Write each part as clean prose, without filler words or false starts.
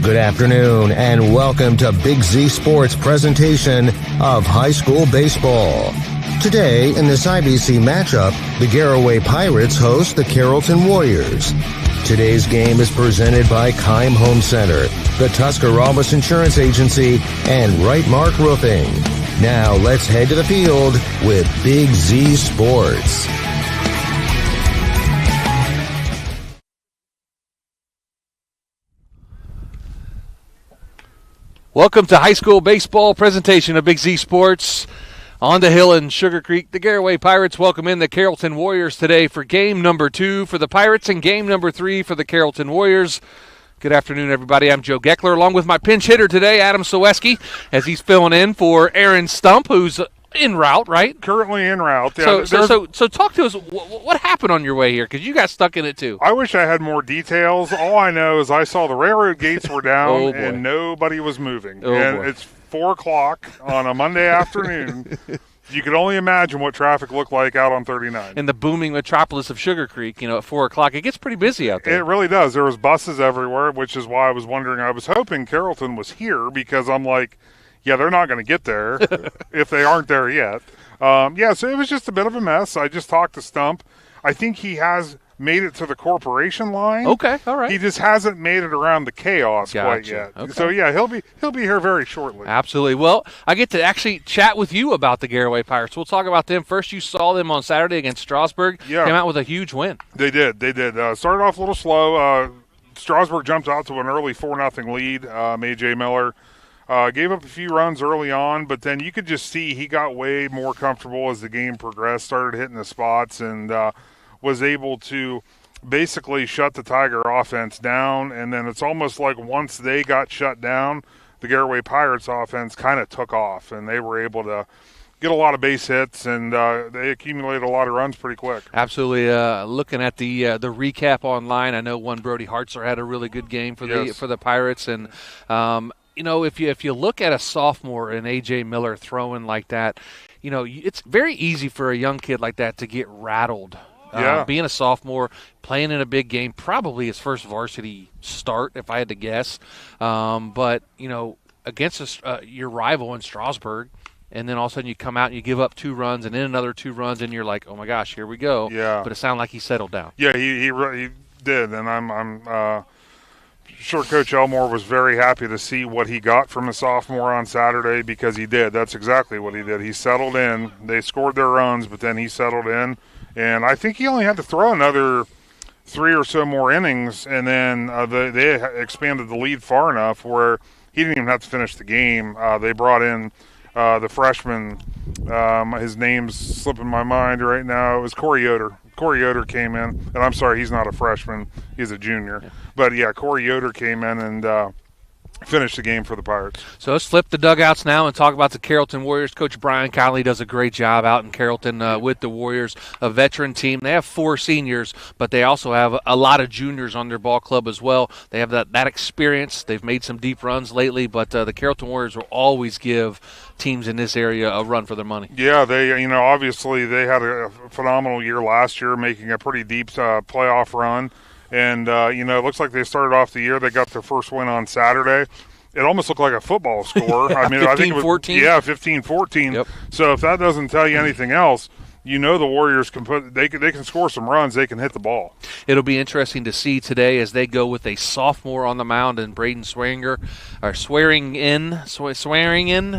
Good afternoon and welcome to Big Z Sports presentation of high school baseball. Today in this IBC matchup, the Garaway Pirates host the Carrollton Warriors. Today's game is presented by Keim Home Center, the Tuscarawas Insurance Agency, and Right Mark Roofing. Now let's head to the field with Big Z Sports. Welcome to high school baseball presentation of Big Z Sports. On the hill in Sugarcreek, the Garaway Pirates welcome in the Carrollton Warriors today for game number 2 for the Pirates and game number 3 for the Carrollton Warriors. Good afternoon, everybody. I'm Joe Geckler, along with my pinch hitter today, Adam Soweski, as he's filling in for Aaron Stump, who's en route, right? Currently en route. Yeah, so talk to us. What happened on your way here? Because you got stuck in it too. I wish I had more details. All I know is I saw the railroad gates were down and nobody was moving. It's 4 o'clock on a Monday afternoon. You could only imagine what traffic looked like out on 39. In the booming metropolis of Sugarcreek, at 4 o'clock, it gets pretty busy out there. It really does. There was buses everywhere, which is why I was wondering. I was hoping Carrollton was here because I'm like, yeah, they're not going to get there if they aren't there yet. So it was just a bit of a mess. I just talked to Stump. I think he has made it to the corporation line. Okay, all right. He just hasn't made it around the chaos quite yet. Okay. So, yeah, he'll be here very shortly. Absolutely. Well, I get to actually chat with you about the Garaway Pirates. We'll talk about them. First, you saw them on Saturday against Strasburg. Yeah. Came out with a huge win. They did. Started off a little slow. Strasburg jumped out to an early 4-0 lead. A.J. Miller gave up a few runs early on, but then you could just see he got way more comfortable as the game progressed, started hitting the spots, and was able to basically shut the Tiger offense down. And then it's almost like once they got shut down, the Garaway Pirates offense kind of took off, and they were able to get a lot of base hits, and they accumulated a lot of runs pretty quick. Absolutely. Looking at the recap online, I know one Brody Hartzler had a really good game for the Pirates, and if you look at a sophomore and A.J. Miller throwing like that, it's very easy for a young kid like that to get rattled. Being a sophomore, playing in a big game, probably his first varsity start, if I had to guess. But against your rival in Strasburg, and then all of a sudden you come out and you give up 2 runs and then another 2 runs, and you're like, oh, my gosh, here we go. Yeah. But it sounded like he settled down. Yeah, he did, and I'm sure Coach Elmore was very happy to see what he got from a sophomore on Saturday, because he did. That's exactly what he did. He settled in. They scored their runs, but then he settled in. And I think he only had to throw another 3 or so more innings, and then they expanded the lead far enough where he didn't even have to finish the game. They brought in the freshman. His name's slipping my mind right now. It was Corey Yoder. Corey Yoder came in, and I'm sorry, he's not a freshman. He's a junior. Yeah. But, yeah, Corey Yoder came in and finished the game for the Pirates. So let's flip the dugouts now and talk about the Carrollton Warriors. Coach Brian Conley does a great job out in Carrollton with the Warriors, a veteran team. They have 4 seniors, but they also have a lot of juniors on their ball club as well. They have that experience. They've made some deep runs lately, but the Carrollton Warriors will always give teams in this area a run for their money. Yeah, they obviously they had a phenomenal year last year, making a pretty deep playoff run. And, it looks like they started off the year. They got their first win on Saturday. It almost looked like a football score. I mean, 15-14? I think it was 15-14. Yep. So if that doesn't tell you anything else, the Warriors they can score some runs. They can hit the ball. It'll be interesting to see today as they go with a sophomore on the mound and Braden Swearingen, I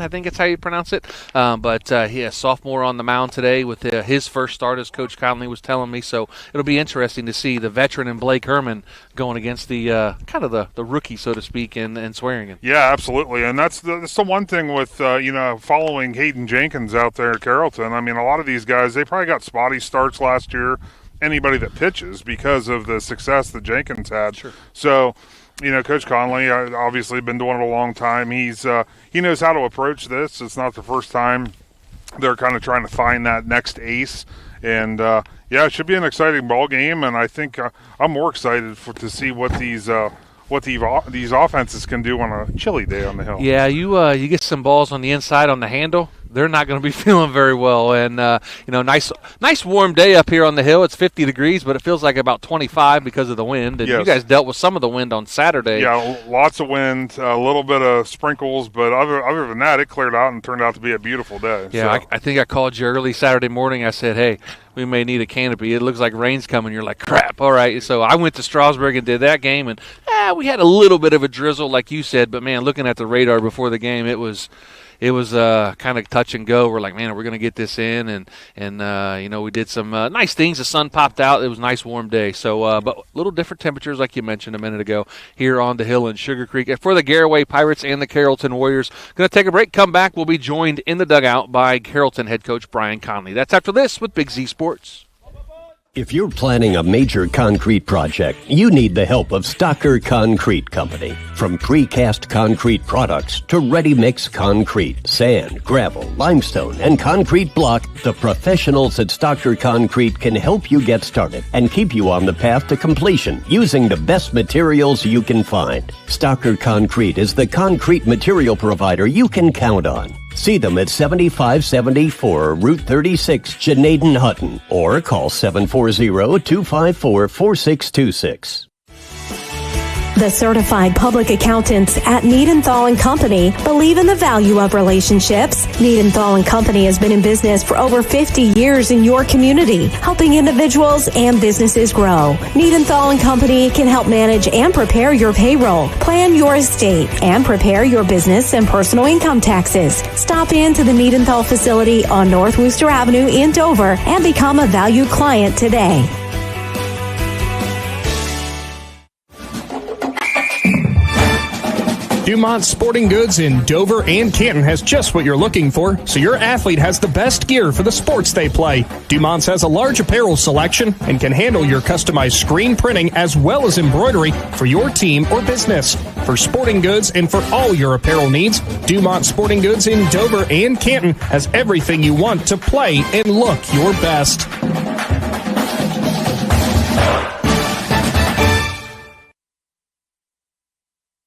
think it's how you pronounce it. But he has sophomore on the mound today with his first start, as Coach Conley was telling me. So it'll be interesting to see the veteran and Blake Herman going against the kind of the rookie, so to speak, and Swearingen. Yeah, absolutely. And that's the one thing with following Hayden Jenkins out there at Carrollton. I mean, a lot of these guys, they probably got spotty starts last year, anybody that pitches, because of the success that Jenkins had. Sure. So, Coach Conley obviously been doing it a long time. He knows how to approach this. It's not the first time they're kind of trying to find that next ace. And, it should be an exciting ball game, and I think I'm more excited to see what these offenses can do on a chilly day on the hill. Yeah, you get some balls on the inside on the handle. they're not going to be feeling very well. And nice warm day up here on the hill. It's 50 degrees, but it feels like about 25 because of the wind. And you guys dealt with some of the wind on Saturday. Yeah, lots of wind, a little bit of sprinkles, but other than that, it cleared out and turned out to be a beautiful day. Yeah, so. I think I called you early Saturday morning. I said, hey, we may need a canopy. It looks like rain's coming. You're like, crap. All right. So I went to Strasburg and did that game, and we had a little bit of a drizzle, like you said. But, man, looking at the radar before the game, it was kind of touch and go. We're like, man, we're going to get this in. And we did some nice things. The sun popped out. It was a nice warm day. So, but a little different temperatures, like you mentioned a minute ago, here on the hill in Sugarcreek. For the Garaway Pirates and the Carrollton Warriors, going to take a break. Come back. We'll be joined in the dugout by Carrollton head coach Brian Conley. That's after this with Big Z Sports. If you're planning a major concrete project, you need the help of Stocker Concrete Company. From precast concrete products to ready-mix concrete, sand, gravel, limestone, and concrete block, the professionals at Stocker Concrete can help you get started and keep you on the path to completion using the best materials you can find. Stocker Concrete is the concrete material provider you can count on. See them at 7574 Route 36, Janaden Hutton, or call 740-254-4626. The certified public accountants at Niedenthal & Company believe in the value of relationships. Niedenthal & Company has been in business for over 50 years in your community, helping individuals and businesses grow. Niedenthal & Company can help manage and prepare your payroll, plan your estate, and prepare your business and personal income taxes. Stop in to the Niedenthal facility on North Worcester Avenue in Dover and become a valued client today. Dumont Sporting Goods in Dover and Canton has just what you're looking for, so your athlete has the best gear for the sports they play. Dumont's has a large apparel selection and can handle your customized screen printing as well as embroidery for your team or business. For sporting goods and for all your apparel needs, Dumont Sporting Goods in Dover and Canton has everything you want to play and look your best.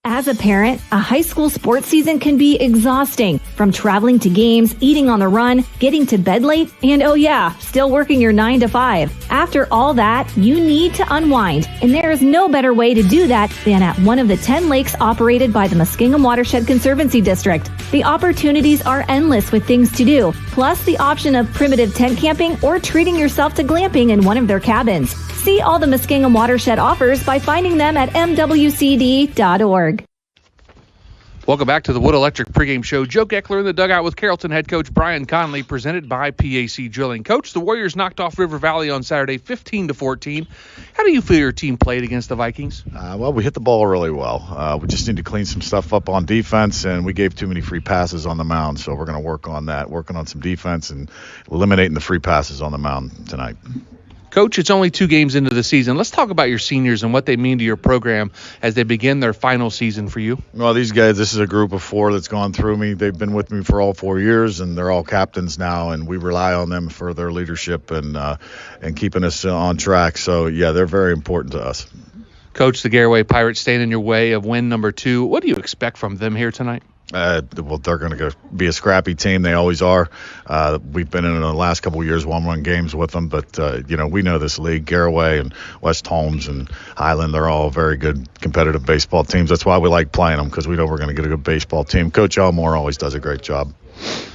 As a parent, a high school sports season can be exhausting. From traveling to games, eating on the run, getting to bed late, and still working your 9 to 5. After all that, you need to unwind, and there is no better way to do that than at one of the 10 lakes operated by the Muskingum Watershed Conservancy District. The opportunities are endless with things to do, plus the option of primitive tent camping or treating yourself to glamping in one of their cabins. See all the Muskingum Watershed offers by finding them at mwcd.org. Welcome back to the Wood Electric pregame show. Joe Geckler in the dugout with Carrollton head coach Brian Conley, presented by PAC Drilling. Coach, the Warriors knocked off River Valley on Saturday 15-14. How do you feel your team played against the Vikings? Well, we hit the ball really well. We just need to clean some stuff up on defense, and we gave too many free passes on the mound, so we're going to work on that, working on some defense and eliminating the free passes on the mound tonight. Coach, it's only 2 games into the season. Let's talk about your seniors and what they mean to your program as they begin their final season for you. Well, these guys, this is a group of 4 that's gone through me. They've been with me for all 4 years, and they're all captains now, and we rely on them for their leadership and keeping us on track. So, yeah, they're very important to us. Coach, the Garaway Pirates staying in your way of win number 2. What do you expect from them here tonight? Well, they're going to be a scrappy team. They always are. We've been in the last couple of years 1-1 games with them, but we know this league. Garaway and West Holmes and Highland, they're all very good competitive baseball teams. That's why we like playing them, because we know we're going to get a good baseball team. Coach Elmore always does a great job.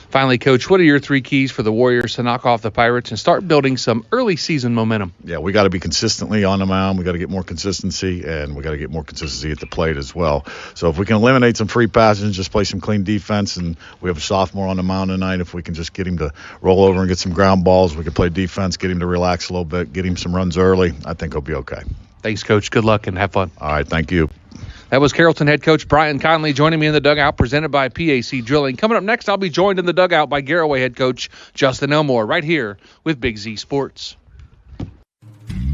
Finally, Coach, what are your 3 keys for the Warriors to knock off the Pirates and start building some early season momentum? Yeah, we got to be consistently on the mound. We got to get more consistency, and we got to get more consistency at the plate as well. So if we can eliminate some free passes and just play some clean defense, and we have a sophomore on the mound tonight, if we can just get him to roll over and get some ground balls, we can play defense, get him to relax a little bit, get him some runs early, I think he'll be okay. Thanks, Coach. Good luck and have fun. All right, thank you. That was Carrollton head coach Brian Conley joining me in the dugout, presented by PAC Drilling. Coming up next, I'll be joined in the dugout by Garaway head coach Justin Elmore, right here with Big Z Sports.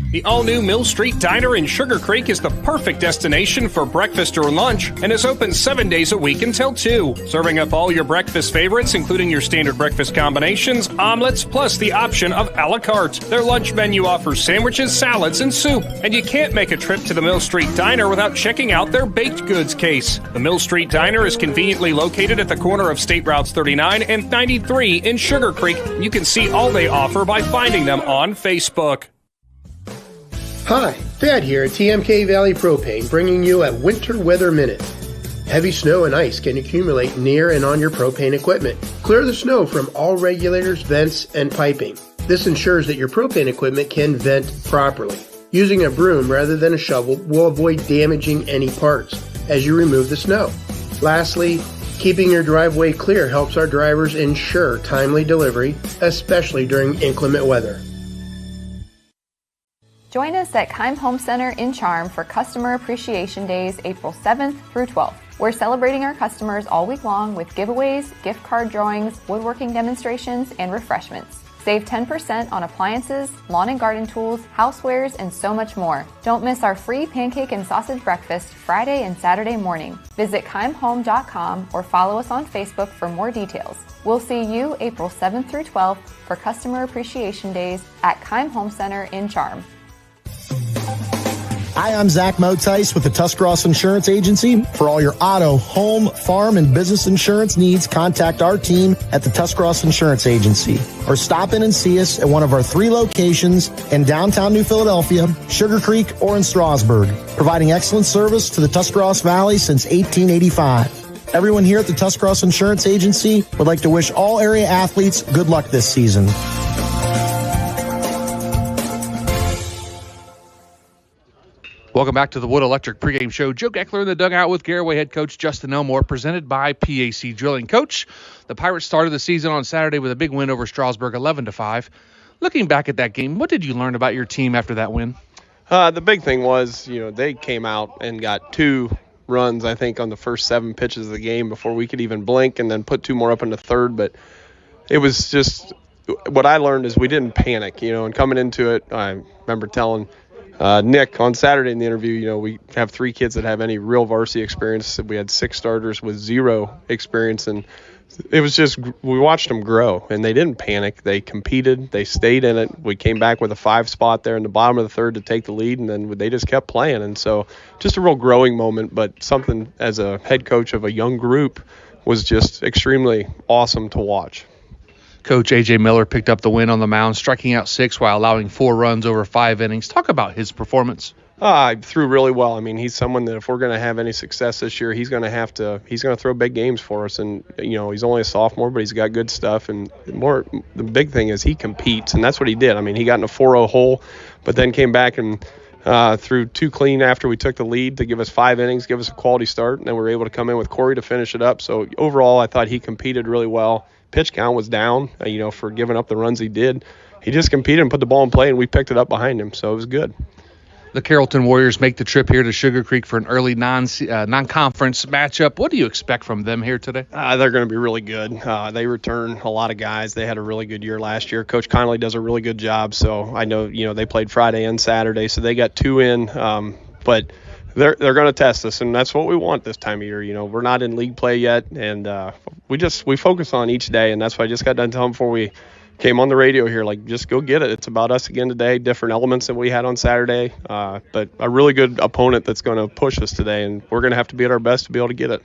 The all-new Mill Street Diner in Sugarcreek is the perfect destination for breakfast or lunch and is open 7 days a week until 2. Serving up all your breakfast favorites, including your standard breakfast combinations, omelets, plus the option of a la carte. Their lunch menu offers sandwiches, salads, and soup. And you can't make a trip to the Mill Street Diner without checking out their baked goods case. The Mill Street Diner is conveniently located at the corner of State Routes 39 and 93 in Sugarcreek. You can see all they offer by finding them on Facebook. Hi, Thad here at TMK Valley Propane, bringing you a Winter Weather Minute. Heavy snow and ice can accumulate near and on your propane equipment. Clear the snow from all regulators, vents, and piping. This ensures that your propane equipment can vent properly. Using a broom rather than a shovel will avoid damaging any parts as you remove the snow. Lastly, keeping your driveway clear helps our drivers ensure timely delivery, especially during inclement weather. Join us at Keim Home Center in Charm for Customer Appreciation Days, April 7th through 12th. We're celebrating our customers all week long with giveaways, gift card drawings, woodworking demonstrations, and refreshments. Save 10% on appliances, lawn and garden tools, housewares, and so much more. Don't miss our free pancake and sausage breakfast Friday and Saturday morning. Visit keimhome.com or follow us on Facebook for more details. We'll see you April 7th through 12th for Customer Appreciation Days at Keim Home Center in Charm. Hi, I'm Zach Motice with the Tuscarawas Insurance Agency. For all your auto, home, farm, and business insurance needs, contact our team at the Tuscarawas Insurance Agency. Or stop in and see us at one of our 3 locations in downtown New Philadelphia, Sugarcreek, or in Strasburg, providing excellent service to the Tuscarawas Valley since 1885. Everyone here at the Tuscarawas Insurance Agency would like to wish all area athletes good luck this season. Welcome back to the Wood Electric pregame show. Joe Geckler in the dugout with Garaway head coach Justin Elmore, presented by PAC Drilling. Coach, the Pirates started the season on Saturday with a big win over Strasburg, 11-5. Looking back at that game, what did you learn about your team after that win? The big thing was, they came out and got 2 runs, I think, on the first 7 pitches of the game before we could even blink, and then put 2 more up in the third. But it was just what I learned is we didn't panic, and coming into it, I remember telling Nick on Saturday in the interview, we have 3 kids that have any real varsity experience. We had 6 starters with 0 experience, and it was just, we watched them grow, and they didn't panic. They competed. They stayed in it. We came back with a 5 spot there in the bottom of the third to take the lead, and then they just kept playing. And so just a real growing moment, but something as a head coach of a young group was just extremely awesome to watch. Coach A.J. Miller picked up the win on the mound, striking out 6 while allowing 4 runs over 5 innings. Talk about his performance. Threw really well. I mean, he's someone that if we're going to have any success this year, he's going to throw big games for us. And, he's only a sophomore, but he's got good stuff. And the big thing is he competes, and that's what he did. I mean, he got in a 4-0 hole, but then came back and threw 2 clean after we took the lead to give us 5 innings, give us a quality start. And then we were able to come in with Corey to finish it up. So overall, I thought he competed really well. Pitch count was down, for giving up the runs he did. He just competed and put the ball in play, and we picked it up behind him, so it was good. The Carrollton Warriors make the trip here to Sugarcreek for an early non-conference matchup. What do you expect from them here today? They're going to be really good. They return a lot of guys. They had a really good year last year. Coach Connolly does a really good job, so I know, they played Friday and Saturday, so they got 2 in, but they're going to test us, and that's what we want this time of year. We're not in league play yet, and we focus on each day, and that's what I just got done telling them before we came on the radio here. Just go get it. It's about us again today. Different elements than we had on Saturday, but a really good opponent that's going to push us today, and we're going to have to be at our best to be able to get it.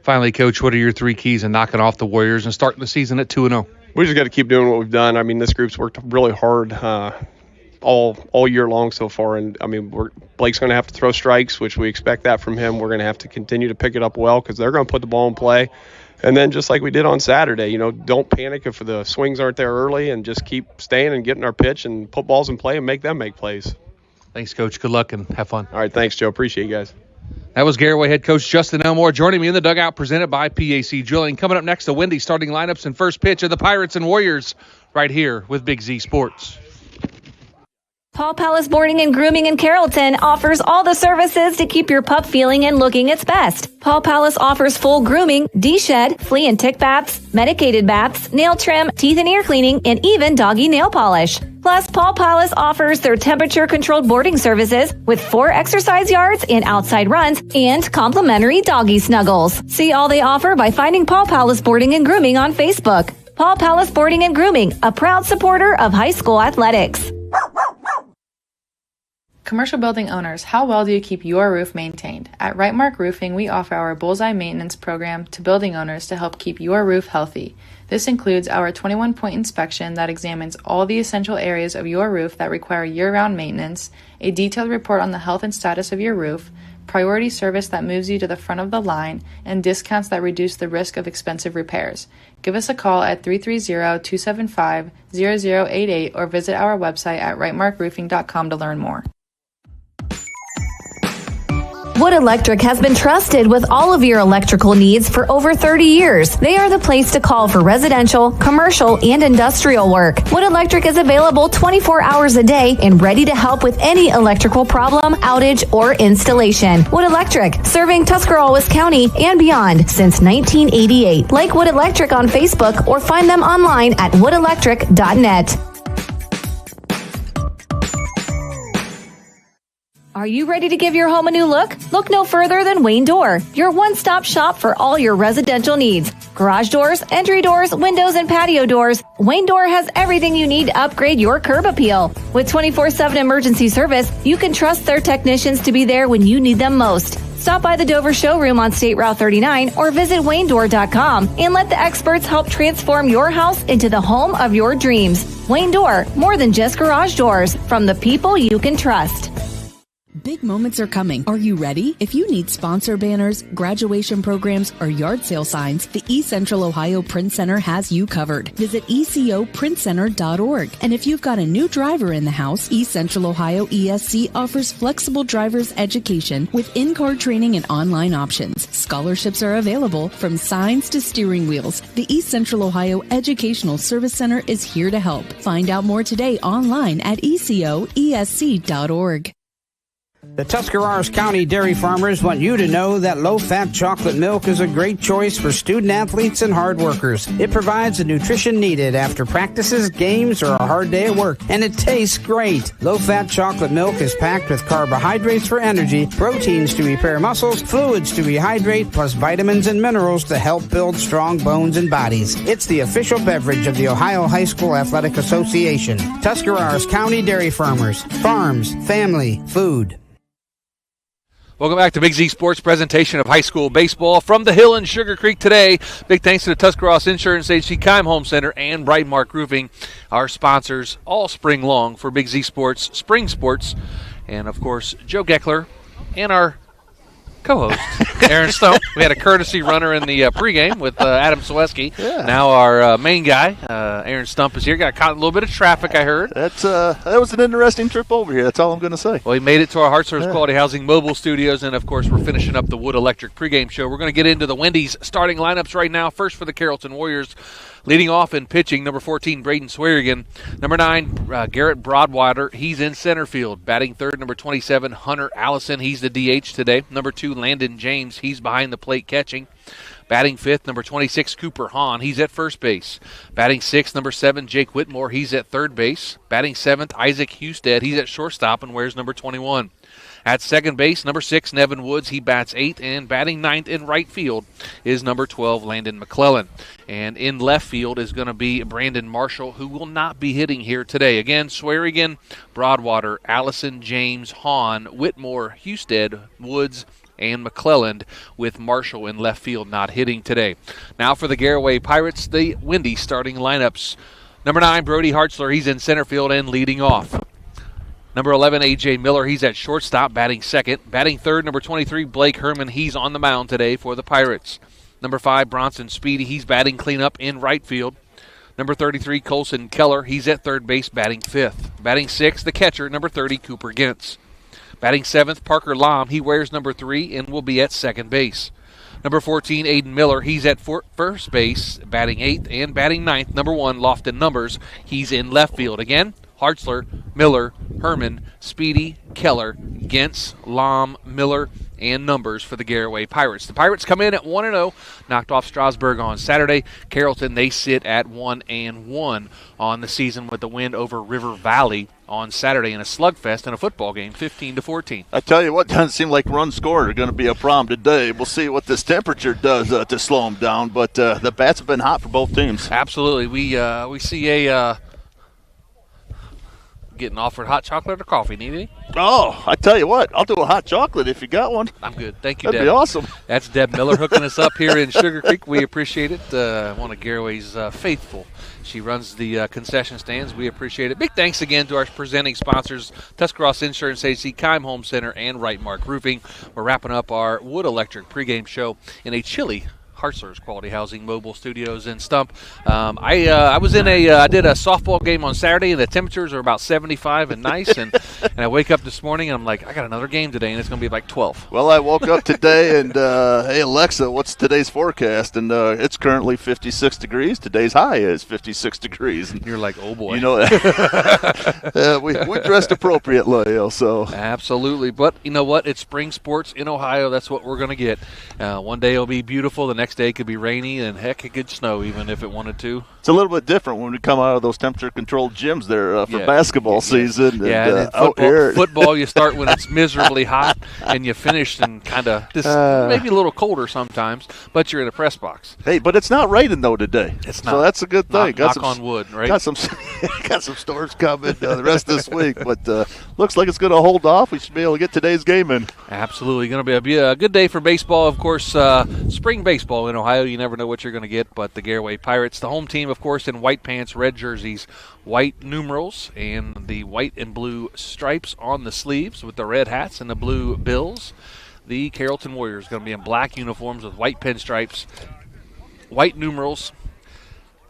Finally, Coach, what are your 3 keys in knocking off the Warriors and starting the season at 2-0? We just got to keep doing what we've done. I mean, this group's worked really hard all year long so far, and I mean, Blake's going to have to throw strikes, which we expect that from him. We're going to have to continue to pick it up well because they're going to put the ball in play. And then just like we did on Saturday, don't panic if the swings aren't there early, and just keep staying and getting our pitch and put balls in play and make them make plays. Thanks, Coach. Good luck and have fun. All right, thanks, Joe. Appreciate you guys. That was Garaway head coach Justin Elmore joining me in the dugout, presented by PAC Drilling. Coming up next, the Wendy starting lineups and first pitch of the Pirates and Warriors right here with Big Z Sports. Paul Palace Boarding and Grooming in Carrollton offers all the services to keep your pup feeling and looking its best. Paul Palace offers full grooming, de-shed, flea and tick baths, medicated baths, nail trim, teeth and ear cleaning, and even doggy nail polish. Plus, Paul Palace offers their temperature-controlled boarding services with 4 exercise yards and outside runs and complimentary doggy snuggles. See all they offer by finding Paul Palace Boarding and Grooming on Facebook. Paul Palace Boarding and Grooming, a proud supporter of high school athletics. Commercial building owners, how well do you keep your roof maintained? At Rightmark Roofing, we offer our Bullseye Maintenance Program to building owners to help keep your roof healthy. This includes our 21-point inspection that examines all the essential areas of your roof that require year-round maintenance, a detailed report on the health and status of your roof, priority service that moves you to the front of the line, and discounts that reduce the risk of expensive repairs. Give us a call at 330-275-0088 or visit our website at rightmarkroofing.com to learn more. Wood Electric has been trusted with all of your electrical needs for over 30 years. They are the place to call for residential, commercial, and industrial work. Wood Electric is available 24 hours a day and ready to help with any electrical problem, outage, or installation. Wood Electric, serving Tuscarawas County and beyond since 1988. Like Wood Electric on Facebook or find them online at woodelectric.net. Are you ready to give your home a new look? Look no further than Wayne Door, your one-stop shop for all your residential needs. Garage doors, entry doors, windows, and patio doors. Wayne Door has everything you need to upgrade your curb appeal. With 24/7 emergency service, you can trust their technicians to be there when you need them most. Stop by the Dover showroom on State Route 39 or visit WayneDoor.com and let the experts help transform your house into the home of your dreams. Wayne Door, more than just garage doors, from the people you can trust. Big moments are coming. Are you ready? If you need sponsor banners, graduation programs, or yard sale signs, the East Central Ohio Print Center has you covered. Visit ecoprintcenter.org. And if you've got a new driver in the house, East Central Ohio ESC offers flexible driver's education with in-car training and online options. Scholarships are available from signs to steering wheels. The East Central Ohio Educational Service Center is here to help. Find out more today online at ecoesc.org. The Tuscarawas County dairy farmers want you to know that low-fat chocolate milk is a great choice for student athletes and hard workers. It provides the nutrition needed after practices, games, or a hard day at work, and it tastes great. Low-fat chocolate milk is packed with carbohydrates for energy, proteins to repair muscles, fluids to rehydrate, plus vitamins and minerals to help build strong bones and bodies. It's the official beverage of the Ohio High School Athletic Association. Tuscarawas County dairy farmers. Farms. Family. Food. Welcome back to Big Z Sports presentation of high school baseball from the Hill in Sugarcreek today. Big thanks to the Tuscarawas Insurance Agency, Keim Home Center, and Brightmark Roofing, our sponsors all spring long for Big Z Sports, Spring Sports, and, of course, Joe Geckler and our co-host, Aaron Stump. We had a courtesy runner in the pregame with Adam Saleski. Yeah. Now our main guy, Aaron Stump, is here. Got caught in a little bit of traffic, I heard. That was an interesting trip over here. That's all I'm going to say. Well, he made it to our Heart Service Quality Housing mobile studios, and, of course, we're finishing up the Wood Electric pregame show. We're going to get into the Wendy's starting lineups right now. First for the Carrollton Warriors. Leading off in pitching, number 14, Braden Swearigan. Number 9, Garrett Broadwater. He's in center field. Batting third, number 27, Hunter Allison. He's the DH today. Number 2, Landon James. He's behind the plate catching. Batting fifth, number 26, Cooper Hahn. He's at first base. Batting sixth, number 7, Jake Whitmore. He's at third base. Batting seventh, Isaac Husted. He's at shortstop and wears number 21. At second base, number 6, Nevin Woods. He bats 8th, and batting 9th in right field is number 12, Landon McClellan. And in left field is going to be Brandon Marshall, who will not be hitting here today. Again, Swearigan, Broadwater, Allison, James, Hahn, Whitmore, Husted, Woods, and McClelland, with Marshall in left field not hitting today. Now for the Garaway Pirates, the Wendy starting lineups. Number 9, Brody Hartzler. He's in center field and leading off. Number 11, A.J. Miller. He's at shortstop, batting second. Batting third, number 23, Blake Herman. He's on the mound today for the Pirates. Number 5, Bronson Speedy. He's batting cleanup in right field. Number 33, Colson Keller. He's at third base, batting fifth. Batting sixth, the catcher, number 30, Cooper Gintz. Batting seventh, Parker Lam. He wears number 3 and will be at second base. Number 14, Aiden Miller. He's at first base, batting 8th, and batting 9th, number 1, Lofton Numbers. He's in left field. Again, Hartzler, Miller, Herman, Speedy, Keller, Gentz, Lom, Miller, and numbers for the Garaway Pirates. The Pirates come in at 1-0, knocked off Strasburg on Saturday. Carrollton, they sit at 1-1 on the season with the win over River Valley on Saturday in a slugfest in a football game, 15-14. I tell you what, doesn't seem like run scored are going to be a problem today. We'll see what this temperature does to slow them down, but the bats have been hot for both teams. Absolutely. We see a getting offered hot chocolate or coffee. Need any? Oh, I tell you what, I'll do a hot chocolate if you got one. I'm good. Thank you, Deb. That'd be awesome. That's Deb Miller hooking us up here in Sugarcreek. We appreciate it. One of Garaway's faithful. She runs the concession stands. We appreciate it. Big thanks again to our presenting sponsors, Tuscarawas Insurance Agency, Keim Home Center, and Right Mark Roofing. We're wrapping up our Wood Electric pregame show in a chilly Hartzler's Quality Housing Mobile Studios in Stump. I was in I did a softball game on Saturday, and the temperatures are about 75 and nice. And I wake up this morning, and I'm like, I got another game today, and it's going to be like 12. Well, I woke up today, and hey, Alexa, what's today's forecast? And it's currently 56 degrees. Today's high is 56 degrees. And you're like, oh, boy. You know, we dressed appropriately, so. Absolutely. But you know what? It's spring sports in Ohio. That's what we're going to get. One day it'll be beautiful. The next day it could be rainy, and heck, it could snow even if it wanted to. It's a little bit different when we come out of those temperature-controlled gyms there for basketball season. Yeah, and football, you start when it's miserably hot, and you finish in kind of maybe a little colder sometimes, but you're in a press box. Hey, but it's not raining, though, today. It's not. So that's a good thing. Knock on wood, right? Got some storms coming the rest of this week, but looks like it's going to hold off. We should be able to get today's game in. Absolutely. Going to be a good day for baseball. Of course, spring baseball in Ohio, you never know what you're going to get, but the Garaway Pirates, the home team, of course, in white pants, red jerseys, white numerals, and the white and blue stripes on the sleeves with the red hats and the blue bills. The Carrollton Warriors going to be in black uniforms with white pinstripes, white numerals,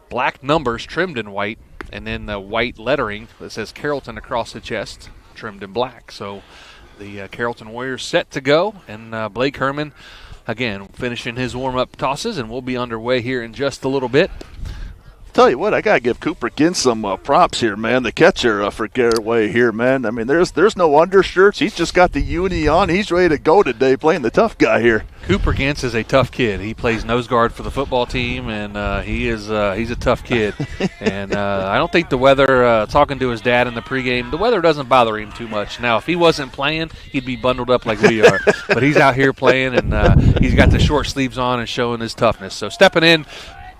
black numbers trimmed in white, and then the white lettering that says Carrollton across the chest trimmed in black. So the Carrollton Warriors set to go, and Blake Herman, again, finishing his warm-up tosses, and we'll be underway here in just a little bit. Tell you what, I gotta give Cooper Ginn some props here, man. The catcher for Garaway here, man. I mean, there's no undershirts. He's just got the uni on. He's ready to go today, playing the tough guy here. Cooper Gintz is a tough kid. He plays nose guard for the football team, and he's a tough kid. And I don't think the weather, talking to his dad in the pregame, the weather doesn't bother him too much. Now, if he wasn't playing, he'd be bundled up like we are. But he's out here playing, and he's got the short sleeves on and showing his toughness. So stepping in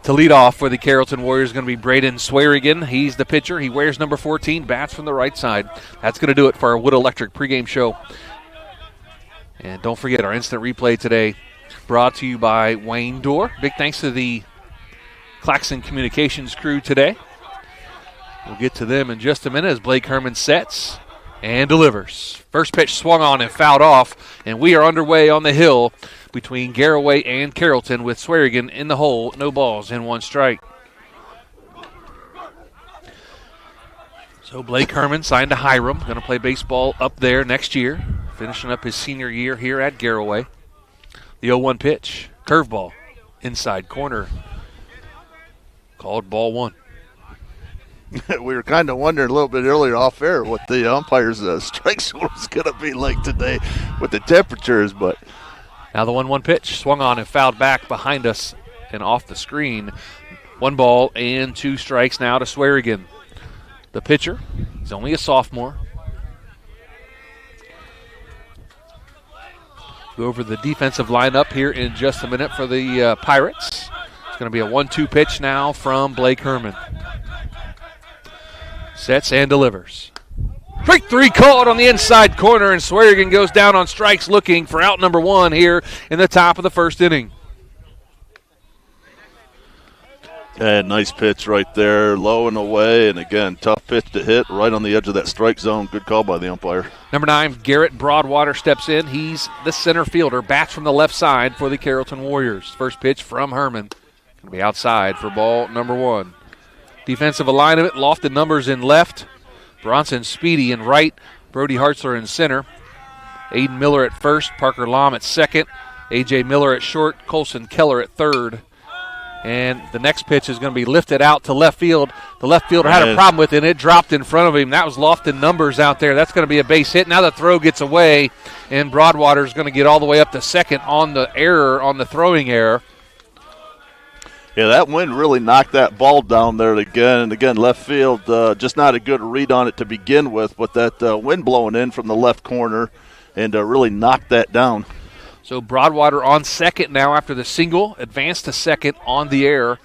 to lead off for the Carrollton Warriors is going to be Braden Swearigan. He's the pitcher. He wears number 14, bats from the right side. That's going to do it for our Wood Electric pregame show. And don't forget our instant replay today brought to you by Wayne Dorr. Big thanks to the Claxon Communications crew today. We'll get to them in just a minute as Blake Herman sets and delivers. First pitch swung on and fouled off, and we are underway on the hill between Garaway and Carrollton with Swearigan in the hole. No balls and one strike. So Blake Herman signed to Hiram, going to play baseball up there next year, finishing up his senior year here at Garaway. The 0-1 pitch, curveball, inside corner, called ball one. We were kind of wondering a little bit earlier off air what the umpire's strike zone was going to be like today with the temperatures, but now the 1-1 pitch swung on and fouled back behind us and off the screen. 1 ball and 2 strikes now to Swearigan. The pitcher, he's only a sophomore. Go over the defensive lineup here in just a minute for the Pirates. It's going to be a 1-2 pitch now from Blake Herman. Sets and delivers. Strike 3 called on the inside corner, and Swearigan goes down on strikes looking for out number 1 here in the top of the first inning. And nice pitch right there, low and away, and again, tough pitch to hit right on the edge of that strike zone. Good call by the umpire. Number 9, Garrett Broadwater steps in. He's the center fielder, bats from the left side for the Carrollton Warriors. First pitch from Herman. Going to be outside for ball number 1. Defensive alignment, lofted numbers in left. Bronson Speedy in right. Brody Hartzler in center. Aiden Miller at first. Parker Lom at second. A.J. Miller at short. Colson Keller at third. And the next pitch is going to be lifted out to left field. The left fielder had a problem with it, and it dropped in front of him. That was Lofton Numbers out there. That's going to be a base hit. Now the throw gets away, and Broadwater is going to get all the way up to second on the error, on the throwing error. Yeah, that wind really knocked that ball down there again. And again, left field, just not a good read on it to begin with, but that wind blowing in from the left corner and really knocked that down. So Broadwater on second now after the single, advanced to second on the error.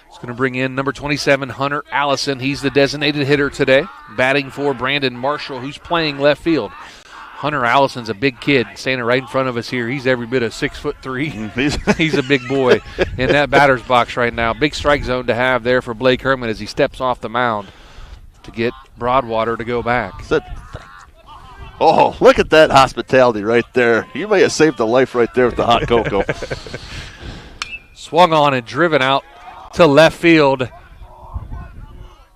It's going to bring in number 27, Hunter Allison. He's the designated hitter today, batting for Brandon Marshall, who's playing left field. Hunter Allison's a big kid standing right in front of us here. He's every bit of 6'3". He's a big boy in that batter's box right now. Big strike zone to have there for Blake Herman as he steps off the mound to get Broadwater to go back. Oh, look at that hospitality right there. You may have saved a life right there with the hot cocoa. Swung on and driven out to left field.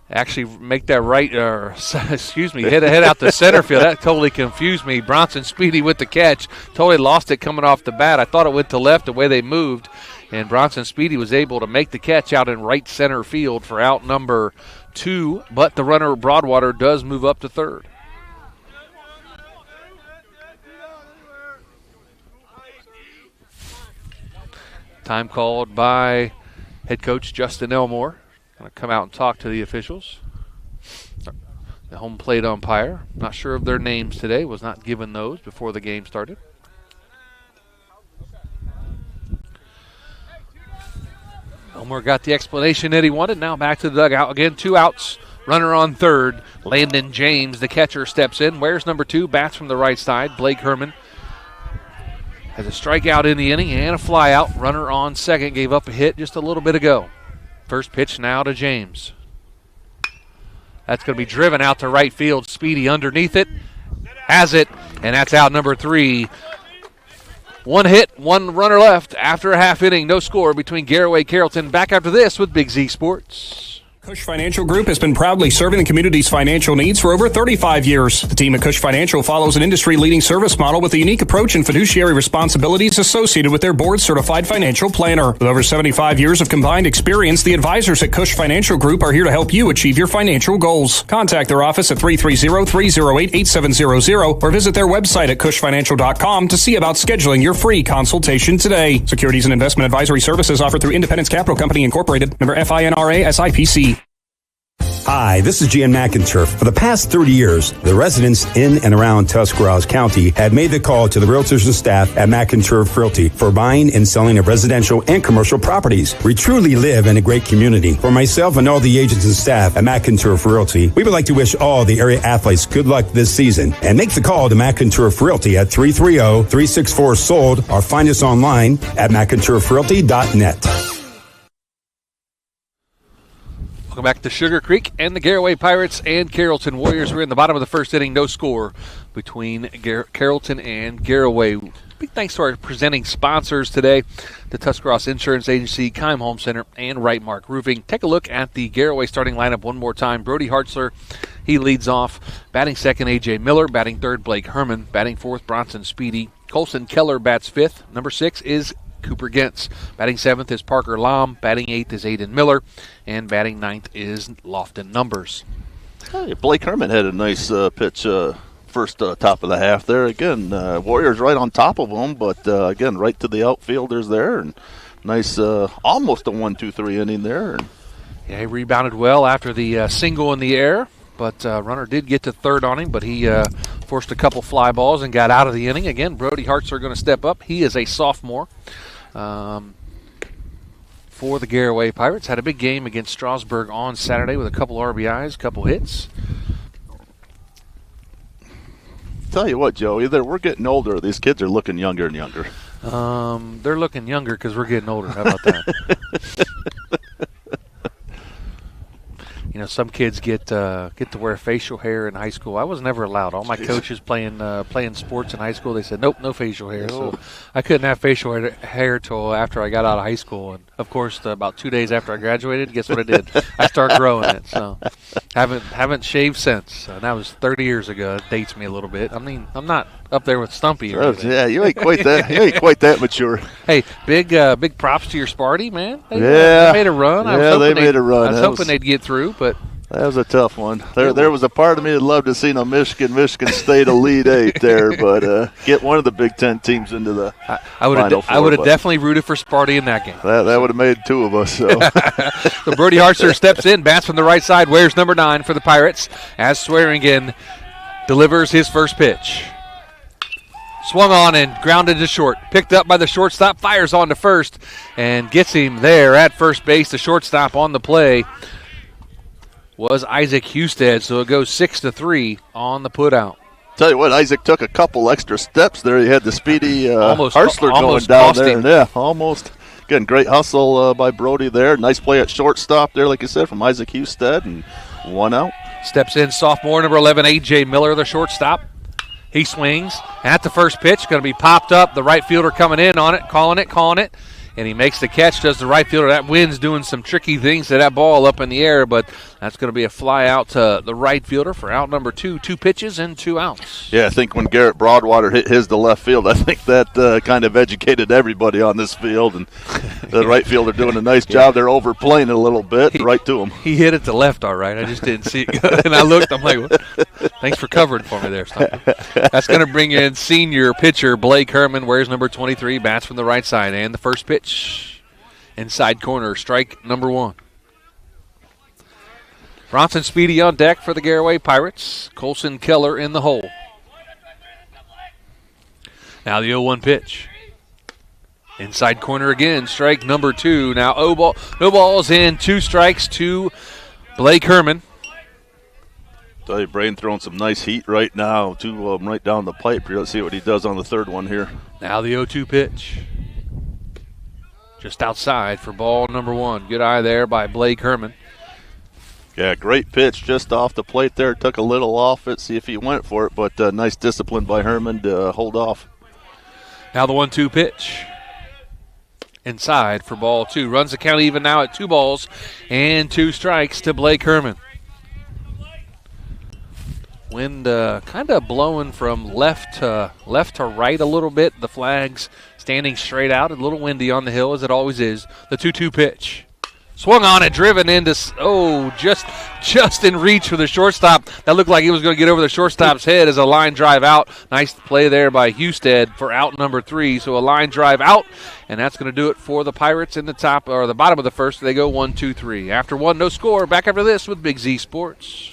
Actually make that head out to center field. That totally confused me. Bronson Speedy with the catch. Totally lost it coming off the bat. I thought it went to left the way they moved. And Bronson Speedy was able to make the catch out in right center field for out number 2. But the runner Broadwater does move up to third. Time called by head coach Justin Elmore. Going to come out and talk to the officials. The home plate umpire. Not sure of their names today. Was not given those before the game started. Elmore got the explanation that he wanted. Now back to the dugout. Again, 2 outs. Runner on third. Landon James, the catcher, steps in. Where's number 2? Bats from the right side. Blake Herman has a strikeout in the inning and a fly out. Runner on second. Gave up a hit just a little bit ago. First pitch now to James. That's going to be driven out to right field. Speedy underneath it. Has it. And that's out number 3. 1 hit, 1 runner left after a half inning. No score between Garaway Carrollton. Back after this with Big Z Sports. Cush Financial Group has been proudly serving the community's financial needs for over 35 years. The team at Cush Financial follows an industry-leading service model with a unique approach and fiduciary responsibilities associated with their board-certified financial planner. With over 75 years of combined experience, the advisors at Cush Financial Group are here to help you achieve your financial goals. Contact their office at 330-308-8700 or visit their website at cushfinancial.com to see about scheduling your free consultation today. Securities and investment advisory services offered through Independence Capital Company Incorporated, member FINRA SIPC. Hi, this is Jan McInturf. For the past 30 years, the residents in and around Tuscarawas County have made the call to the realtors and staff at McInturf Realty for buying and selling of residential and commercial properties. We truly live in a great community. For myself and all the agents and staff at McInturf Realty, we would like to wish all the area athletes good luck this season and make the call to McInturf Realty at 330-364-SOLD or find us online at McInturfRealty.net. Welcome back to Sugarcreek and the Garaway Pirates and Carrollton Warriors. We're in the bottom of the first inning. No score between Carrollton and Garaway. Big thanks to our presenting sponsors today, the Tuscarawas Insurance Agency, Keim Home Center, and Right Mark Roofing. Take a look at the Garaway starting lineup one more time. Brody Hartzler, he leads off. Batting second, A.J. Miller. Batting third, Blake Herman. Batting fourth, Bronson Speedy. Colson Keller bats fifth. Number 6 is Cooper Gentz. Batting 7th is Parker Lam. Batting 8th is Aiden Miller. And batting 9th is Lofton Numbers. Hey, Blake Herman had a nice pitch first top of the half there. Again, Warriors right on top of him, but again, right to the outfielders there. And nice, almost a 1-2-3 inning there. Yeah, he rebounded well after the single in the air. But runner did get to third on him, but he forced a couple fly balls and got out of the inning. Again, Brody Hartzler going to step up. He is a sophomore. For the Garaway Pirates. Had a big game against Strasburg on Saturday with a couple RBIs, a couple hits. Tell you what, Joe, either we're getting older or these kids are looking younger and younger. They're looking younger because we're getting older. How about that? You know, some kids get to wear facial hair in high school. I was never allowed. All my coaches playing sports in high school, they said, nope, no facial hair. No. So I couldn't have facial hair till after I got out of high school. And, of course, about 2 days after I graduated, guess what I did? I started growing it. So Haven't shaved since. That was 30 years ago. It dates me a little bit. I mean, I'm not up there with Stumpy. Yeah, you ain't quite that. You ain't quite that mature. Hey, big props to your Sparty, man. They made a run. They made a run. I was hoping they'd get through, but that was a tough one. There was a part of me that loved to see Michigan State Elite Eight there, but get one of the Big Ten teams into the Final Four. I would have definitely rooted for Sparty in that game. That would have made two of us. So, Brody Hartzer steps in, bats from the right side, wears number 9 for the Pirates, as Swearingen delivers his first pitch. Swung on and grounded to short. Picked up by the shortstop, fires on to first, and gets him there at first base. The shortstop on the play was Isaac Husted, so it goes 6-3 on the putout. Tell you what, Isaac took a couple extra steps there. He had the speedy Hartzler almost going down there. Yeah, almost. Again, great hustle by Brody there. Nice play at shortstop there, like you said, from Isaac Husted, and 1 out. Steps in sophomore, number 11, A.J. Miller, the shortstop. He swings at the first pitch, going to be popped up. The right fielder coming in on it, calling it. And he makes the catch, does the right fielder. That wind's doing some tricky things to that ball up in the air, but that's going to be a fly out to the right fielder for out number 2. 2 pitches and 2 outs. Yeah, I think when Garrett Broadwater hit his to left field, I think that kind of educated everybody on this field. And the right fielder doing a nice job. They're overplaying it a little bit, right to him. He hit it to left all right. I just didn't see it good. And I looked, I'm like, what? Thanks for covering for me there, Stump. That's going to bring in senior pitcher Blake Herman, wears number 23, bats from the right side. And the first pitch. Inside corner, strike number 1. Bronson Speedy on deck for the Garaway Pirates. Colson Keller in the hole. Now the 0-1 pitch. Inside corner again, strike number 2. Now no balls in, 2 strikes to Blake Herman. Tell you, Brain throwing some nice heat right now. 2 of them right down the pipe. Let's see what he does on the third one here. Now the 0-2 pitch. Just outside for ball number 1. Good eye there by Blake Herman. Yeah, great pitch just off the plate there. Took a little off it, see if he went for it, but nice discipline by Herman to hold off. Now the 1-2 pitch. Inside for ball 2. Runs the count even now at 2 balls and 2 strikes to Blake Herman. Wind kind of blowing from left to right a little bit. The flags standing straight out. A little windy on the hill, as it always is. The 2-2 pitch. Swung on it, driven into, just in reach for the shortstop. That looked like he was going to get over the shortstop's head as a line drive out. Nice play there by Husted for out number 3. So a line drive out, and that's going to do it for the Pirates in the top or the bottom of the first. They go 1-2-3. After 1, no score. Back after this with Big Z Sports.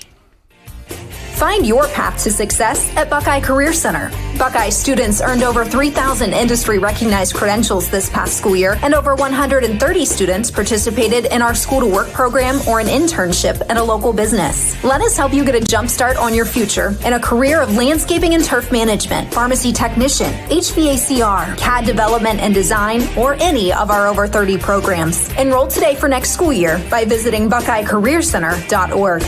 Find your path to success at Buckeye Career Center. Buckeye students earned over 3,000 industry-recognized credentials this past school year, and over 130 students participated in our School to Work program or an internship at a local business. Let us help you get a jump start on your future in a career of landscaping and turf management, pharmacy technician, HVACR, CAD development and design, or any of our over 30 programs. Enroll today for next school year by visiting BuckeyeCareerCenter.org.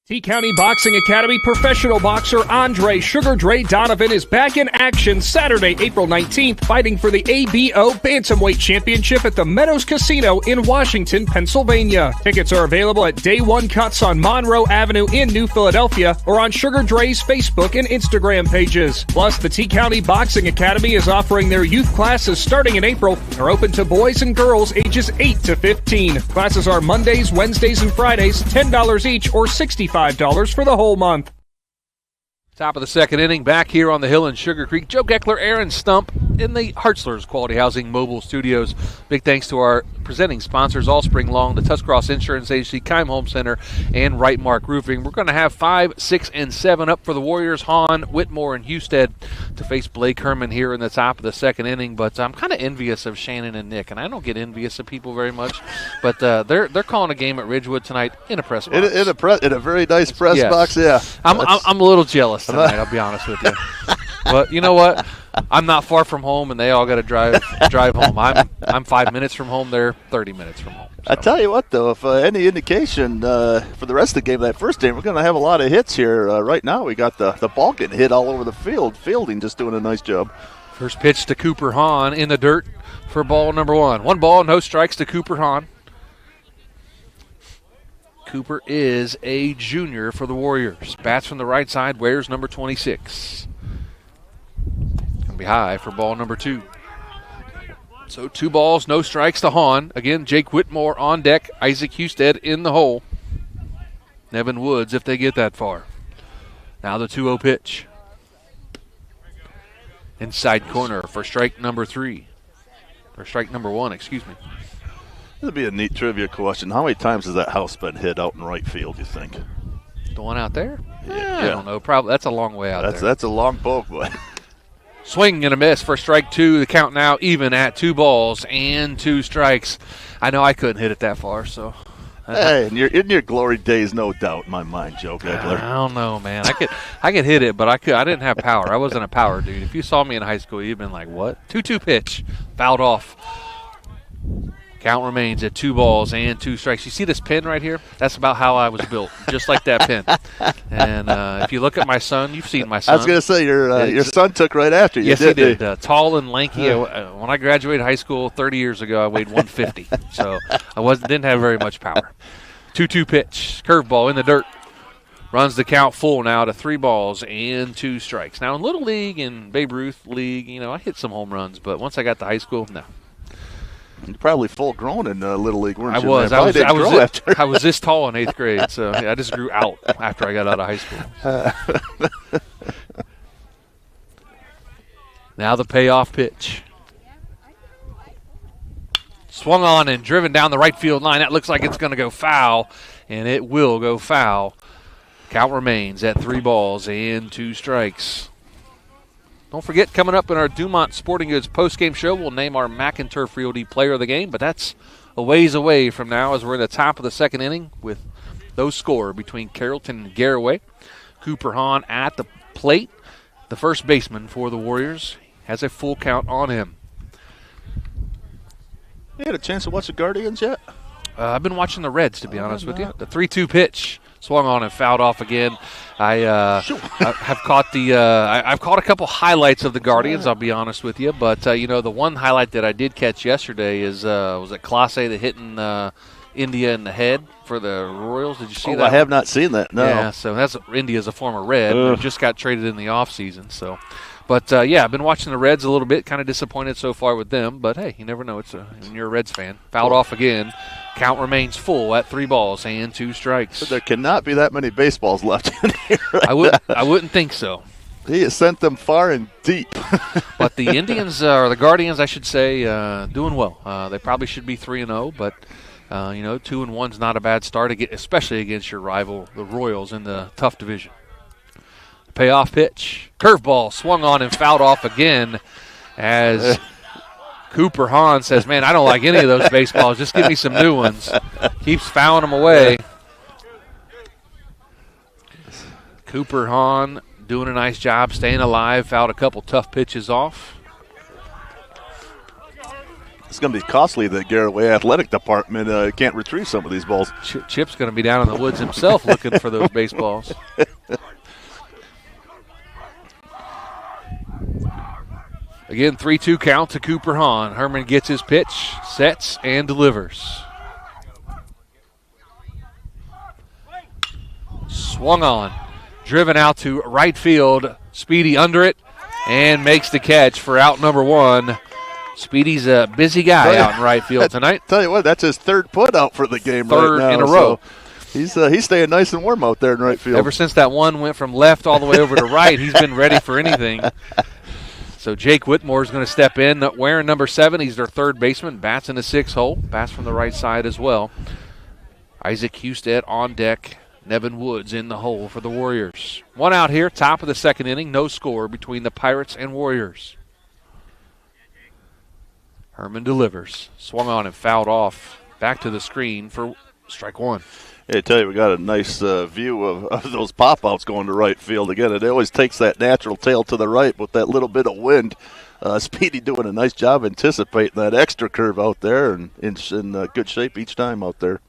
T-County Boxing Academy professional boxer Andre Sugar Dre Donovan is back in action Saturday, April 19th, fighting for the ABO Bantamweight Championship at the Meadows Casino in Washington, Pennsylvania. Tickets are available at Day One Cuts on Monroe Avenue in New Philadelphia or on Sugar Dre's Facebook and Instagram pages. Plus, the T-County Boxing Academy is offering their youth classes starting in April and are open to boys and girls ages 8 to 15. Classes are Mondays, Wednesdays, and Fridays, $10 each or $65 for the whole month. Top of the second inning, back here on the hill in Sugarcreek. Joe Geckler, Aaron Stump in the Hartzler's Quality Housing Mobile Studios. Big thanks to our presenting sponsors all spring long, the Tuscross Insurance Agency, Keim Home Center, and Right Mark Roofing. We're going to have 5, 6, and 7 up for the Warriors. Hahn, Whitmore, and Husted to face Blake Herman here in the top of the second inning. But I'm kind of envious of Shannon and Nick, and I don't get envious of people very much. But they're calling a game at Ridgewood tonight in a press box. In a very nice press box, yeah. I'm a little jealous tonight, I'll be honest with you. But you know what? I'm not far from home, and they all got to drive home. I'm 5 minutes from home. They're 30 minutes from home. So. I tell you what, though, if any indication for the rest of the game, that first game, we're going to have a lot of hits here. Right now, we got the ball getting hit all over the field. Fielding just doing a nice job. First pitch to Cooper Hahn in the dirt for ball number 1. 1 ball, no strikes to Cooper Hahn. Cooper is a junior for the Warriors. Bats from the right side, wears number 26. Going to be high for ball number 2. So 2 balls, no strikes to Hahn. Again, Jake Whitmore on deck. Isaac Husted in the hole. Nevin Woods if they get that far. Now the 2-0 pitch. Inside corner for strike number 3. Or strike number 1, excuse me. This would be a neat trivia question. How many times has that house been hit out in right field, you think? The one out there? Yeah. I don't know. Probably that's a long way out there. That's a long poke, but swing and a miss for strike 2. The count now even at 2 balls and 2 strikes. I know I couldn't hit it that far, so. Hey, in your glory days, no doubt in my mind, Joe Geckler. I don't know, man. I could hit it, but I didn't have power. I wasn't a power dude. If you saw me in high school, you'd been like, what? 2-2 pitch. Fouled off. Count remains at 2 balls and 2 strikes. You see this pin right here? That's about how I was built, just like that pin. And if you look at my son, you've seen my son. I was going to say, your son took right after you. Yes, he did. Tall and lanky. When I graduated high school 30 years ago, I weighed 150. So I didn't have very much power. 2-2 pitch. Curveball in the dirt. Runs the count full now to 3 balls and 2 strikes. Now, in Little League and Babe Ruth League, I hit some home runs. But once I got to high school, no. You're probably full grown in Little League, weren't you? I was this tall in 8th grade, so I just grew out after I got out of high school. Now the payoff pitch. Swung on and driven down the right field line. That looks like it's going to go foul, and it will go foul. Count remains at 3 balls and 2 strikes. Don't forget, coming up in our Dumont Sporting Goods postgame show, we'll name our McInturf Realty Player of the Game, but that's a ways away from now as we're in the top of the 2nd inning with those score between Carrollton and Garaway. Cooper Hahn at the plate. The first baseman for the Warriors has a full count on him. You had a chance to watch the Guardians yet? I've been watching the Reds, to be honest with you. The 3-2 pitch. Swung on and fouled off again. I've caught I've caught a couple highlights of the Guardians. I'll be honest with you, but the one highlight that I did catch yesterday is was it Claxon that hitting India in the head for the Royals? Did you see that? I have not seen that. No. Yeah, so India's a former Red. But just got traded in the offseason. So, but I've been watching the Reds a little bit. Kind of disappointed so far with them, but hey, you never know. When you're a Reds fan. Fouled off again. Count remains full at 3 balls and 2 strikes. But there cannot be that many baseballs left in here. Right? I wouldn't think so. He has sent them far and deep. But the Indians, or the Guardians, I should say, doing well. They probably should be 3-0, but 2-1's not a bad start, especially against your rival, the Royals, in the tough division. Payoff pitch, curveball swung on and fouled off again as Cooper Hahn says, man, I don't like any of those baseballs. Just give me some new ones. Keeps fouling them away. Cooper Hahn doing a nice job staying alive. Fouled a couple tough pitches off. It's going to be costly that Garaway Athletic Department can't retrieve some of these balls. Chip's going to be down in the woods himself looking for those baseballs. Again, 3-2 count to Cooper Hahn. Herman gets his pitch, sets, and delivers. Swung on. Driven out to right field. Speedy under it and makes the catch for out number 1. Speedy's a busy guy out in right field tonight. Tell you what, that's his 3rd put out for the game right now. 3rd in a row. So he's staying nice and warm out there in right field. Ever since that one went from left all the way over to right, he's been ready for anything. So Jake Whitmore is going to step in, wearing number 7. He's their 3rd baseman. Bats in the 6th hole. Bats from the right side as well. Isaac Husted on deck. Nevin Woods in the hole for the Warriors. 1 out here, top of the 2nd inning. No score between the Pirates and Warriors. Herman delivers. Swung on and fouled off. Back to the screen for strike 1. Hey, I tell you, we got a nice view of those pop-outs going to right field. Again, it always takes that natural tail to the right with that little bit of wind. Speedy doing a nice job anticipating that extra curve out there and in good shape each time out there.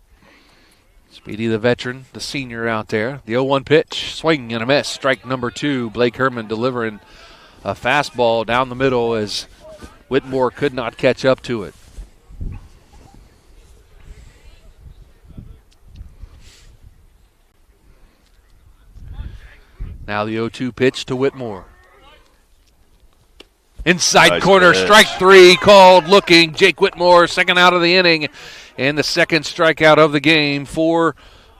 Speedy, the veteran, the senior out there. The 0-1 pitch, swing and a miss. Strike number 2. Blake Herman delivering a fastball down the middle as Whitmore could not catch up to it. Now the 0-2 pitch to Whitmore. Inside Nice corner, pitch. strike 3 called, looking. Jake Whitmore, second out of the inning, and the second strikeout of the game for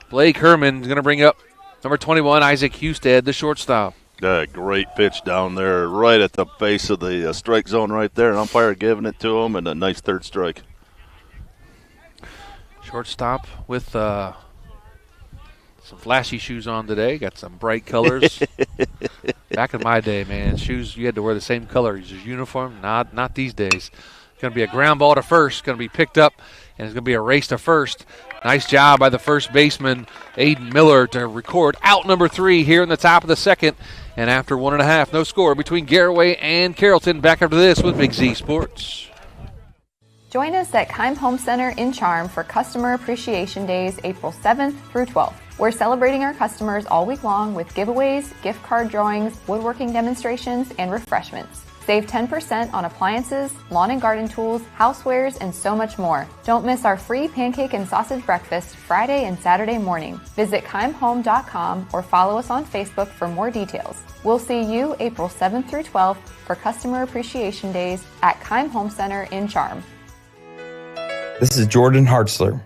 Blake Herman. Is going to bring up number 21, Isaac Husted, the shortstop. Great pitch down there, right at the base of the strike zone right there. An umpire giving it to him, and a nice third strike. Shortstop with some flashy shoes on today. Got some bright colors. Back in my day, man, shoes, you had to wear the same color as your uniform. Not these days. Going to be a ground ball to first. Going to be picked up, and it's going to be a race to first. Nice job by the first baseman, Aiden Miller, to record out number 3 here in the top of the second. And after 1.5, no score between Garaway and Carrollton. Back after this with Big Z Sports. Join us at Keim Home Center in Charm for Customer Appreciation Days, April 7th through 12th. We're celebrating our customers all week long with giveaways, gift card drawings, woodworking demonstrations, and refreshments. Save 10% on appliances, lawn and garden tools, housewares, and so much more. Don't miss our free pancake and sausage breakfast Friday and Saturday morning. Visit KeimHome.com or follow us on Facebook for more details. We'll see you April 7th through 12th for Customer Appreciation Days at Keim Home Center in Charm. This is Jordan Hartzler.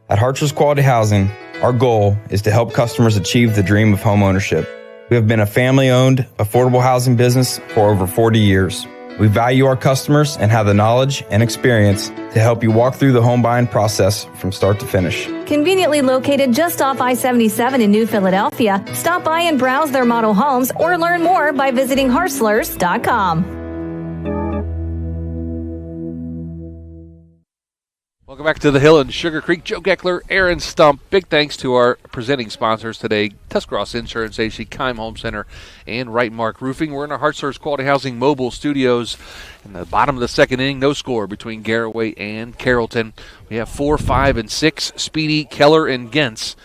At Hartzler's Quality Housing, our goal is to help customers achieve the dream of home ownership. We have been a family-owned, affordable housing business for over 40 years. We value our customers and have the knowledge and experience to help you walk through the home buying process from start to finish. Conveniently located just off I-77 in New Philadelphia, stop by and browse their model homes or learn more by visiting Hartzlers.com. Welcome back to the Hill and Sugarcreek. Joe Geckler, Aaron Stump. Big thanks to our presenting sponsors today, Tuscarawas Insurance Agency, Keim Home Center, and Right Mark Roofing. We're in our Hartzler's Quality Housing mobile studios. In the bottom of the second inning, no score between Garaway and Carrollton. We have 4, 5, and 6. Speedy, Keller, and Gentz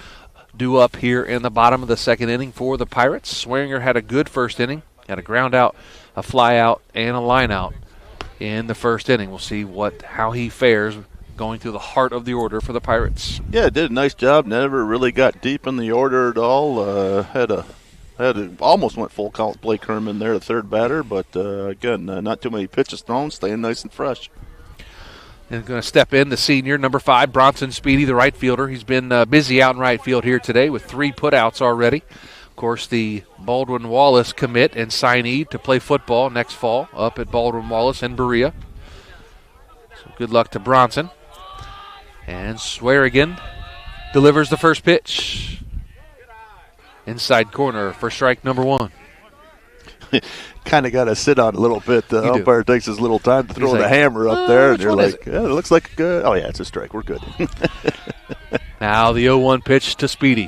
due up here in the bottom of the second inning for the Pirates. Swearinger had a good first inning. Had a ground out, a fly out, and a line out in the first inning. We'll see how he fares going through the heart of the order for the Pirates. Yeah, did a nice job. Never really got deep in the order at all. Almost went full count with Blake Herman there, the third batter, but again, not too many pitches thrown, staying nice and fresh. And going to step in the senior, number 5, Bronson Speedy, the right fielder. He's been busy out in right field here today with 3 putouts already. Of course, the Baldwin Wallace commit and signee to play football next fall up at Baldwin Wallace in Berea. So good luck to Bronson. And Swearinger delivers the first pitch. Inside corner for strike number 1. Kind of got to sit on a little bit. The umpire takes his little time to throw the hammer up there, and you're like, yeah, it looks like good. Oh, yeah, it's a strike. We're good. Now the 0-1 pitch to Speedy.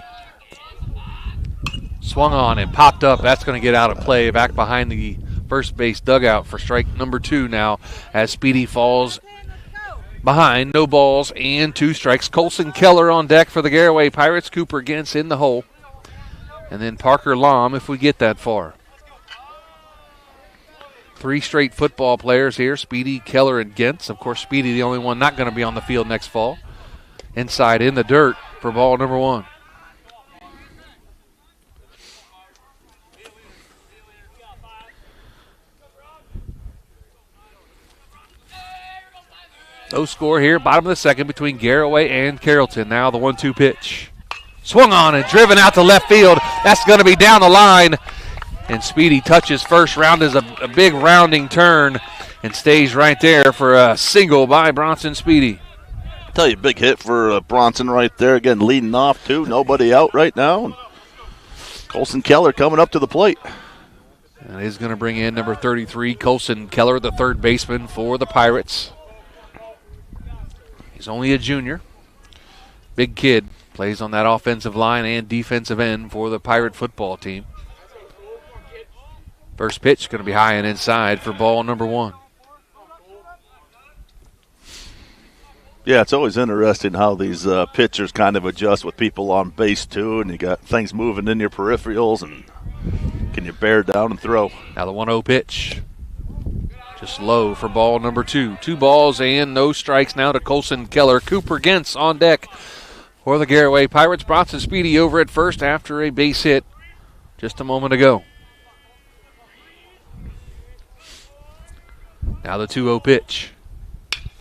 Swung on and popped up. That's going to get out of play back behind the first base dugout for strike number 2 now as Speedy falls behind. No balls and 2 strikes. Colson Keller on deck for the Garaway Pirates. Cooper Gentz in the hole. And then Parker Lom if we get that far. 3 straight football players here, Speedy, Keller, and Gentz. Of course, Speedy the only one not going to be on the field next fall. Inside in the dirt for ball number 1. No score here, bottom of the second between Garaway and Carrollton. Now the 1-2 pitch. Swung on and driven out to left field. That's going to be down the line. And Speedy touches first. Round is a big rounding turn and stays right there for a single by Bronson Speedy. Tell you, big hit for Bronson right there. Again, leading off, too. Nobody out right now. And Colson Keller coming up to the plate. And he's going to bring in number 33, Colson Keller, the third baseman for the Pirates. He's only a junior. Big kid. Plays on that offensive line and defensive end for the Pirate football team. First pitch going to be high and inside for ball number 1. Yeah, it's always interesting how these pitchers kind of adjust with people on base, too, and you got things moving in your peripherals, and can you bear down and throw? Now the 1-0 pitch. Just low for ball number 2. 2 balls and no strikes now to Colson Keller. Cooper Gentz on deck for the Garaway Pirates. Bronson Speedy over at first after a base hit just a moment ago. Now the 2-0 pitch.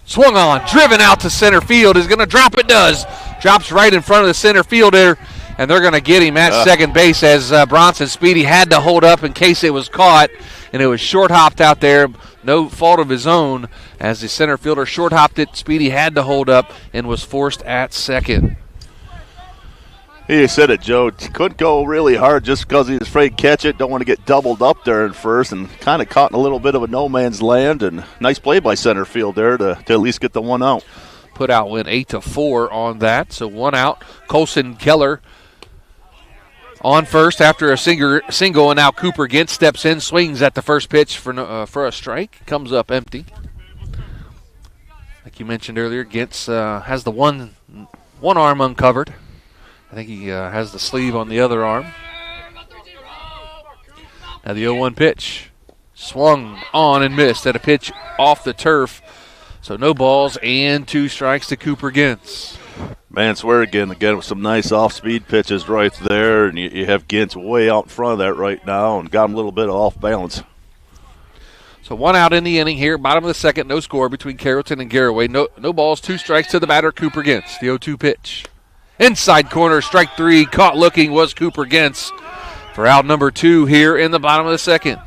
Swung on, driven out to center field. Is going to drop. It does. Drops right in front of the center fielder, and they're going to get him at second base as Bronson Speedy had to hold up in case it was caught, and it was short-hopped out there. No fault of his own as the center fielder short-hopped it. Speedy had to hold up and was forced at second. You said it, Joe. He couldn't go really hard just because he was afraid to catch it. Don't want to get doubled up there in first, and kind of caught in a little bit of a no man's land. And nice play by center field there to at least get the one out. Put out went 8-4 on that, so one out. Colson Keller on first after a single, and now Cooper Gintz steps in, swings at the first pitch for a strike. Comes up empty. Like you mentioned earlier, Gintz has the one arm uncovered. I think he has the sleeve on the other arm. Now the 0-1 pitch. Swung on and missed at a pitch off the turf. So no balls and 2 strikes to Cooper Gintz. Man, swear again with some nice off-speed pitches right there. And you have Gintz way out in front of that right now and got him a little bit off balance. So one out in the inning here. Bottom of the second, no score between Carrollton and Garaway. No balls, 2 strikes to the batter, Cooper Gintz. The 0-2 pitch. Inside corner, strike 3. Caught looking was Cooper Gintz for out number 2 here in the bottom of the second.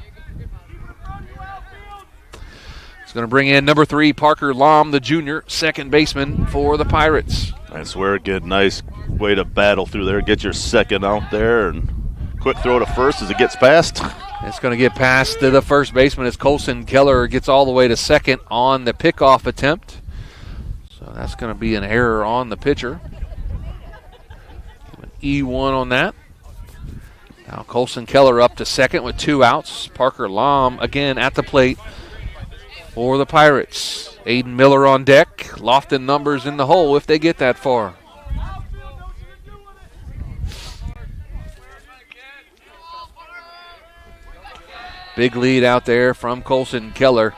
It's going to bring in number 3, Parker Lom, the junior, second baseman for the Pirates. I swear again, nice way to battle through there. Get your second out there and quick throw to first as it gets past. It's going to get past to the first baseman as Colson Keller gets all the way to second on the pickoff attempt. So that's going to be an error on the pitcher. E1 on that. Now Colson Keller up to second with 2 outs. Parker Lom again at the plate for the Pirates. Aiden Miller on deck. Lofton numbers in the hole if they get that far. Big lead out there from Colson Keller.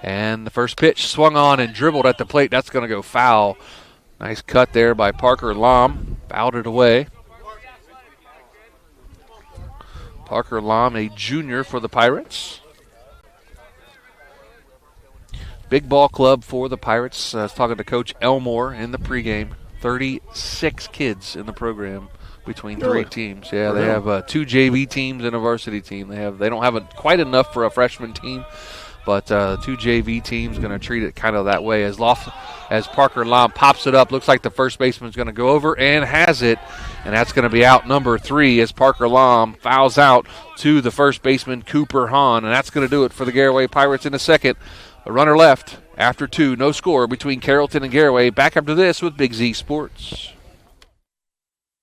And the first pitch swung on and dribbled at the plate. That's going to go foul. Nice cut there by Parker Lom. Fouled it away. Parker Lom, a junior for the Pirates. Big ball club for the Pirates. I was talking to Coach Elmore in the pregame. 36 kids in the program between 3 teams. Yeah, they have 2 JV teams and a varsity team. They don't have quite enough for a freshman team, but 2 JV teams going to treat it kind of that way. As Parker Lom pops it up, looks like the first baseman's going to go over and has it, and that's going to be out number 3 as Parker Lom fouls out to the first baseman Cooper Hahn, and that's going to do it for the Garaway Pirates in the second. A runner left after 2, no score between Carrollton and Garaway. Back up to this with Big Z Sports.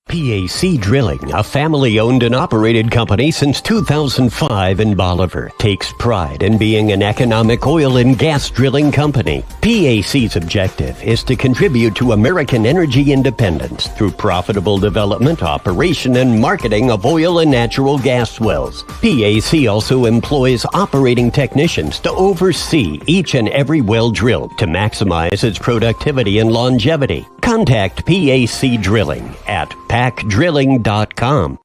PAC Drilling, a family-owned and operated company since 2005 in Bolivar, takes pride in being an economic oil and gas drilling company. PAC's objective is to contribute to American energy independence through profitable development, operation, and marketing of oil and natural gas wells. PAC also employs operating technicians to oversee each and every well drilled to maximize its productivity and longevity. Contact PAC Drilling at PacDrilling.com.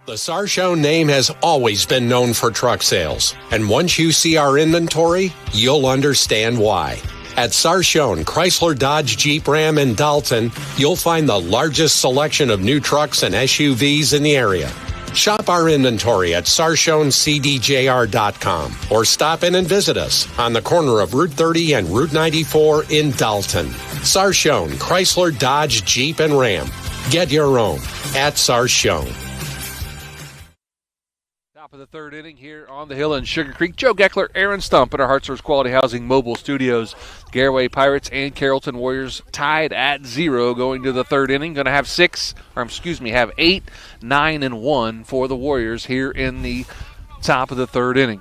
The Sarchone name has always been known for truck sales, and once you see our inventory, you'll understand why. At Sarchone Chrysler Dodge Jeep Ram in Dalton, you'll find the largest selection of new trucks and SUVs in the area. Shop our inventory at SarchoneCDJR.com or stop in and visit us on the corner of Route 30 and Route 94 in Dalton. Sarchone Chrysler Dodge Jeep and Ram. Get your own at Sarchone. Top of the third inning here on the hill in Sugarcreek. Joe Geckler, Aaron Stump at our Hartshorse Quality Housing Mobile Studios. Garaway Pirates and Carrollton Warriors tied at 0 going to the third inning. Going to have 8, 9, and 1 for the Warriors here in the top of the third inning.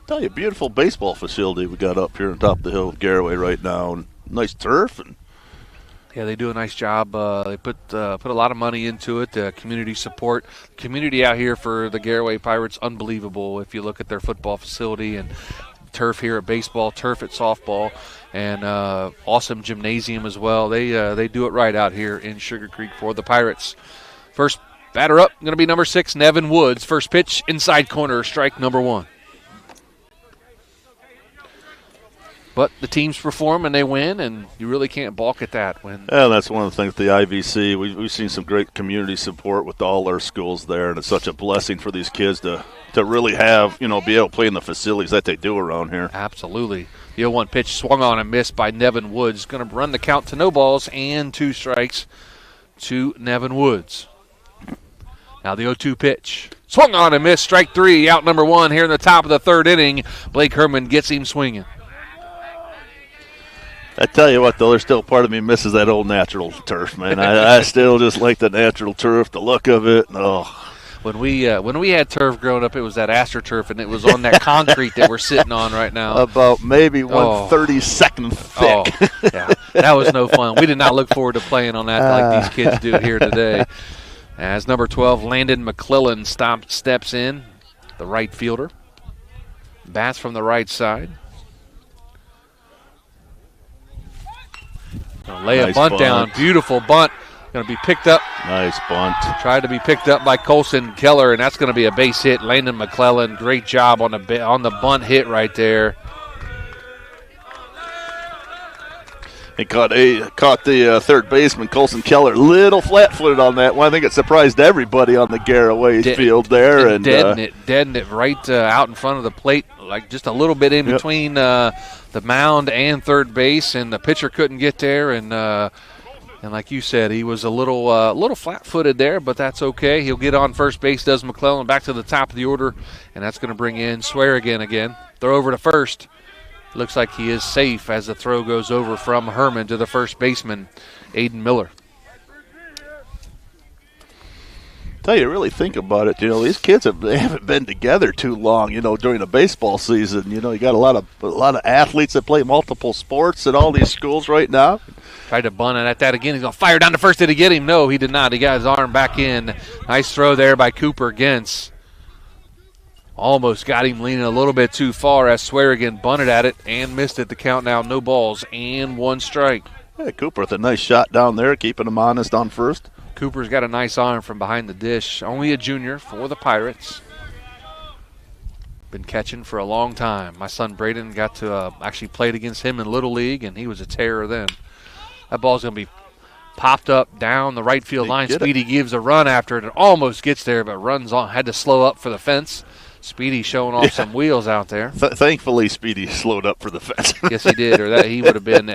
Tell you, beautiful baseball facility we got up here on top of the hill of Garaway right now. And nice turf. And yeah, they do a nice job. They put a lot of money into it. Community support. Community out here for the Garaway Pirates, unbelievable. If you look at their football facility and turf here at baseball, turf at softball, and awesome gymnasium as well. They do it right out here in Sugarcreek for the Pirates. First Batter up, going to be number 6, Nevin Woods. First pitch, inside corner, strike number 1. But the teams perform and they win, and you really can't balk at that. Yeah, that's one of the things at the IVC. We've seen some great community support with all our schools there, and it's such a blessing for these kids to really have, be able to play in the facilities that they do around here. Absolutely. The 0-1 pitch swung on and missed by Nevin Woods. Going to run the count to no balls and 2 strikes to Nevin Woods. Now the 0-2 pitch. Swung on and missed. Strike 3, out number 1 here in the top of the 3rd inning. Blake Herman gets him swinging. I tell you what, though, there's still part of me misses that old natural turf, man. I still just like the natural turf, the look of it. Oh. When we had turf growing up, it was that AstroTurf, and it was on that concrete that we're sitting on right now. About maybe 1/32 thick. Oh, yeah, that was no fun. We did not look forward to playing on that like these kids do here today. As number 12, Landon McClellan steps in, the right fielder. Bats from the right side. Gonna lay a bunt down. Beautiful bunt. Going to be picked up. Nice bunt. Tried to be picked up by Colson Keller, and that's going to be a base hit. Landon McClellan, great job on the bunt hit right there. He caught the third baseman, Colson Keller, little flat-footed on that one. I think it surprised everybody on the Garaway field there. And deadened it right out in front of the plate, like just a little bit in between the mound and third base, and the pitcher couldn't get there. And like you said, he was a little flat-footed there, but that's okay. He'll get on first base, does McClellan, back to the top of the order, and that's going to bring in Swearigan again. Throw over to first. Looks like he is safe as the throw goes over from Herman to the first baseman, Aiden Miller. Tell you, really think about it. These kids haven't been together too long. During the baseball season. You got a lot of athletes that play multiple sports at all these schools right now. Tried to bunt it at that again. He's going to fire down to first. Did he get him? No, he did not. He got his arm back in. Nice throw there by Cooper Gentz. Almost got him leaning a little bit too far as Swearigan bunted at it and missed it. The count now, no balls and 1 strike. Yeah, Cooper with a nice shot down there, keeping him honest on first. Cooper's got a nice arm from behind the dish. Only a junior for the Pirates. Been catching for a long time. My son Braden got to actually played against him in Little League, and he was a terror then. That ball's going to be popped up down the right field line. Speedy gives a run after it and almost gets there, but runs on. Had to slow up for the fence. Speedy showing off some wheels out there. Thankfully, Speedy slowed up for the fence. Yes, he did, or that he would have been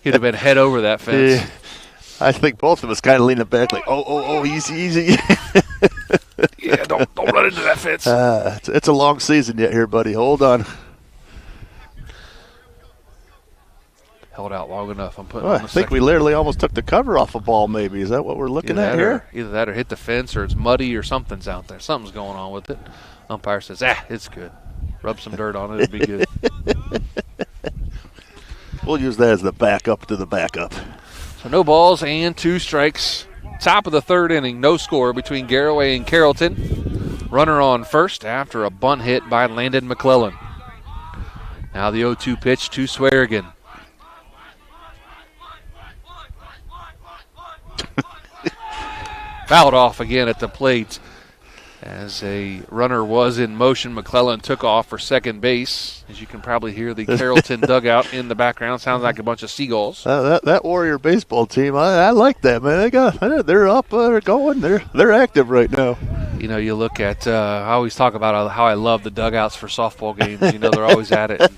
he'd have been head over that fence. Yeah. I think both of us kind of leaning back like, oh, easy. Yeah, don't run into that fence. It's a long season yet here, buddy. Hold on. Held out long enough. I'm putting. I think we literally almost took the cover off a ball. Maybe is that what we're looking at here? Either that or hit the fence, or it's muddy, or something's out there. Something's going on with it. Umpire says, it's good. Rub some dirt on it, it'll be good. We'll use that as the backup to the backup. So no balls and 2 strikes. Top of the 3rd inning, no score between Garaway and Carrollton. Runner on first after a bunt hit by Landon McClellan. Now the 0-2 pitch to Swearigan. Fouled off again at the plate. As a runner was in motion, McClellan took off for second base. As you can probably hear the Carrollton dugout in the background. Sounds like a bunch of seagulls. That Warrior baseball team, I like that, man. They're up, they're going, they're active right now. You look at, I always talk about how I love the dugouts for softball games. They're always at it.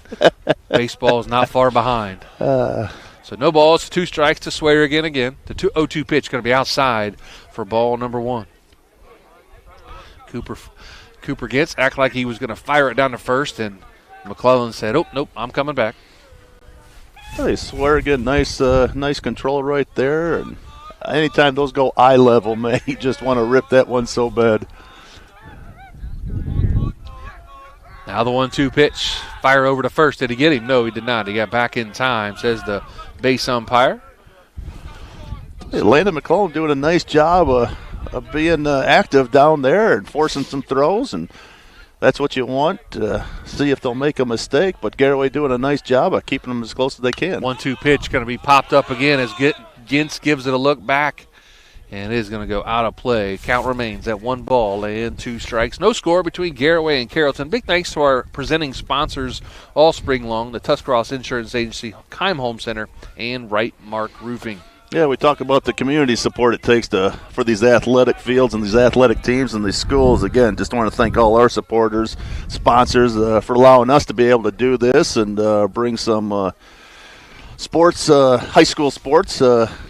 Baseball is not far behind. So no balls, 2 strikes to Swearigan again. The 0-2 pitch going to be outside for ball number 1. Cooper gets act like he was going to fire it down to first, and McClellan said, nope, I'm coming back. Hey, Swearigan, nice control right there. And anytime those go eye level, man, you just want to rip that one so bad. Now the 1-2 pitch. Fire over to first. Did he get him? No, he did not. He got back in time, says the base umpire. Hey, Landon McClellan doing a nice job of being active down there and forcing some throws, and that's what you want. See if they'll make a mistake, but Garaway doing a nice job of keeping them as close as they can. 1-2 pitch going to be popped up again as Gintz gives it a look back And it is going to go out of play. Count remains at 1 ball and 2 strikes. No score between Garaway and Carrollton. Big thanks to our presenting sponsors all spring long, the Tuscarawas Insurance Agency, Keim Home Center, and Right Mark Roofing. Yeah, we talk about the community support it takes for these athletic fields and these athletic teams and these schools. Again, just want to thank all our supporters, sponsors, for allowing us to be able to do this and bring some sports, high school sports,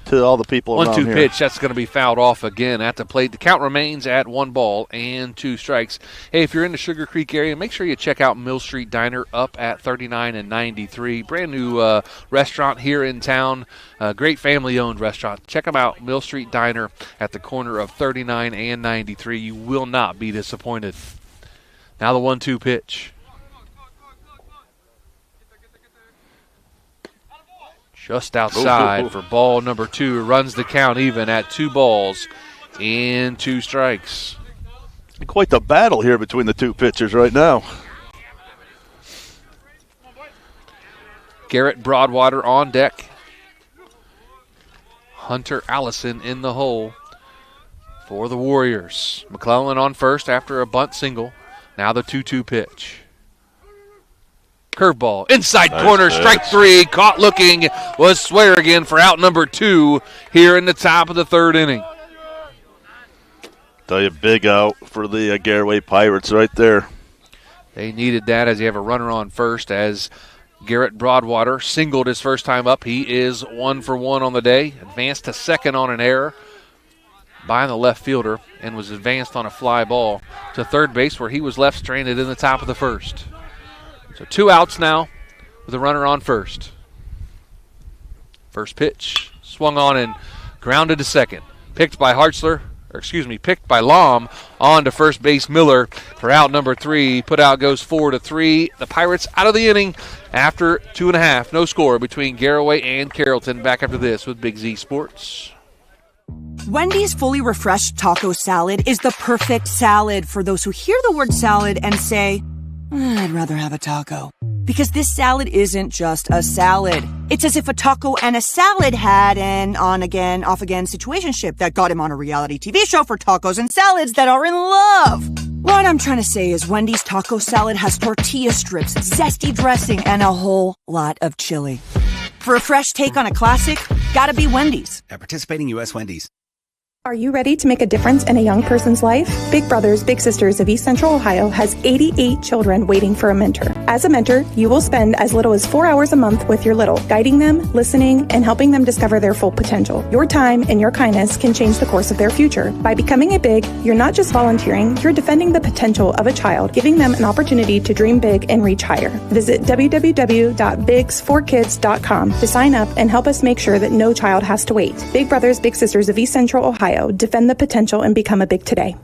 to all the people around here. 1-2 pitch, that's going to be fouled off again at the plate. The count remains at 1 ball and 2 strikes. Hey, if you're in the Sugarcreek area, make sure you check out Mill Street Diner up at 39 and 93. Brand new restaurant here in town. Great family-owned restaurant. Check them out, Mill Street Diner at the corner of 39 and 93. You will not be disappointed. Now the 1-2 pitch. Just outside for ball number 2. Runs the count even at 2 balls and 2 strikes. Quite the battle here between the two pitchers right now. Garrett Broadwater on deck. Hunter Allison in the hole for the Warriors. McClellan on first after a bunt single. Now the 2-2 pitch. Curveball, inside corner, strike 3, caught looking, was Swearigan for out number 2 here in the top of the 3rd inning. Tell you, big out for the Garaway Pirates right there. They needed that as you have a runner on first as Garrett Broadwater singled his first time up. He is 1 for 1 on the day, advanced to second on an error by the left fielder and was advanced on a fly ball to third base where he was left stranded in the top of the 1st. So 2 outs now with a runner on first. First pitch, swung on and grounded to second. Picked by picked by Lom on to first base Miller for out number 3. Put out goes 4-3. The Pirates out of the inning after 2.5. No score between Garaway and Carrollton. Back after this with Big Z Sports. Wendy's fully refreshed taco salad is the perfect salad for those who hear the word salad and say, I'd rather have a taco. Because this salad isn't just a salad. It's as if a taco and a salad had an on-again, off-again situationship that got him on a reality TV show for tacos and salads that are in love. What I'm trying to say is Wendy's taco salad has tortilla strips, zesty dressing, and a whole lot of chili. For a fresh take on a classic, gotta be Wendy's. At participating U.S. Wendy's. Are you ready to make a difference in a young person's life? Big Brothers Big Sisters of East Central Ohio has 88 children waiting for a mentor. As a mentor, you will spend as little as 4 hours a month with your little, guiding them, listening, and helping them discover their full potential. Your time and your kindness can change the course of their future. By becoming a Big, you're not just volunteering, you're defending the potential of a child, giving them an opportunity to dream big and reach higher. Visit www.bigs4kids.com to sign up and help us make sure that no child has to wait. Big Brothers Big Sisters of East Central Ohio. Defend the potential and become a Big today.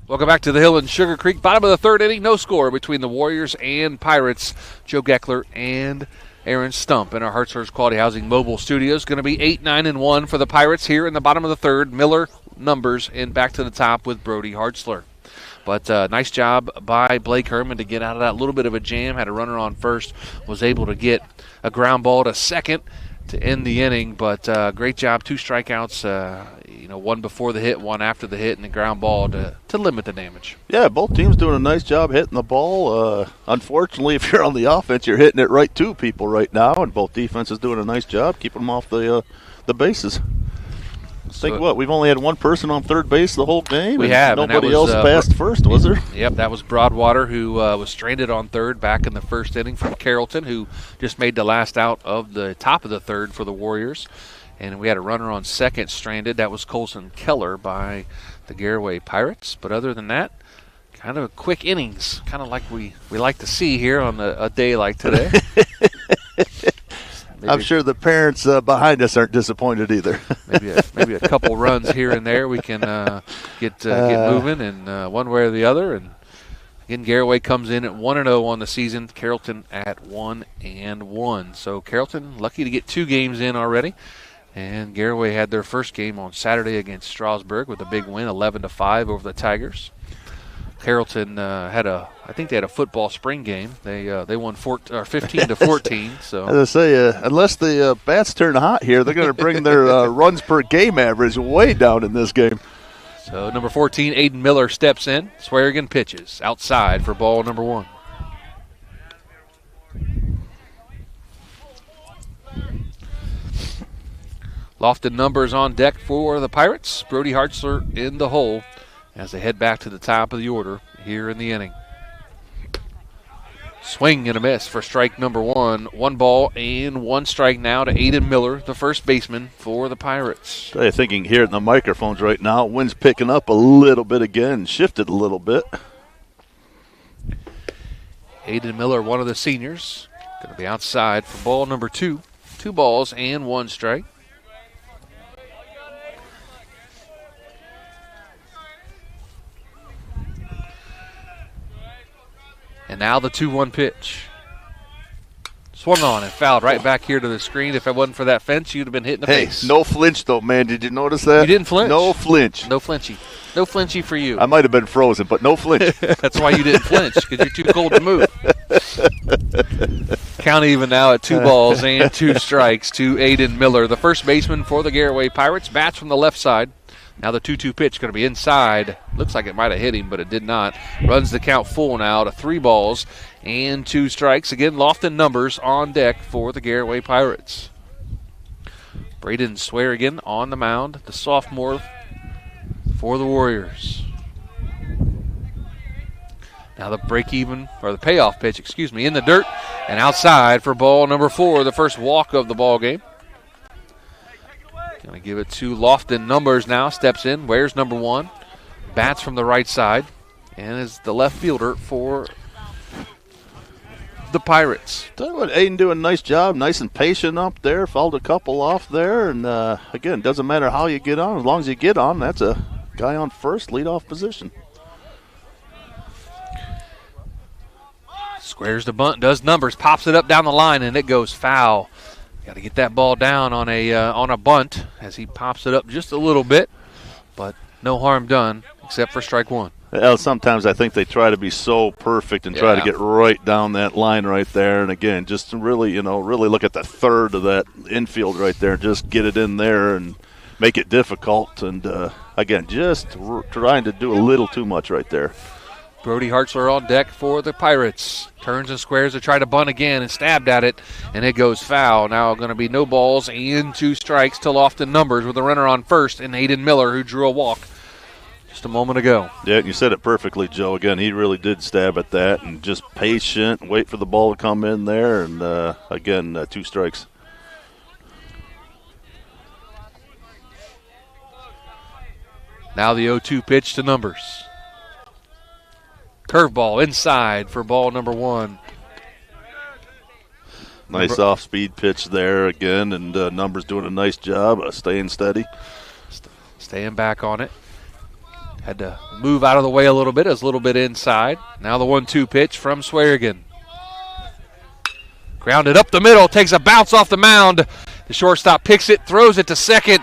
Welcome back to the Hill and Sugarcreek. Bottom of the 3rd inning, no score between the Warriors and Pirates. Joe Geckler and Aaron Stump in our Hartzler's Quality Housing mobile studios. Going to be 8-9-1 for the Pirates here in the bottom of the 3rd. Miller numbers and back to the top with Brody Hartzler. But nice job by Blake Herman to get out of that little bit of a jam. Had a runner on first, was able to get a ground ball to second to end the inning, but great job. 2 strikeouts, one before the hit, one after the hit, and the ground ball to limit the damage. Yeah, both teams doing a nice job hitting the ball. Unfortunately, if you're on the offense, you're hitting it right to people right now, and both defenses doing a nice job keeping them off the bases. We've only had one person on third base the whole game? We have. Nobody else passed first, was there? Yep, that was Broadwater, who was stranded on third back in the 1st inning from Carrollton, who just made the last out of the top of the 3rd for the Warriors. And we had a runner on second stranded. That was Colson Keller by the Garaway Pirates. But other than that, kind of quick innings, kind of like we like to see here on a day like today. I'm sure the parents behind us aren't disappointed either. maybe a couple runs here and there we can get moving and one way or the other. And again, Garaway comes in at 1-0 on the season. Carrollton at 1-1. So Carrollton lucky to get 2 games in already. And Garaway had their first game on Saturday against Strasburg with a big win, 11-5 over the Tigers. Carrollton I think they had a football spring game. They won 15-14. So as I say, unless the bats turn hot here, they're going to bring their runs per game average way down in this game. So number 14, Aiden Miller steps in. Swearigan pitches outside for ball number 1. Lofton numbers on deck for the Pirates. Brody Hartzler in the hole as they head back to the top of the order here in the inning. Swing and a miss for strike number 1. 1 ball and 1 strike now to Aiden Miller, the first baseman for the Pirates. I think you can hear it in the microphones right now. Wind's picking up a little bit again, shifted a little bit. Aiden Miller, one of the seniors, going to be outside for ball number 2. 2 balls and 1 strike. And now the 2-1 pitch. Swung on and fouled right back here to the screen. If it wasn't for that fence, you'd have been hit in the face. No flinch, though, man. Did you notice that? You didn't flinch. No flinch. No flinchy. No flinchy for you. I might have been frozen, but no flinch. That's why you didn't flinch, because you're too cold to move. Count even now at 2 balls and 2 strikes to Aiden Miller, the first baseman for the Garaway Pirates. Bats from the left side. Now the 2-2 pitch going to be inside. Looks like it might have hit him, but it did not. Runs the count full now to 3 balls and 2 strikes. Again, Lofton numbers on deck for the Garaway Pirates. Braden Swearigan on the mound, the sophomore for the Warriors. Now the the payoff pitch, in the dirt and outside for ball number 4, the first walk of the ball game. Going to give it to Lofton numbers now. Steps in, wears number 1. Bats from the right side and is the left fielder for the Pirates. Tell you what, Aiden doing a nice job, nice and patient up there. Fouled a couple off there. And, again, doesn't matter how you get on. As long as you get on, that's a guy on first, leadoff position. Squares the bunt, does numbers, pops it up down the line, and it goes foul. Got to get that ball down on a bunt as he pops it up just a little bit, but no harm done except for strike 1. Well, sometimes I think they try to be so perfect and try to get right down that line right there. And again, just to really look at the third of that infield right there, just get it in there and make it difficult. And again, just trying to do a little too much right there. Brody Hartzler on deck for the Pirates. Turns and squares to try to bunt again and stabbed at it, and it goes foul. Now going to be no balls and 2 strikes to Lofton numbers with a runner on first and Aiden Miller, who drew a walk just a moment ago. Yeah, you said it perfectly, Joe. Again, he really did stab at that and just patient, wait for the ball to come in there, and again, 2 strikes. Now the 0-2 pitch to numbers. Curveball inside for ball number 1. Nice off-speed pitch there again, and Numbers doing a nice job of staying steady. Staying back on it. Had to move out of the way a little bit. It was a little bit inside. Now the 1-2 pitch from Swearigan. Grounded up the middle, takes a bounce off the mound. The shortstop picks it, throws it to second.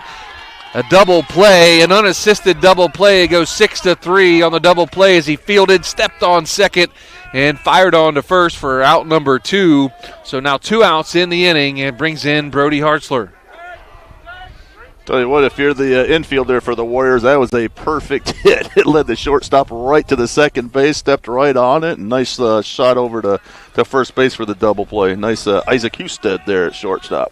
A double play, an unassisted double play. It goes 6-3 on the double play as he fielded, stepped on second, and fired on to first for out number 2. So now 2 outs in the inning and brings in Brody Hartzler. Tell you what, if you're the infielder for the Warriors, that was a perfect hit. It led the shortstop right to the second base, stepped right on it, and nice shot over to first base for the double play. Nice Isaac Husted there at shortstop.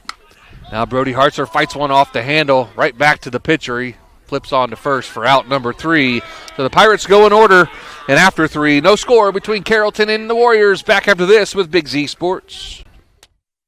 Now Brody Hartzler fights one off the handle, right back to the pitcher. He flips on to first for out number 3. So the Pirates go in order, and after 3, no score between Carrollton and the Warriors. Back after this with Big Z Sports.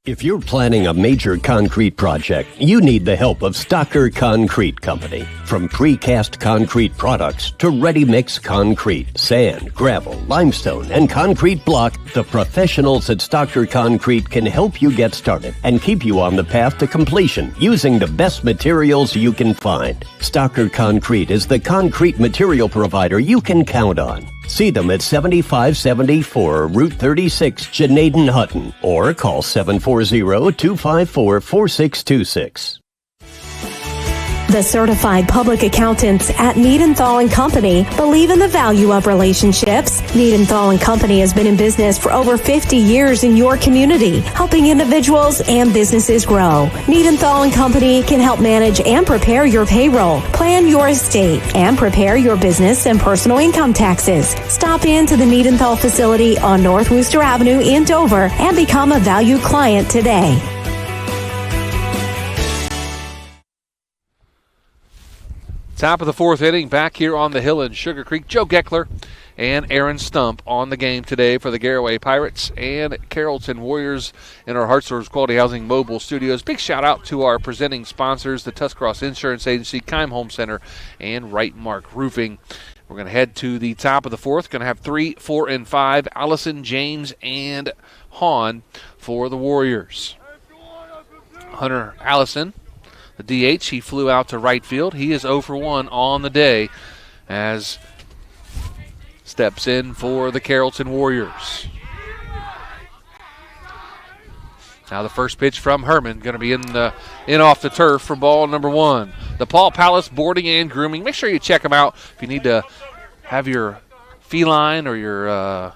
If you're planning a major concrete project, you need the help of Stocker Concrete Company. From precast concrete products to ready-mix concrete, sand, gravel, limestone, and concrete block, the professionals at Stocker Concrete can help you get started and keep you on the path to completion using the best materials you can find. Stocker Concrete is the concrete material provider you can count on. See them at 7574 Route 36, Janaden Hutton, or call 740-254-4626. The certified public accountants at Niedenthal & Company believe in the value of relationships. Niedenthal & Company has been in business for over 50 years in your community, helping individuals and businesses grow. Niedenthal & Company can help manage and prepare your payroll, plan your estate, and prepare your business and personal income taxes. Stop into the Niedenthal facility on North Wooster Avenue in Dover and become a valued client today. Top of the fourth inning, back here on the hill in Sugarcreek. Joe Geckler and Aaron Stump on the game today for the Garaway Pirates and Carrollton Warriors in our Hartzler's Quality Housing Mobile Studios. Big shout out to our presenting sponsors, the Tuscarawas Insurance Agency, Keim Home Center, and Right Mark Roofing. We're going to head to the top of the fourth. Going to have 3, 4, and 5, Allison, James, and Hahn for the Warriors. Hunter Allison, the DH, he flew out to right field. He is 0 for 1 on the day as steps in for the Carrollton Warriors. Now the first pitch from Herman, going to be in off the turf for ball number 1. The Paul Palace Boarding and Grooming. Make sure you check them out if you need to have your feline or your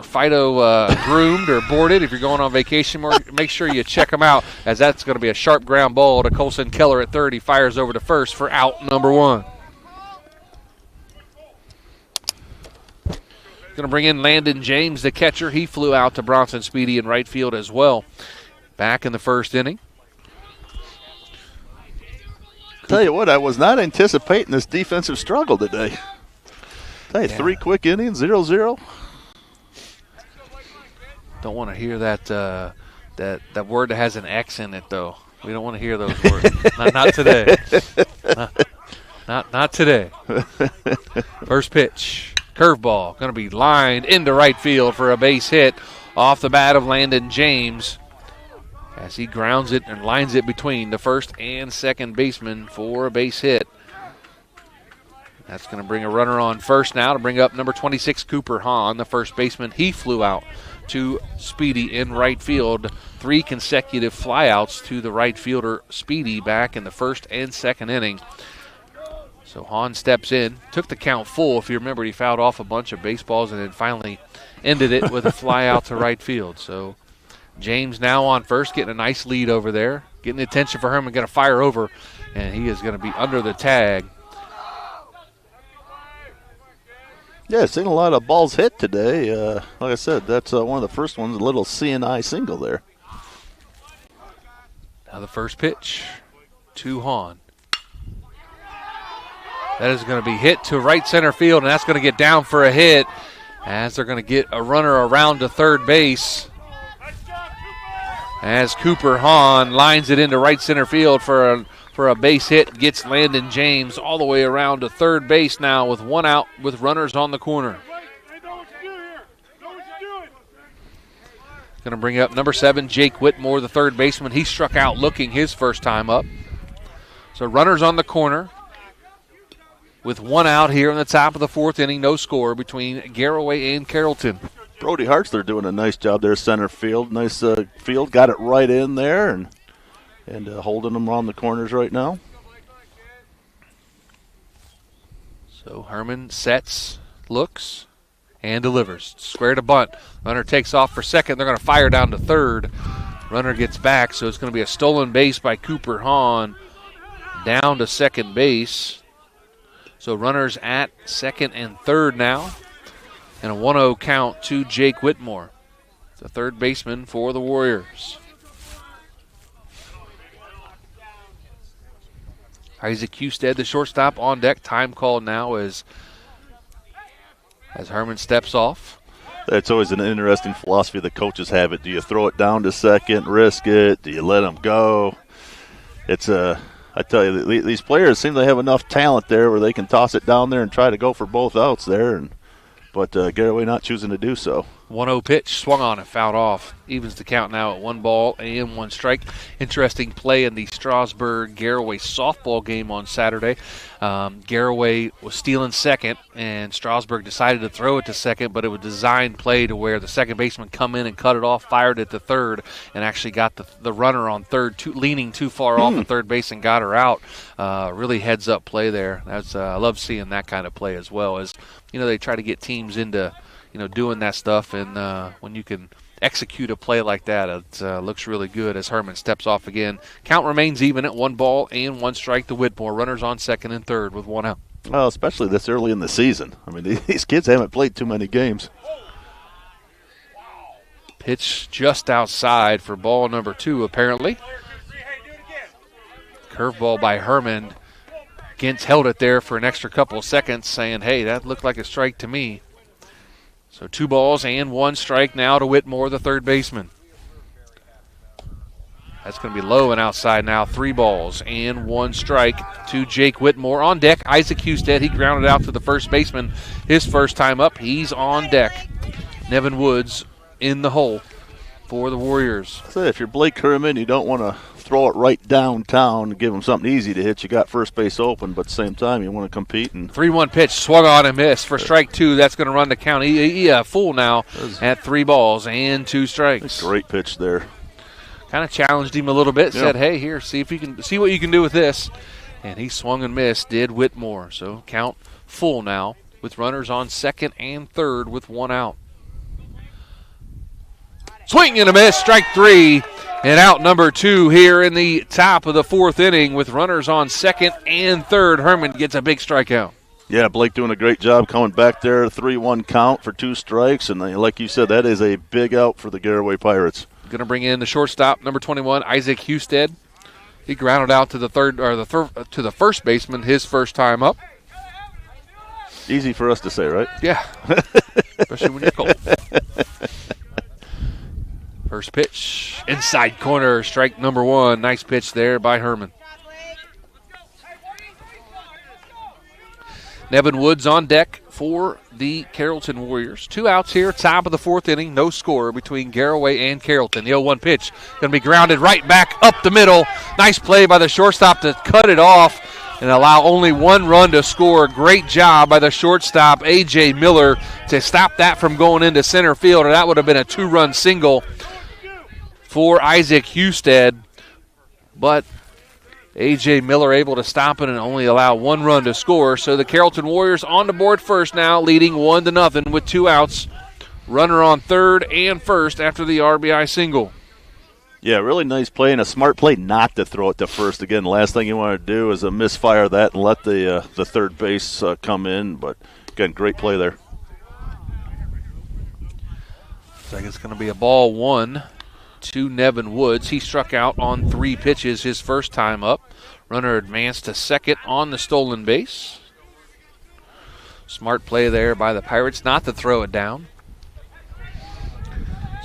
Fido groomed or boarded. If you're going on vacation, make sure you check them out, as that's going to be a sharp ground ball to Colson Keller at third. He fires over to first for out number 1. Going to bring in Landon James, the catcher. He flew out to Bronson Speedy in right field as well back in the first inning. Tell you what, I was not anticipating this defensive struggle today. Tell you, 3 quick innings, 0-0. Don't want to hear that word that has an X in it, though. We don't want to hear those words. not today. Not today. First pitch, curveball, going to be lined into right field for a base hit off the bat of Landon James, as he grounds it and lines it between the first and second baseman for a base hit. That's going to bring a runner on first now to bring up number 26, Cooper Hahn, the first baseman. He flew out to Speedy in right field. 3 consecutive flyouts to the right fielder, Speedy, back in the first and second inning. So Hahn steps in, took the count full. If you remember, he fouled off a bunch of baseballs and then finally ended it with a fly out to right field. So James now on first, getting a nice lead over there, getting the attention for Herman, going to fire over, and he is going to be under the tag. Yeah, seen a lot of balls hit today. Like I said, that's one of the first ones, a little C&I single there. Now the first pitch to Hahn. That is going to be hit to right center field, and that's going to get down for a hit, as they're going to get a runner around to third base, as Cooper Hahn lines it into right center field for a base hit. Gets Landon James all the way around to third base now with 1 out with runners on the corner. Going to bring up number 7, Jake Whitmore, the third baseman. He struck out looking his first time up. So runners on the corner with 1 out here in the top of the fourth inning. No score between Garaway and Carrollton. Brody Hartzler doing a nice job there, center field. Nice field, got it right in there and holding them on the corners right now. So Herman sets, looks, and delivers. Square to bunt. Runner takes off for second. They're going to fire down to third. Runner gets back, so it's going to be a stolen base by Cooper Hahn down to second base. So runners at second and third now. And a 1-0 count to Jake Whitmore, the third baseman for the Warriors. Isaac Husted, the shortstop, on deck. Time call now as Herman steps off. That's always an interesting philosophy the coaches have it. Do you throw it down to second, risk it? Do you let them go? I tell you, these players seem to have enough talent there where they can toss it down there and try to go for both outs there, but Garaway not choosing to do so. 1-0 pitch, swung on and fouled off. Evens the count now at 1 ball and 1 strike. Interesting play in the Strasburg-Garaway softball game on Saturday. Garaway was stealing second, and Strasburg decided to throw it to second, but it was a designed play to where the second baseman come in and cut it off, fired it to third, and actually got the runner on third, leaning too far off the third base and got her out. Really heads-up play there. I love seeing that kind of play as well. As they try to get teams into doing that stuff, and when you can execute a play like that, it looks really good as Herman steps off again. Count remains even at 1 ball and 1 strike to Whitmore. Runners on second and third with 1 out. Well, especially this early in the season. I mean, these kids haven't played too many games. Pitch just outside for ball number 2, apparently. Curveball by Herman. Gintz held it there for an extra couple of seconds, saying, hey, that looked like a strike to me. So 2 balls and 1 strike now to Whitmore, the third baseman. That's going to be low and outside now. 3 balls and 1 strike to Jake Whitmore. On deck, Isaac Husted. He grounded out to the first baseman his first time up. He's on deck. Nevin Woods in the hole for the Warriors. So if you're Blake Herman, you don't want to throw it right downtown and give him something easy to hit. You got first base open, but at the same time, you want to compete. 3-1 pitch, swung on and missed for strike 2. That's going to run the count. He full now at 3 balls and 2 strikes. Great pitch there. Kind of challenged him a little bit. Said, hey, here, see what you can do with this. And he swung and missed, did Whitmore. So count full now with runners on second and third with 1 out. Swing and a miss, strike 3. And out number 2 here in the top of the 4th inning with runners on second and third. Herman gets a big strikeout. Yeah, Blake doing a great job coming back there. 3-1 count for 2 strikes. And like you said, that is a big out for the Garaway Pirates. Going to bring in the shortstop, number 21, Isaac Husted. He grounded out to the first baseman his first time up. Easy for us to say, right? Yeah, especially when you're cold. First pitch, inside corner, strike number 1. Nice pitch there by Herman. Nevin Woods on deck for the Carrollton Warriors. 2 outs here, top of the 4th inning. No score between Garaway and Carrollton. The 0-1 pitch going to be grounded right back up the middle. Nice play by the shortstop to cut it off and allow only 1 run to score. Great job by the shortstop, A.J. Miller, to stop that from going into center field. And that would have been a 2-run single for Isaac Husted, but A.J. Miller able to stop it and only allow 1 run to score. So the Carrollton Warriors on the board first now, leading 1-0 with 2 outs. Runner on third and first after the RBI single. Yeah, really nice play and a smart play not to throw it to first. Again, the last thing you want to do is misfire that and let the third base come in. But, again, great play there. Looks like it's going to be a ball 1. To Nevin Woods. He struck out on 3 pitches his first time up. Runner advanced to second on the stolen base. Smart play there by the Pirates not to throw it down.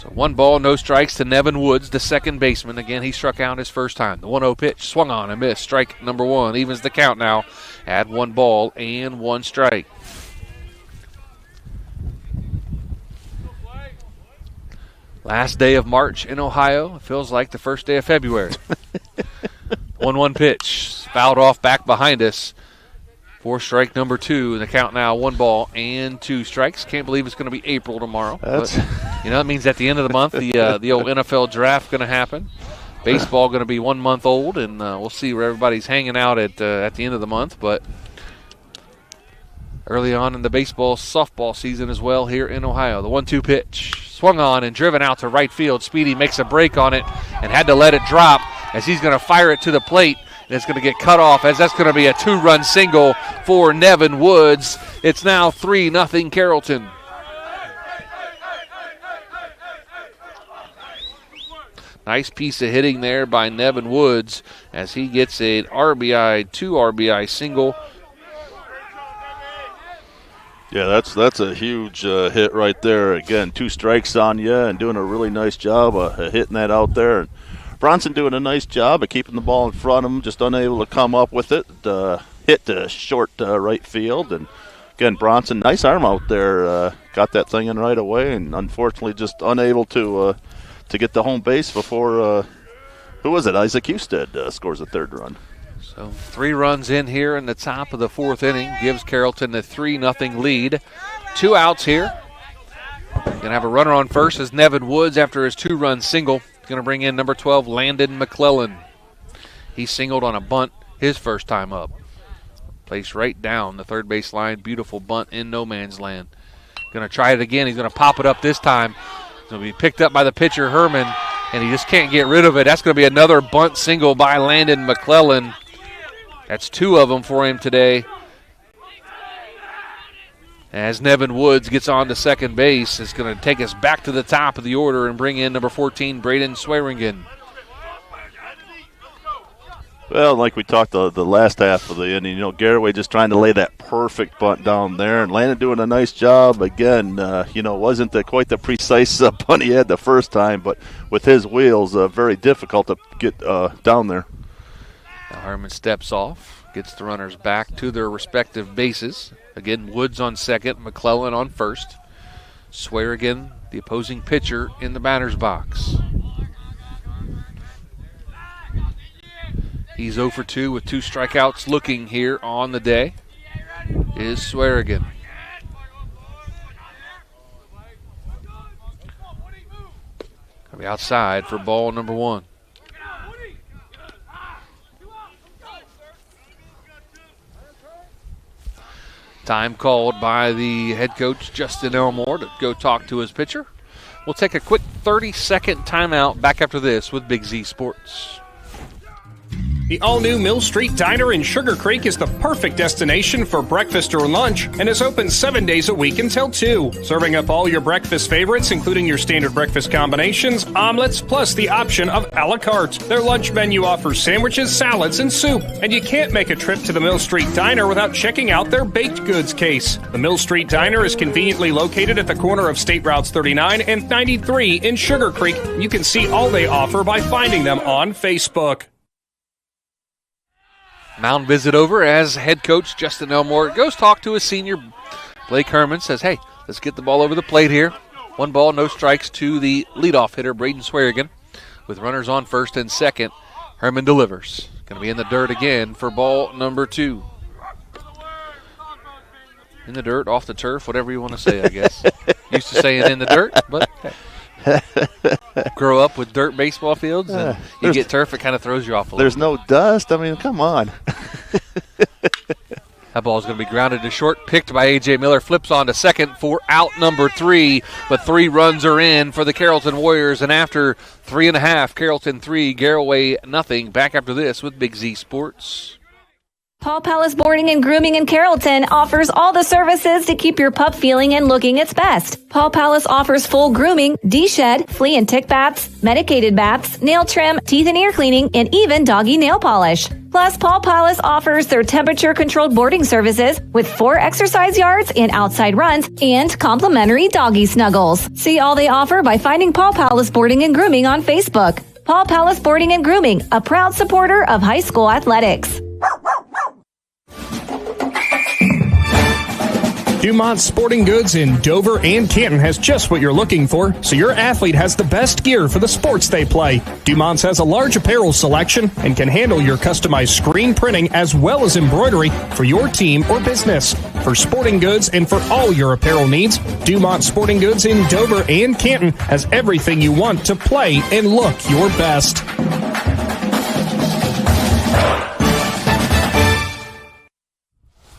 So 1 ball, no strikes to Nevin Woods, the second baseman. Again, he struck out his first time. The 1-0 pitch swung on and missed. Strike number 1 evens the count now at 1 ball and 1 strike. Last day of March in Ohio. It feels like the first day of February. 1-1 pitch. Fouled off back behind us for strike number 2. The count now 1 ball and 2 strikes. Can't believe it's going to be April tomorrow. But, that means at the end of the month, the old NFL draft going to happen. Baseball going to be 1 month old, and we'll see where everybody's hanging out at the end of the month. But early on in the baseball softball season as well here in Ohio. The 1-2 pitch. Swung on and driven out to right field. Speedy makes a break on it and had to let it drop as he's going to fire it to the plate. And it's going to get cut off as that's going to be a 2-run single for Nevin Woods. It's now 3-0 Carrollton. Nice piece of hitting there by Nevin Woods as he gets an RBI, 2 RBI single. Yeah, that's a huge hit right there. Again, 2 strikes on you and doing a really nice job of hitting that out there. And Bronson doing a nice job of keeping the ball in front of him, just unable to come up with it. Hit to short right field. And again, Bronson, nice arm out there. Got that thing in right away, and unfortunately just unable to get the home base before, who was it? Isaac Husted scores a third run. So 3 runs in here in the top of the 4th inning gives Carrollton the 3-0 lead. 2 outs here. Going to have a runner on first as Nevin Woods after his 2-run single. Going to bring in number 12, Landon McClellan. He singled on a bunt his first time up. Placed right down the third base line. Beautiful bunt in no man's land. Going to try it again. He's going to pop it up this time. It's going to be picked up by the pitcher, Herman, and he just can't get rid of it. That's going to be another bunt single by Landon McClellan. That's 2 of them for him today. As Nevin Woods gets on to second base, it's going to take us back to the top of the order and bring in number 14, Braden Swearingen. Well, like we talked the last half of the inning, Garaway just trying to lay that perfect bunt down there, and Landon doing a nice job. Again, wasn't quite the precise bunt he had the first time, but with his wheels, very difficult to get down there. Now Herman steps off, gets the runners back to their respective bases. Again, Woods on second, McClellan on first. Swearingen, the opposing pitcher, in the batter's box. He's 0 for 2 with 2 strikeouts looking here on the day. Is Swearingen. Gonna be outside for ball number 1. Time called by the head coach, Justin Elmore, to go talk to his pitcher. We'll take a quick 30-second timeout back after this with Big Z Sports. The all-new Mill Street Diner in Sugarcreek is the perfect destination for breakfast or lunch and is open 7 days a week until 2. Serving up all your breakfast favorites, including your standard breakfast combinations, omelets, plus the option of a la carte. Their lunch menu offers sandwiches, salads, and soup. And you can't make a trip to the Mill Street Diner without checking out their baked goods case. The Mill Street Diner is conveniently located at the corner of State Routes 39 and 93 in Sugarcreek. You can see all they offer by finding them on Facebook. Mound visit over as head coach Justin Elmore goes talk to his senior. Blake Herman says, hey, let's get the ball over the plate here. 1 ball, no strikes to the leadoff hitter, Braden Swearingen. With runners on first and second, Herman delivers. Going to be in the dirt again for ball number 2. In the dirt, off the turf, whatever you want to say, I guess. Used to saying in the dirt, but grow up with dirt baseball fields and you get turf, it kind of throws you off a little bit. There's no dust. I mean, come on. That ball is going to be grounded to short, picked by A.J. Miller, flips on to second for out number 3, but 3 runs are in for the Carrollton Warriors, and after 3.5, Carrollton 3, Garaway nothing. Back after this with Big Z Sports. Paul Palace Boarding and Grooming in Carrollton offers all the services to keep your pup feeling and looking its best. Paul Palace offers full grooming, de-shed, flea and tick baths, medicated baths, nail trim, teeth and ear cleaning, and even doggy nail polish. Plus, Paul Palace offers their temperature-controlled boarding services with 4 exercise yards and outside runs and complimentary doggy snuggles. See all they offer by finding Paul Palace Boarding and Grooming on Facebook. Paul Palace Boarding and Grooming, a proud supporter of high school athletics. Dumont Sporting Goods in Dover and Canton has just what you're looking for, so your athlete has the best gear for the sports they play. Dumont's has a large apparel selection and can handle your customized screen printing as well as embroidery for your team or business. For sporting goods and for all your apparel needs, Dumont Sporting Goods in Dover and Canton has everything you want to play and look your best.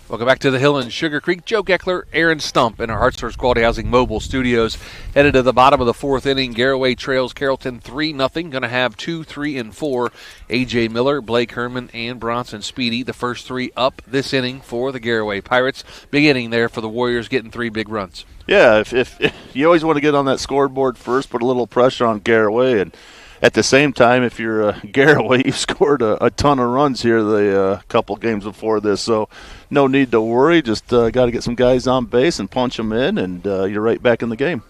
Welcome back to the Hill in Sugarcreek. Joe Geckler, Aaron Stump in our Hartshorne Quality Housing Mobile Studios. Headed to the bottom of the 4th inning. Garaway trails Carrollton 3-0. Going to have 2, 3, and 4. A.J. Miller, Blake Herman, and Bronson Speedy. The first 3 up this inning for the Garaway Pirates. Big inning there for the Warriors, getting 3 big runs. Yeah, if you always want to get on that scoreboard first, put a little pressure on Garaway, and at the same time, if you're Garaway, you've scored a ton of runs here the couple games before this, so no need to worry. Just got to get some guys on base and punch them in, and you're right back in the game.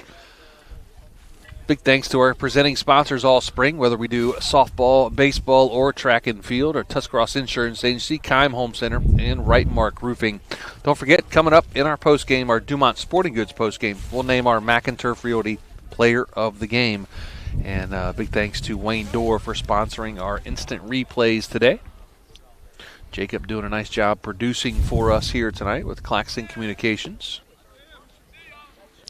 Big thanks to our presenting sponsors all spring, whether we do softball, baseball, or track and field, or Tuscarawas Insurance Agency, Keim Home Center, and Right Mark Roofing. Don't forget, coming up in our postgame, our Dumont Sporting Goods postgame, we'll name our McInturf Realty Player of the Game. And big thanks to Wayne Dorr for sponsoring our instant replays today. Jacob doing a nice job producing for us here tonight with Claxon Communications.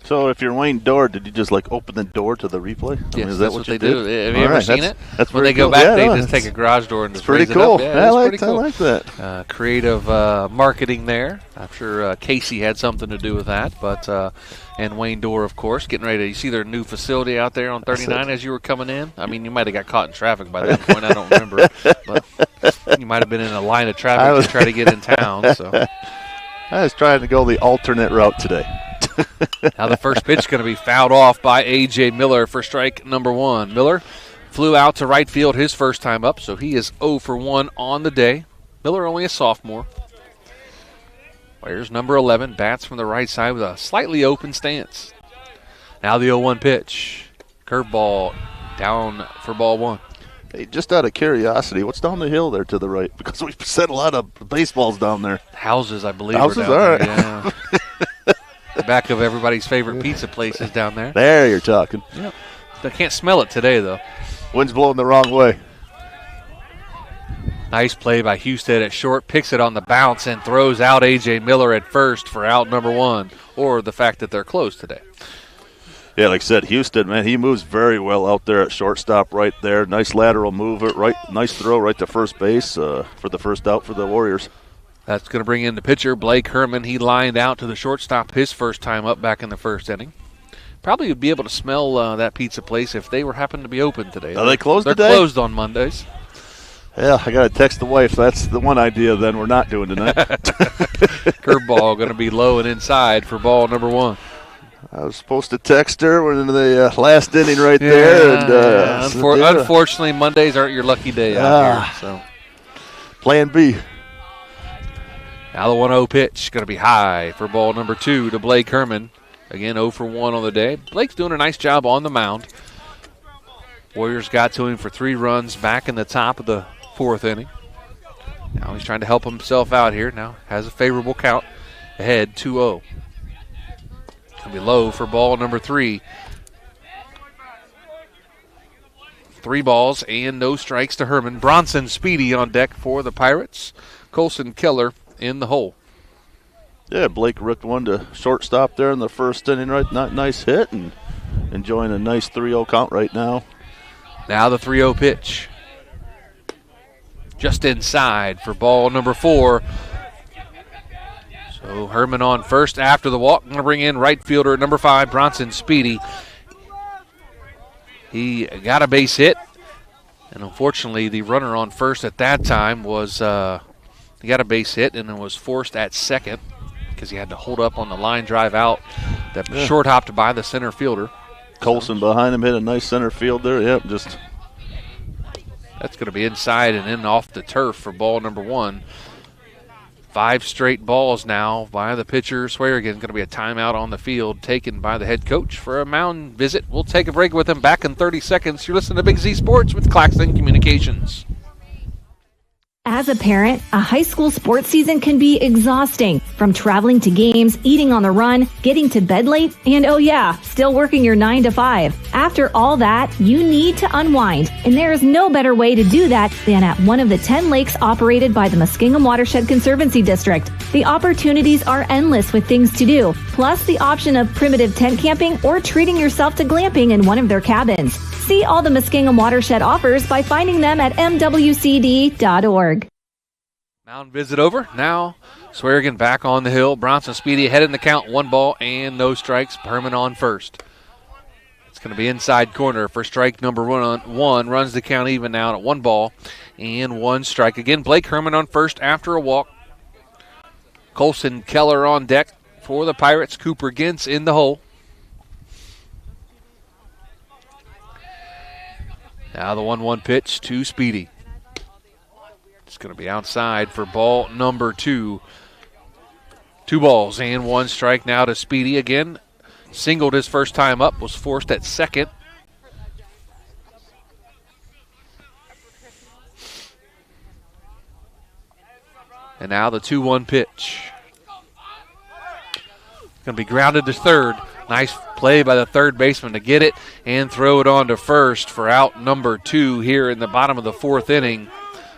So if you're Wayne Dorr, did you just open the door to the replay? Yes, is that's that what they do. Have you All ever right, seen it? That's when they cool. go back, Yeah, they no, just take a garage door and just pretty raise cool. it up. Yeah, I cool. like that. Creative marketing there. I'm sure Casey had something to do with that, but and Wayne Dorr, of course, getting ready to. You see their new facility out there on 39 as you were coming in. I mean, you might have got caught in traffic by that point. I don't remember, but you might have been in a line of traffic to try to get in town. So I was trying to go the alternate route today. Now the first pitch is going to be fouled off by A.J. Miller for strike number 1. Miller flew out to right field his first time up, so he is 0 for 1 on the day. Miller only a sophomore. Where's number 11, bats from the right side with a slightly open stance. Now the 0-1 pitch. Curveball down for ball 1. Hey, just out of curiosity, what's down the hill there to the right? Because we've sent a lot of baseballs down there. Houses, I believe. Houses, are all down right. there, yeah. The back of everybody's favorite pizza place is down there. There you're talking. Yep. I can't smell it today, though. Wind's blowing the wrong way. Nice play by Husted at short. Picks it on the bounce and throws out A.J. Miller at first for out number 1, or the fact that they're closed today. Yeah, like I said, Houston, man, he moves very well out there at shortstop right there. Nice lateral move. Nice throw right to first base for the first out for the Warriors. That's going to bring in the pitcher, Blake Herman. He lined out to the shortstop his first time up back in the first inning. Probably would be able to smell that pizza place if they happened to be open today. Are they closed today? They're closed on Mondays. Yeah, I got to text the wife. That's the one idea then we're not doing tonight. Curveball going to be low and inside for ball number 1. I was supposed to text her. We're in the last inning right there. And, Unfortunately, Mondays aren't your lucky day out here. So, plan B. Now the 1-0 pitch going to be high for ball number 2 to Blake Herman. Again, 0 for 1 on the day. Blake's doing a nice job on the mound. Warriors got to him for 3 runs back in the top of the 4th inning. Now he's trying to help himself out here. Now has a favorable count ahead, 2-0. Going to be low for ball number 3. 3 balls and no strikes to Herman. Bronson Speedy on deck for the Pirates. Colson Keller in the hole. Yeah, Blake ripped one to shortstop there in the first inning. Nice hit and enjoying a nice 3-0 count right now. Now the 3-0 pitch. Just inside for ball number 4. So Herman on first after the walk. Going to bring in right fielder number 5, Bronson Speedy. He got a base hit. And unfortunately, the runner on first at that time was, he got a base hit and then was forced at second because he had to hold up on the line drive out that short hopped by the center fielder. Colson behind him hit a nice center field there. Yep, just. That's going to be inside and in off the turf for ball number 1. 5 straight balls now by the pitcher. Swearigan. Going to be a timeout on the field taken by the head coach for a mound visit. We'll take a break with him back in 30 seconds. You're listening to Big Z Sports with Claxon Communications. As a parent, a high school sports season can be exhausting. From traveling to games, eating on the run, getting to bed late, and still working your 9 to 5. After all that, you need to unwind. And there is no better way to do that than at one of the 10 lakes operated by the Muskingum Watershed Conservancy District. The opportunities are endless with things to do, plus the option of primitive tent camping or treating yourself to glamping in one of their cabins. See all the Muskingum Watershed offers by finding them at mwcd.org. Mound visit over. Now Swearigan back on the hill. Bronson Speedy ahead in the count. 1 ball and no strikes. Herman on first. It's going to be inside corner for strike number 1. Runs the count even now at 1 ball and 1 strike. Again, Blake Herman on first after a walk. Colson Keller on deck for the Pirates. Cooper Gintz in the hole. Now the 1-1 pitch to Speedy. It's going to be outside for ball number 2. 2 balls and 1 strike now to Speedy. Again, singled his first time up, was forced at second. And now the 2-1 pitch. Going to be grounded to third. Nice play by the third baseman to get it and throw it on to first for out number 2 here in the bottom of the 4th inning.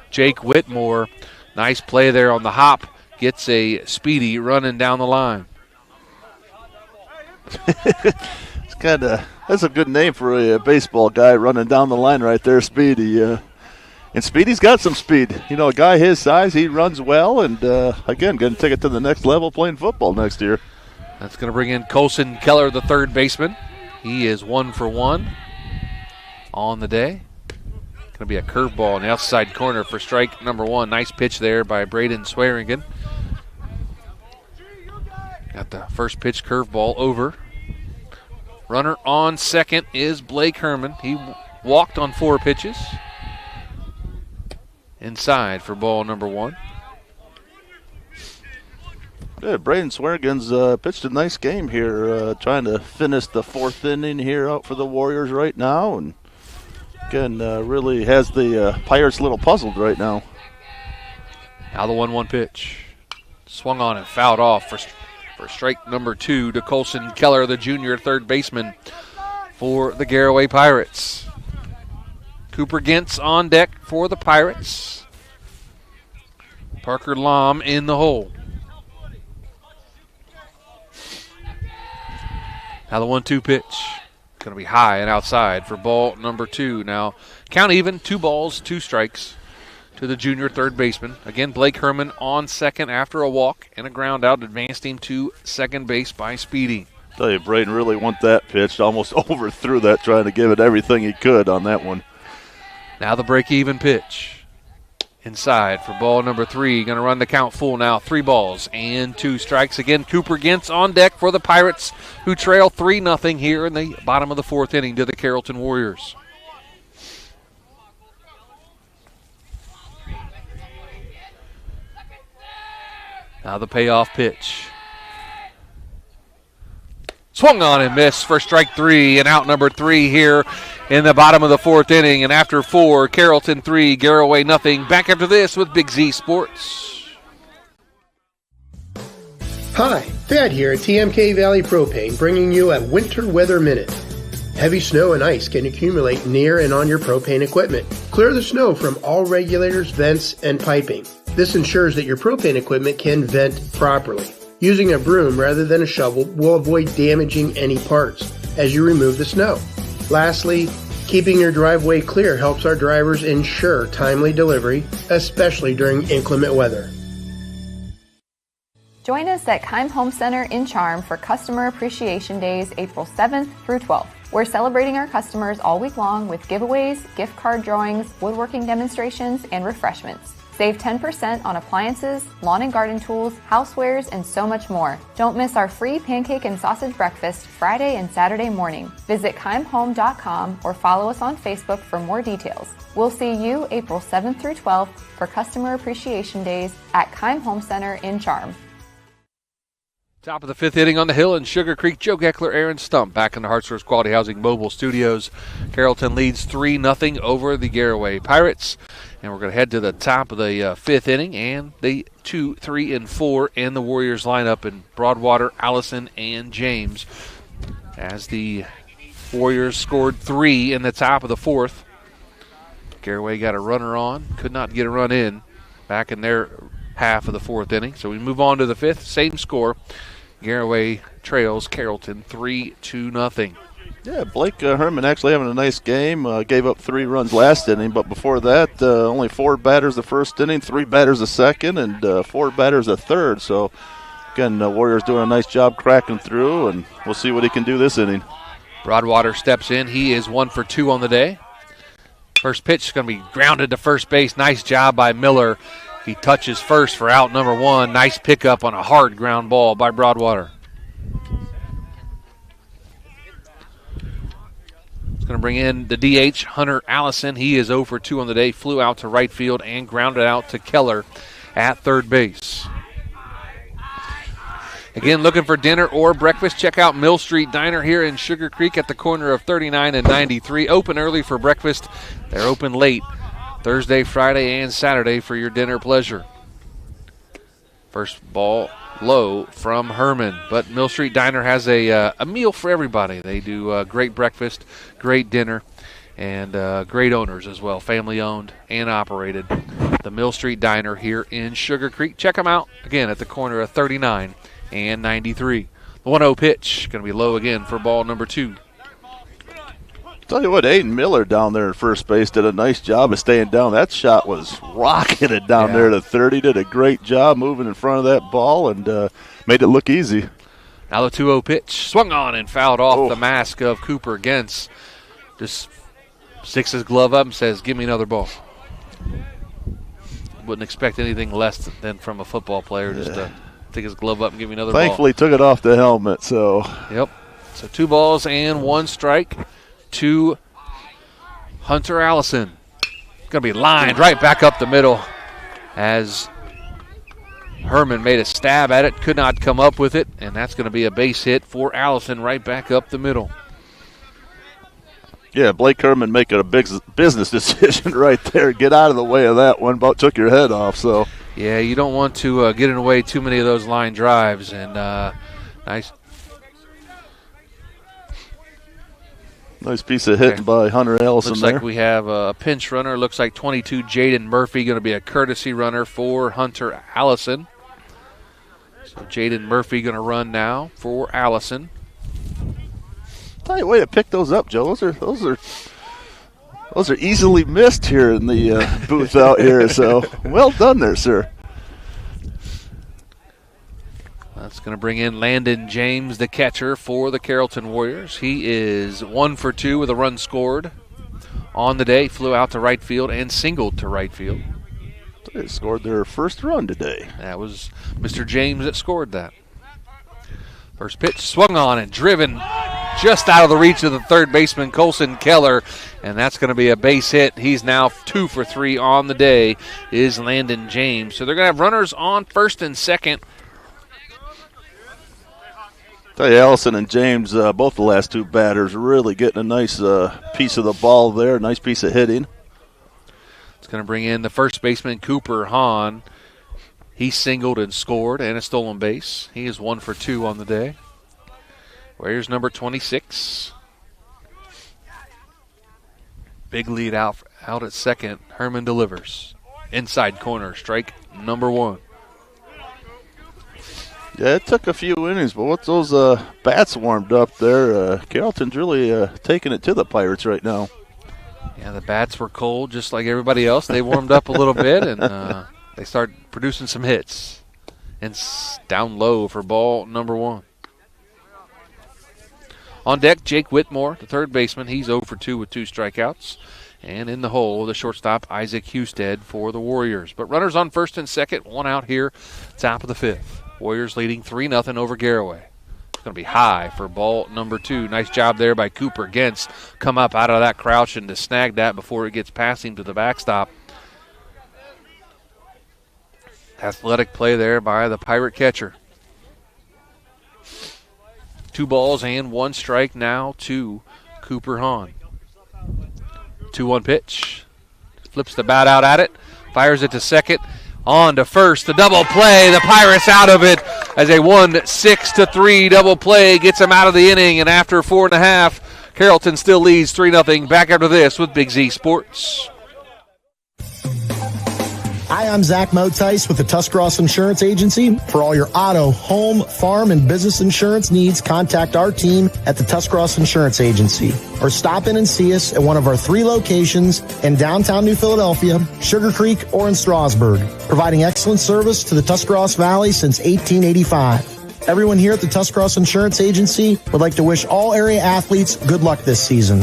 Jake Whitmore, nice play there on the hop, gets a Speedy running down the line. It's that's a good name for a baseball guy running down the line right there, Speedy. And Speedy's got some speed. You know, a guy his size, he runs well, and again, going to take it to the next level playing football next year. That's going to bring in Colson Keller, the third baseman. He is 1 for 1 on the day. Going to be a curveball in the outside corner for strike number 1. Nice pitch there by Braden Swearingen. Got the first pitch curveball over. Runner on second is Blake Herman. He walked on 4 pitches. Inside for ball number 1. Good. Braden Swearingen's pitched a nice game here, trying to finish the 4th inning here out for the Warriors right now. And again, really has the Pirates a little puzzled right now. Now the 1-1 pitch. Swung on and fouled off for strike number 2 to Colson Keller, the junior third baseman for the Garaway Pirates. Cooper Gintz on deck for the Pirates. Parker Lom in the hole. Now the 1-2 pitch. Going to be high and outside for ball number 2. Now count even, 2 balls, 2 strikes to the junior third baseman. Again, Blake Herman on second after a walk and a ground out, advanced him to second base by Speedy. Tell you, Braden really want that pitch. Almost overthrew that, trying to give it everything he could on that one. Now the break-even pitch. Inside for ball number 3. Going to run the count full now. 3 balls and 2 strikes. Again, Cooper Gintz on deck for the Pirates, who trail 3-0 here in the bottom of the 4th inning to the Carrollton Warriors. Now the payoff pitch. Swung on and missed for strike 3 and out number 3 here in the bottom of the 4th inning. And after 4, Carrollton 3, Garaway nothing. Back after this with Big Z Sports. Hi, Thad here at TMK Valley Propane, bringing you a Winter Weather Minute. Heavy snow and ice can accumulate near and on your propane equipment. Clear the snow from all regulators, vents, and piping. This ensures that your propane equipment can vent properly. Using a broom rather than a shovel will avoid damaging any parts as you remove the snow. Lastly, keeping your driveway clear helps our drivers ensure timely delivery, especially during inclement weather. Join us at Keim Home Center in Charm for Customer Appreciation Days, April 7th through 12th. We're celebrating our customers all week long with giveaways, gift card drawings, woodworking demonstrations, and refreshments. Save 10% on appliances, lawn and garden tools, housewares, and so much more. Don't miss our free pancake and sausage breakfast Friday and Saturday morning. Visit KeimHome.com or follow us on Facebook for more details. We'll see you April 7th through 12th for Customer Appreciation Days at Keim Home Center in Charm. Top of the 5th inning on the hill in Sugarcreek. Joe Geckler, Aaron Stump back in the Hartsource Quality Housing Mobile Studios. Carrollton leads 3-0 over the Garaway Pirates. And we're going to head to the top of the 5th inning and the 2, 3, and 4 in the Warriors lineup in Broadwater, Allison, and James. As the Warriors scored 3 in the top of the 4th. Garaway got a runner on, could not get a run in back in their half of the 4th inning. So we move on to the 5th, same score. Garaway trails Carrollton 3-0. Yeah, Blake Herman actually having a nice game. Gave up 3 runs last inning, but before that, only 4 batters the first inning, 3 batters the second, and 4 batters the third. So, again, the Warriors doing a nice job cracking through, and we'll see what he can do this inning. Broadwater steps in. He is 1 for 2 on the day. First pitch is going to be grounded to first base. Nice job by Miller. He touches first for out number 1. Nice pickup on a hard ground ball by Broadwater. It's going to bring in the DH, Hunter Allison. He is 0 for 2 on the day. Flew out to right field and grounded out to Keller at third base. Again, looking for dinner or breakfast, check out Mill Street Diner here in Sugarcreek at the corner of 39 and 93. Open early for breakfast. They're open late Thursday, Friday, and Saturday for your dinner pleasure. First ball low from Herman, but Mill Street Diner has a meal for everybody. They do great breakfast, great dinner, and great owners as well, family-owned and operated. The Mill Street Diner here in Sugarcreek. Check them out, again, at the corner of 39 and 93. The 1-0 pitch, going to be low again for ball number 2. Tell you what, Aiden Miller down there at first base did a nice job of staying down. That shot was rocketed down there to 30. Did a great job moving in front of that ball and made it look easy. Now the 2-0 pitch, swung on and fouled off the mask of Cooper Gens. Just sticks his glove up and says, give me another ball. Wouldn't expect anything less than from a football player, just to take his glove up and give me another ball. Thankfully took it off the helmet, so. Yep. So 2 balls and 1 strike to Hunter Allison. Going to be lined right back up the middle as Herman made a stab at it, could not come up with it, and that's going to be a base hit for Allison right back up the middle. Yeah, Blake Herman making a big business decision right there. Get out of the way of that one, about took your head off. So yeah, you don't want to get in the way too many of those line drives, and Nice piece of hitting by Hunter Allison. Looks there. like we have a pinch runner. Looks like 22, Jaden Murphy, going to be a courtesy runner for Hunter Allison. So Jaden Murphy going to run now for Allison. Tell you, way to pick those up, Joe. Those are easily missed here in the booth out here. So well done there, sir. That's going to bring in Landon James, the catcher for the Carrollton Warriors. He is 1 for 2 with a run scored on the day. Flew out to right field and singled to right field. They scored their first run today. That was Mr. James that scored that. First pitch swung on and driven just out of the reach of the third baseman, Colson Keller, and that's going to be a base hit. He's now 2 for 3 on the day, is Landon James. So they're going to have runners on first and second. Tell you, Allison and James, both the last 2 batters, really getting a nice piece of the ball there, nice piece of hitting. It's going to bring in the first baseman, Cooper Hahn. He singled and scored and a stolen base. He is 1 for 2 on the day. Warriors number 26. Big lead out at second. Herman delivers. Inside corner, strike number 1. Yeah, it took a few innings, but once those bats warmed up there, Carrollton's really taking it to the Pirates right now. Yeah, the bats were cold just like everybody else. They warmed up a little bit, and they started producing some hits. And down low for ball number 1. On deck, Jake Whitmore, the third baseman. He's 0 for 2 with 2 strikeouts. And in the hole, the shortstop, Isaac Husted for the Warriors. But runners on first and second, 1 out here, top of the 5th. Warriors leading 3-0 over Garaway. It's going to be high for ball number 2. Nice job there by Cooper Gens. Come up out of that crouch and to snag that before it gets past him to the backstop. Athletic play there by the Pirate catcher. 2 balls and 1 strike now to Cooper Hahn. 2-1 pitch. Flips the bat out at it. Fires it to second. On to first, the double play. The Pirates out of it as a 1-6-3 double play gets them out of the inning. And after 4.5, Carrollton still leads 3-0. Back after this with Big Z Sports. Hi, I'm Zach Motice with the Tuscarawas Insurance Agency. For all your auto, home, farm, and business insurance needs, contact our team at the Tuscarawas Insurance Agency. Or stop in and see us at one of our 3 locations in downtown New Philadelphia, Sugarcreek, or in Strasburg, providing excellent service to the Tuscarawas Valley since 1885. Everyone here at the Tuscarawas Insurance Agency would like to wish all area athletes good luck this season.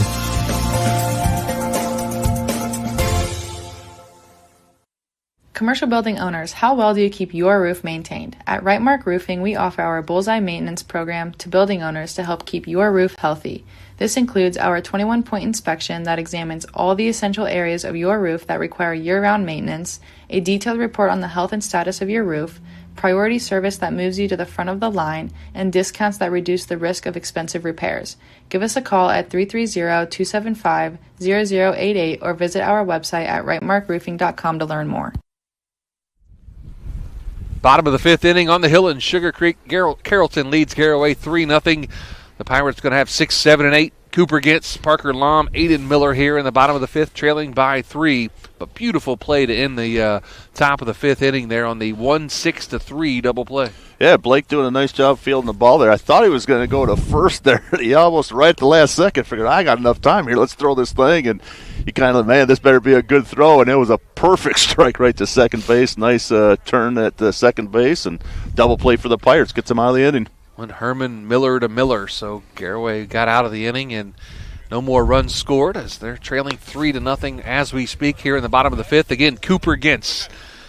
Commercial building owners, how well do you keep your roof maintained? At Rightmark Roofing, we offer our Bullseye Maintenance program to building owners to help keep your roof healthy. This includes our 21-point inspection that examines all the essential areas of your roof that require year-round maintenance, a detailed report on the health and status of your roof, priority service that moves you to the front of the line, and discounts that reduce the risk of expensive repairs. Give us a call at 330-275-0088 or visit our website at rightmarkroofing.com to learn more. Bottom of the fifth inning on the hill in Sugarcreek. Carrollton leads Garaway 3-0. The Pirates going to have 6, 7, and 8. Cooper Gintz, Parker Lom, Aiden Miller here in the bottom of the fifth, trailing by 3. But beautiful play to end the top of the fifth inning there on the 1-6-3 double play. Yeah, Blake doing a nice job fielding the ball there. I thought he was going to go to first there. He almost right at the last second figured, I got enough time here. Let's throw this thing. And he kind of, man, this better be a good throw. And it was a perfect strike right to second base. Nice turn at the second base and double play for the Pirates. Gets him out of the inning. Went Herman Miller to Miller, so Garaway got out of the inning and no more runs scored as they're trailing 3-0 as we speak here in the bottom of the fifth. Again, Cooper Gintz,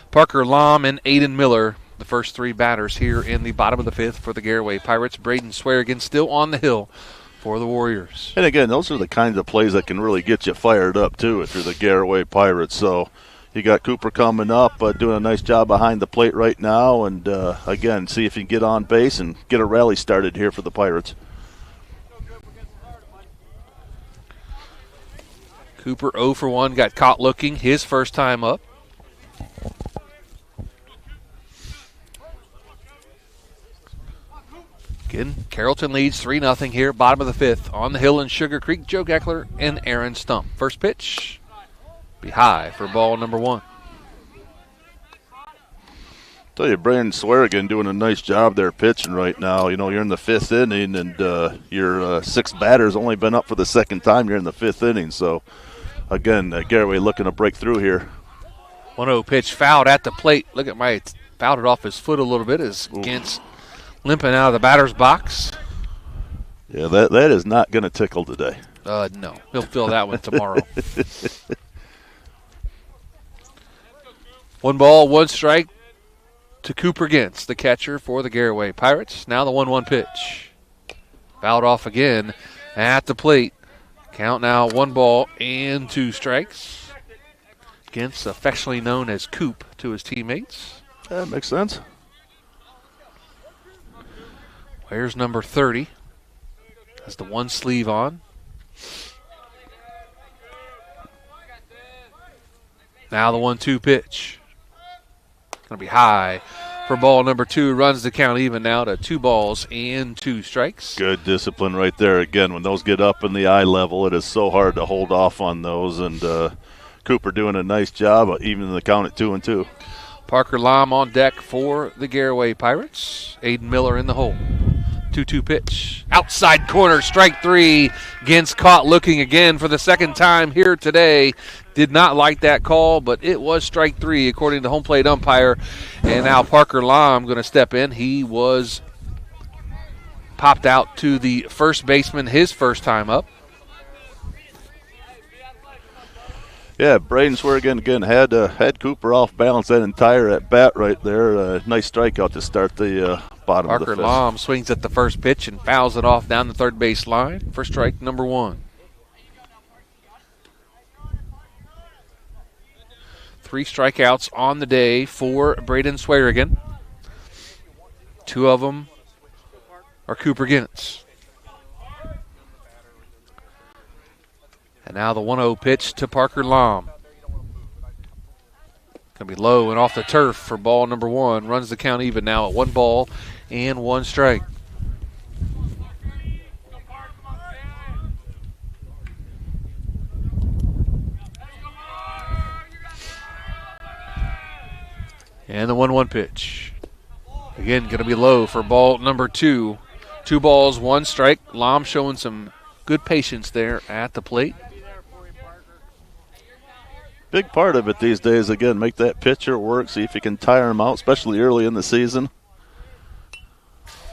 Parker Lom, and Aiden Miller, the first 3 batters here in the bottom of the fifth for the Garaway Pirates. Braden Swearigan still on the hill for the Warriors. And again, those are the kinds of plays that can really get you fired up too if you're the Garaway Pirates. So you got Cooper coming up, doing a nice job behind the plate right now. And, again, see if you can get on base and get a rally started here for the Pirates. Cooper 0 for 1, got caught looking his first time up. Again, Carrollton leads 3-0 here, bottom of the fifth. On the hill in Sugarcreek, Joe Geckler and Aaron Stump. First pitch. Be high for ball number 1. Tell you, Brandon Swearigan doing a nice job there pitching right now. You know, you're in the fifth inning, and your 6 batters only been up for the second time you're in the fifth inning. So, again, Garaway looking to break through here. 1-0 pitch fouled at the plate. Look at my fouled it off his foot a little bit as Gintz limping out of the batter's box. Yeah, that is not going to tickle today. No, he'll feel that one tomorrow. 1 ball, 1 strike to Cooper Gintz, the catcher for the Garaway Pirates. Now the 1-1 pitch. Fouled off again at the plate. Count now 1 ball and 2 strikes. Gintz, affectionately known as Coop to his teammates. That makes sense. Wears number 30. Has the 1 sleeve on. Now the 1-2 pitch. Going to be high for ball number 2. Runs the count even now to 2 balls and 2 strikes. Good discipline right there. Again, when those get up in the eye level, it is so hard to hold off on those. And Cooper doing a nice job, even in the count at 2-2. Parker Lom on deck for the Garaway Pirates. Aiden Miller in the hole. 2-2 pitch. Outside corner, strike 3. Gintz caught looking again for the second time here today. Did not like that call, but it was strike 3 according to home plate umpire. And now Parker Lom going to step in. He was popped out to the first baseman his first time up. Yeah, Braden Swearigan again had Cooper off balance that entire at bat right there. Nice strikeout to start the bottom of the fifth. Parker Lom swings at the first pitch and fouls it off down the third base line for strike number 1. 3 strikeouts on the day for Braden Swearigan. 2 of them are Cooper Gintz. And now the 1-0 pitch to Parker Lom. Going to be low and off the turf for ball number 1. Runs the count even now at 1 ball and 1 strike. And the 1-1 pitch. Again, going to be low for ball number 2. 2 balls, 1 strike. Lom showing some good patience there at the plate. Big part of it these days, again, make that pitcher work, see if you can tire him out, especially early in the season.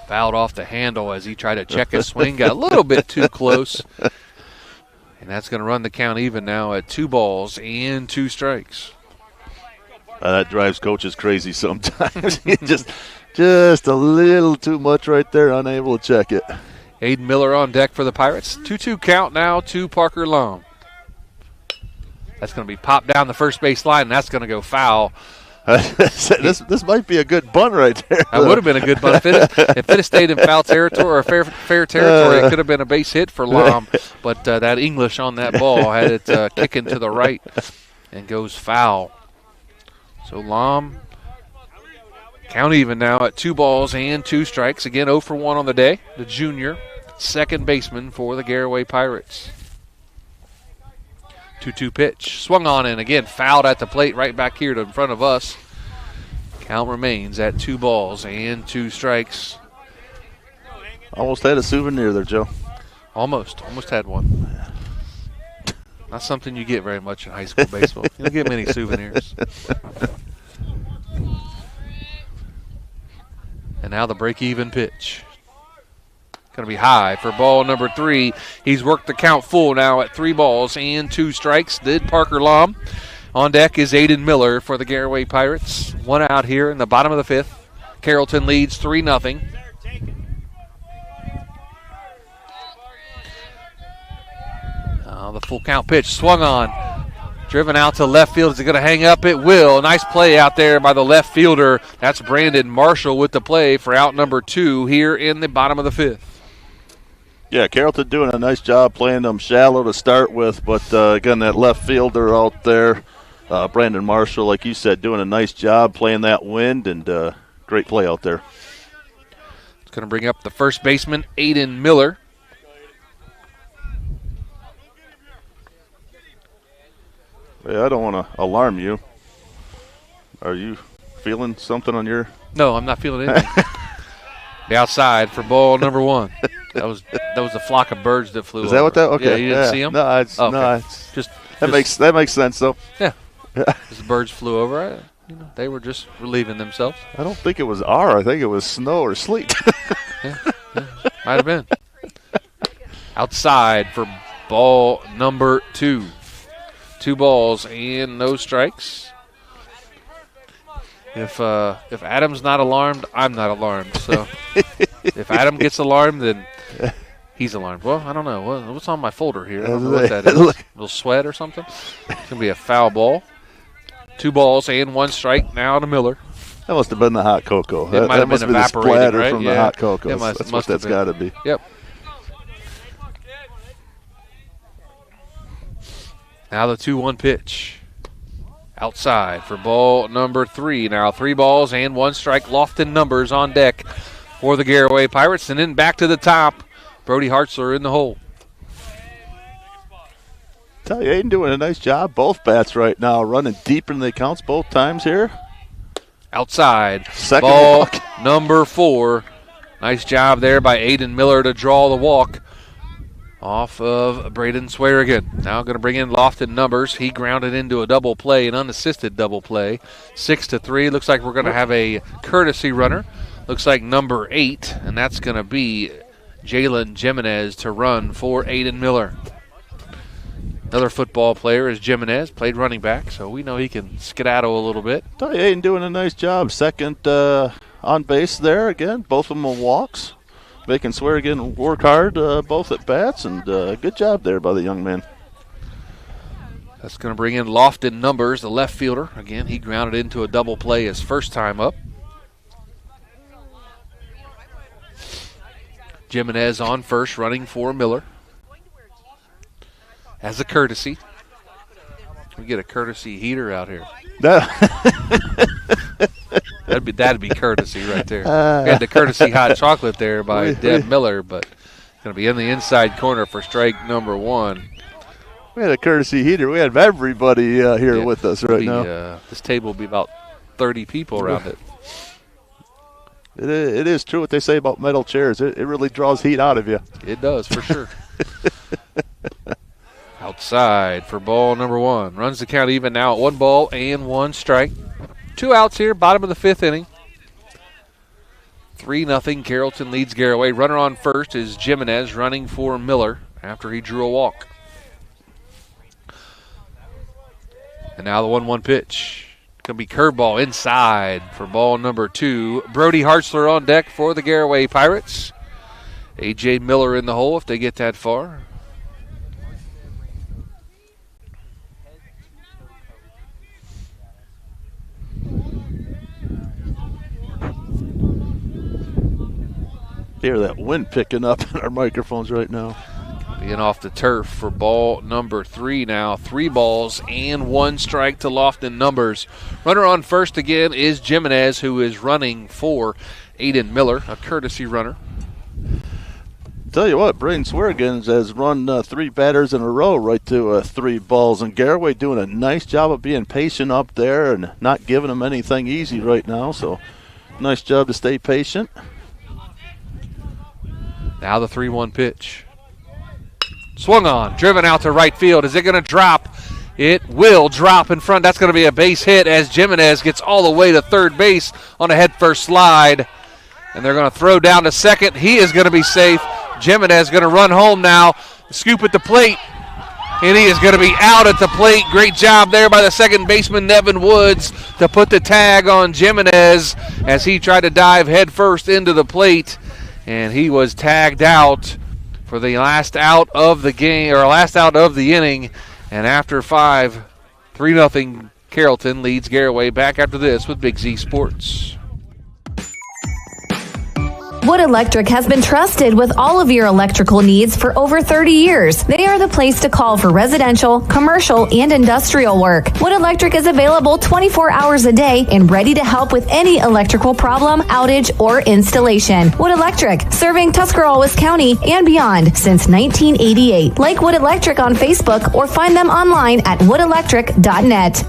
Fouled off the handle as he tried to check his swing. Got a little bit too close. And that's going to run the count even now at 2 balls and 2 strikes. That drives coaches crazy sometimes. just a little too much right there, unable to check it. Aiden Miller on deck for the Pirates. 2-2 count now to Parker Lom. That's going to be popped down the first base line, and that's going to go foul. This might be a good bunt right there. That would have been a good bunt. If it had stayed in foul territory or fair territory, it could have been a base hit for Lom. But that English on that ball had it kicking to the right and goes foul. So Lom Count even now at 2 balls and 2 strikes. Again, 0 for 1 on the day. The junior second baseman for the Garaway Pirates. 2-2 pitch. Swung on and again fouled at the plate right back here in front of us. Count remains at 2 balls and 2 strikes. Almost had a souvenir there, Joe. Almost had one. Not something you get very much in high school baseball. You don't get many souvenirs. And now the break-even pitch. Going to be high for ball number 3. He's worked the count full now at 3 balls and 2 strikes. Did Parker Lom. On deck is Aiden Miller for the Garaway Pirates. 1 out here in the bottom of the 5th. Carrollton leads 3-0. The full count pitch swung on. Driven out to left field. Is it going to hang up? It will. Nice play out there by the left fielder. That's Brandon Marshall with the play for out number 2 here in the bottom of the 5th. Yeah, Carrollton doing a nice job playing them shallow to start with, but again, that left fielder out there, Brandon Marshall, like you said, doing a nice job playing that wind, and great play out there. It's going to bring up the first baseman, Aiden Miller. Hey, I don't want to alarm you. Are you feeling something on your? No, I'm not feeling anything. The outside for ball number 1. That was a flock of birds that flew over. Is that what that? Okay. Yeah, you didn't see them? No, it's just that makes sense though. Yeah. The birds flew over. They were just relieving themselves. I don't think it was I think it was snow or sleet. yeah, might have been. Outside for ball number 2. 2 balls and no strikes. If Adam's not alarmed, I'm not alarmed. So if Adam gets alarmed, then he's alarmed. Well, I don't know. What's on my folder here? I don't know what that is. A little sweat or something? It's going to be a foul ball. 2 balls and 1 strike now to Miller. That must have been the hot cocoa. It might have been evaporated, right? From the hot cocoa. That's what that's got to be. Yep. Now the 2-1 pitch. Outside for ball number 3. Now 3 balls and 1 strike. Lofton numbers on deck for the Garaway Pirates. And then back to the top. Brody Hartzler in the hole. Tell you, Aiden doing a nice job. Both bats right now running deep in the accounts both times here. Outside. Second ball walk. Number 4. Nice job there by Aiden Miller to draw the walk off of Braden Swearigan. Now going to bring in Lofton numbers. He grounded into a double play, an unassisted double play. 6-3. Looks like we're going to have a courtesy runner. Looks like number 8, and that's going to be Jalen Jimenez to run for Aiden Miller. Another football player is Jimenez, played running back, so we know he can skedaddle a little bit. Tell you, Aiden doing a nice job. Second on base there again. Both of them on walks. Making Swearigan work hard, both at bats, and good job there by the young man. That's going to bring in Lofton numbers, the left fielder. Again, he grounded into a double play his first time up. Jimenez on first, running for Miller. As a courtesy. We get a courtesy heater out here. That'd be courtesy right there. We had the courtesy hot chocolate there by Deb Miller, but going to be in the inside corner for strike number 1. We had a courtesy heater. We have everybody here with us right now. This table will be about 30 people around it. It is true what they say about metal chairs. It really draws heat out of you. It does, for sure. Outside for ball number 1. Runs the count even now at 1 ball and 1 strike. 2 outs here, bottom of the 5th inning. 3-0. Carrollton leads Garaway. Runner on first is Jimenez, running for Miller after he drew a walk. And now the 1-1 pitch. Going to be curveball inside for ball number 2. Brody Hartzler on deck for the Garaway Pirates. A.J. Miller in the hole if they get that far. Hear that wind picking up in our microphones right now. Be Again off the turf for ball number 3 now. 3 balls and 1 strike to Lofton numbers. Runner on first again is Jimenez, who is running for Aiden Miller, a courtesy runner. Tell you what, Braden Swearigans has run 3 batters in a row right to 3 balls, and Garaway doing a nice job of being patient up there and not giving them anything easy right now, so nice job to stay patient. Now the 3-1 pitch. Swung on, driven out to right field. Is it going to drop? It will drop in front. That's going to be a base hit as Jimenez gets all the way to third base on a head-first slide. And they're going to throw down to second. He is going to be safe. Jimenez going to run home now. Scoop at the plate. And he is going to be out at the plate. Great job there by the second baseman, Nevin Woods, to put the tag on Jimenez as he tried to dive headfirst into the plate. And he was tagged out for the last out of the game, or last out of the inning. And after 5, 3-0 Carrollton leads Garaway. Back after this with Big Z Sports. Wood Electric has been trusted with all of your electrical needs for over 30 years. They are the place to call for residential, commercial, and industrial work. Wood Electric is available 24 hours a day and ready to help with any electrical problem, outage, or installation. Wood Electric, serving Tuscarawas County and beyond since 1988. Like Wood Electric on Facebook or find them online at woodelectric.net.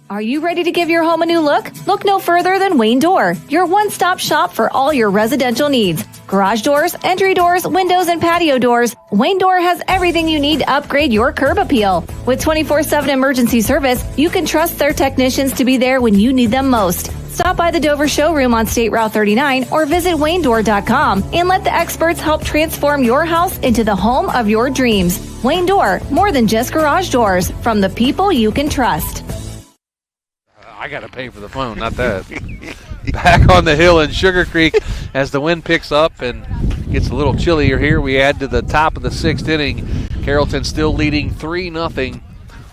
Are you ready to give your home a new look? Look no further than Wayne Door, your one-stop shop for all your residential needs. Garage doors, entry doors, windows, and patio doors. Wayne Door has everything you need to upgrade your curb appeal. With 24/7 emergency service, you can trust their technicians to be there when you need them most. Stop by the Dover showroom on State Route 39 or visit WayneDoor.com and let the experts help transform your house into the home of your dreams. Wayne Door, more than just garage doors, from the people you can trust. I got to pay for the phone, not that. Back on the hill in Sugarcreek as the wind picks up and gets a little chillier here. We add to the top of the 6th inning. Carrollton still leading 3-0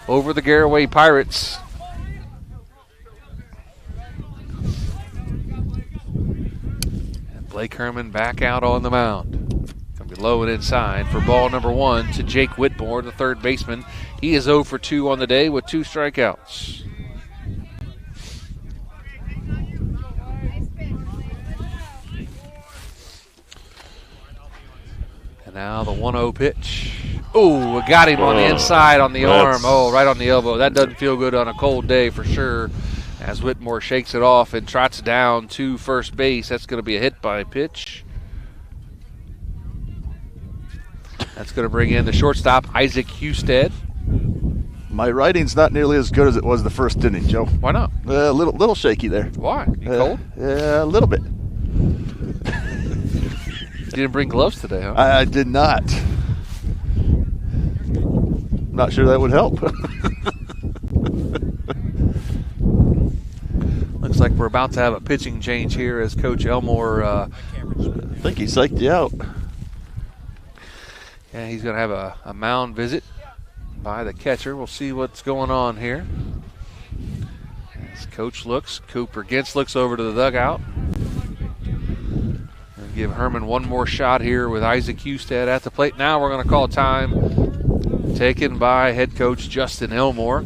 over the Garaway Pirates. And Blake Herman back out on the mound. Going to be low and inside for ball number 1 to Jake Whitmore, the third baseman. He is 0 for 2 on the day with 2 strikeouts. Now the 1-0 pitch. Oh, got him on the inside on the arm. Oh, right on the elbow. That doesn't feel good on a cold day for sure. As Whitmore shakes it off and trots down to first base. That's going to be a hit by pitch. That's going to bring in the shortstop, Isaac Husted. My writing's not nearly as good as it was the first inning, Joe. Why not? A little shaky there. Why? You cold? Yeah, a little bit. You didn't bring gloves today, huh? I did not. Not sure that would help. Looks like we're about to have a pitching change here as Coach Elmore. I think he psyched you out. Yeah, he's going to have a mound visit by the catcher. We'll see what's going on here. As Coach looks, Cooper Gintz looks over to the dugout. Give Herman one more shot here with Isaac Husted at the plate. Now we're going to call time taken by head coach Justin Elmore.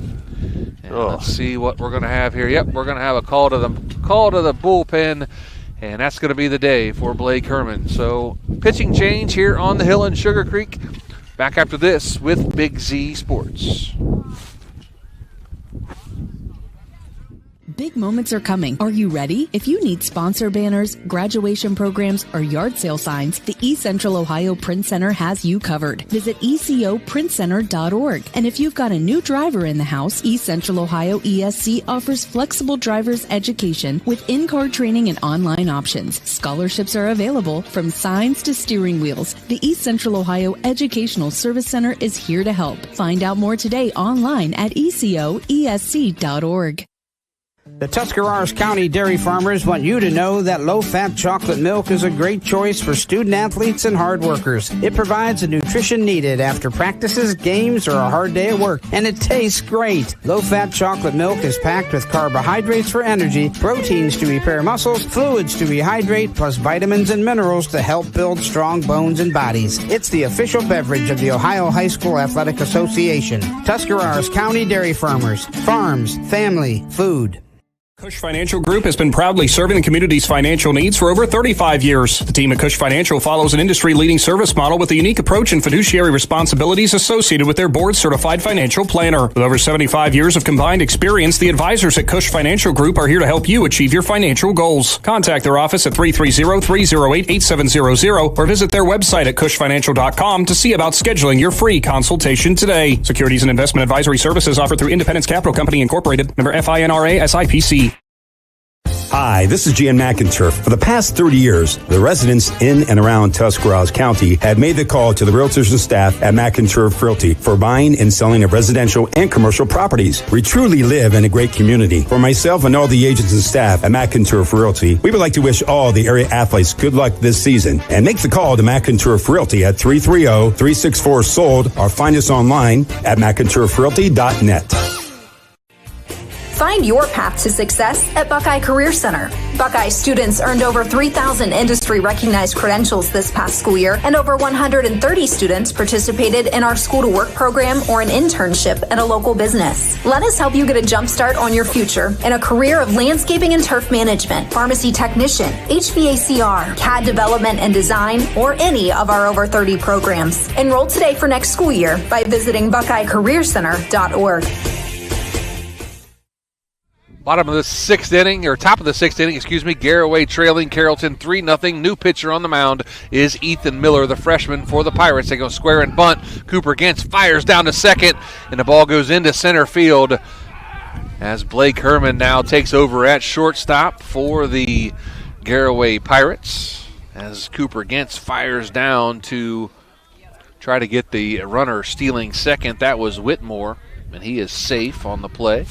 And let's see what we're going to have here. Yep, we're going to have a call to the bullpen, and that's going to be the day for Blake Herman. So pitching change here on the hill in Sugarcreek. Back after this with Big Z Sports. Big moments are coming. Are you ready? If you need sponsor banners, graduation programs, or yard sale signs, the East Central Ohio Print Center has you covered. Visit ecoprintcenter.org. And if you've got a new driver in the house, East Central Ohio ESC offers flexible driver's education with in-car training and online options. Scholarships are available from signs to steering wheels. The East Central Ohio Educational Service Center is here to help. Find out more today online at ecoesc.org. The Tuscarawas County dairy farmers want you to know that low-fat chocolate milk is a great choice for student athletes and hard workers. It provides the nutrition needed after practices, games, or a hard day at work, and it tastes great. Low-fat chocolate milk is packed with carbohydrates for energy, proteins to repair muscles, fluids to rehydrate, plus vitamins and minerals to help build strong bones and bodies. It's the official beverage of the Ohio High School Athletic Association. Tuscarawas County dairy farmers. Farms, family, food. Cush Financial Group has been proudly serving the community's financial needs for over 35 years. The team at Cush Financial follows an industry-leading service model with a unique approach and fiduciary responsibilities associated with their board-certified financial planner. With over 75 years of combined experience, the advisors at Cush Financial Group are here to help you achieve your financial goals. Contact their office at 330-308-8700 or visit their website at cushfinancial.com to see about scheduling your free consultation today. Securities and investment advisory services offered through Independence Capital Company Incorporated, member FINRA SIPC. Hi, this is Jan McInturf. For the past 30 years, the residents in and around Tuscarawas County have made the call to the realtors and staff at McInturf Realty for buying and selling of residential and commercial properties. We truly live in a great community. For myself and all the agents and staff at McInturf Realty, we would like to wish all the area athletes good luck this season and make the call to McInturf Realty at 330-364-SOLD or find us online at McInturfRealty.net. Find your path to success at Buckeye Career Center. Buckeye students earned over 3,000 industry-recognized credentials this past school year, and over 130 students participated in our school-to-work program or an internship at a local business. Let us help you get a jump start on your future in a career of landscaping and turf management, pharmacy technician, HVACR, CAD development and design, or any of our over 30 programs. Enroll today for next school year by visiting BuckeyeCareerCenter.org. Top of the sixth inning, Garaway trailing Carrollton 3-0. New pitcher on the mound is Ethan Miller, the freshman for the Pirates. They go square and bunt. Cooper Gintz fires down to second, and the ball goes into center field as Blake Herman now takes over at shortstop for the Garaway Pirates as Cooper Gintz fires down to try to get the runner stealing second. That was Whitmore, and he is safe on the play.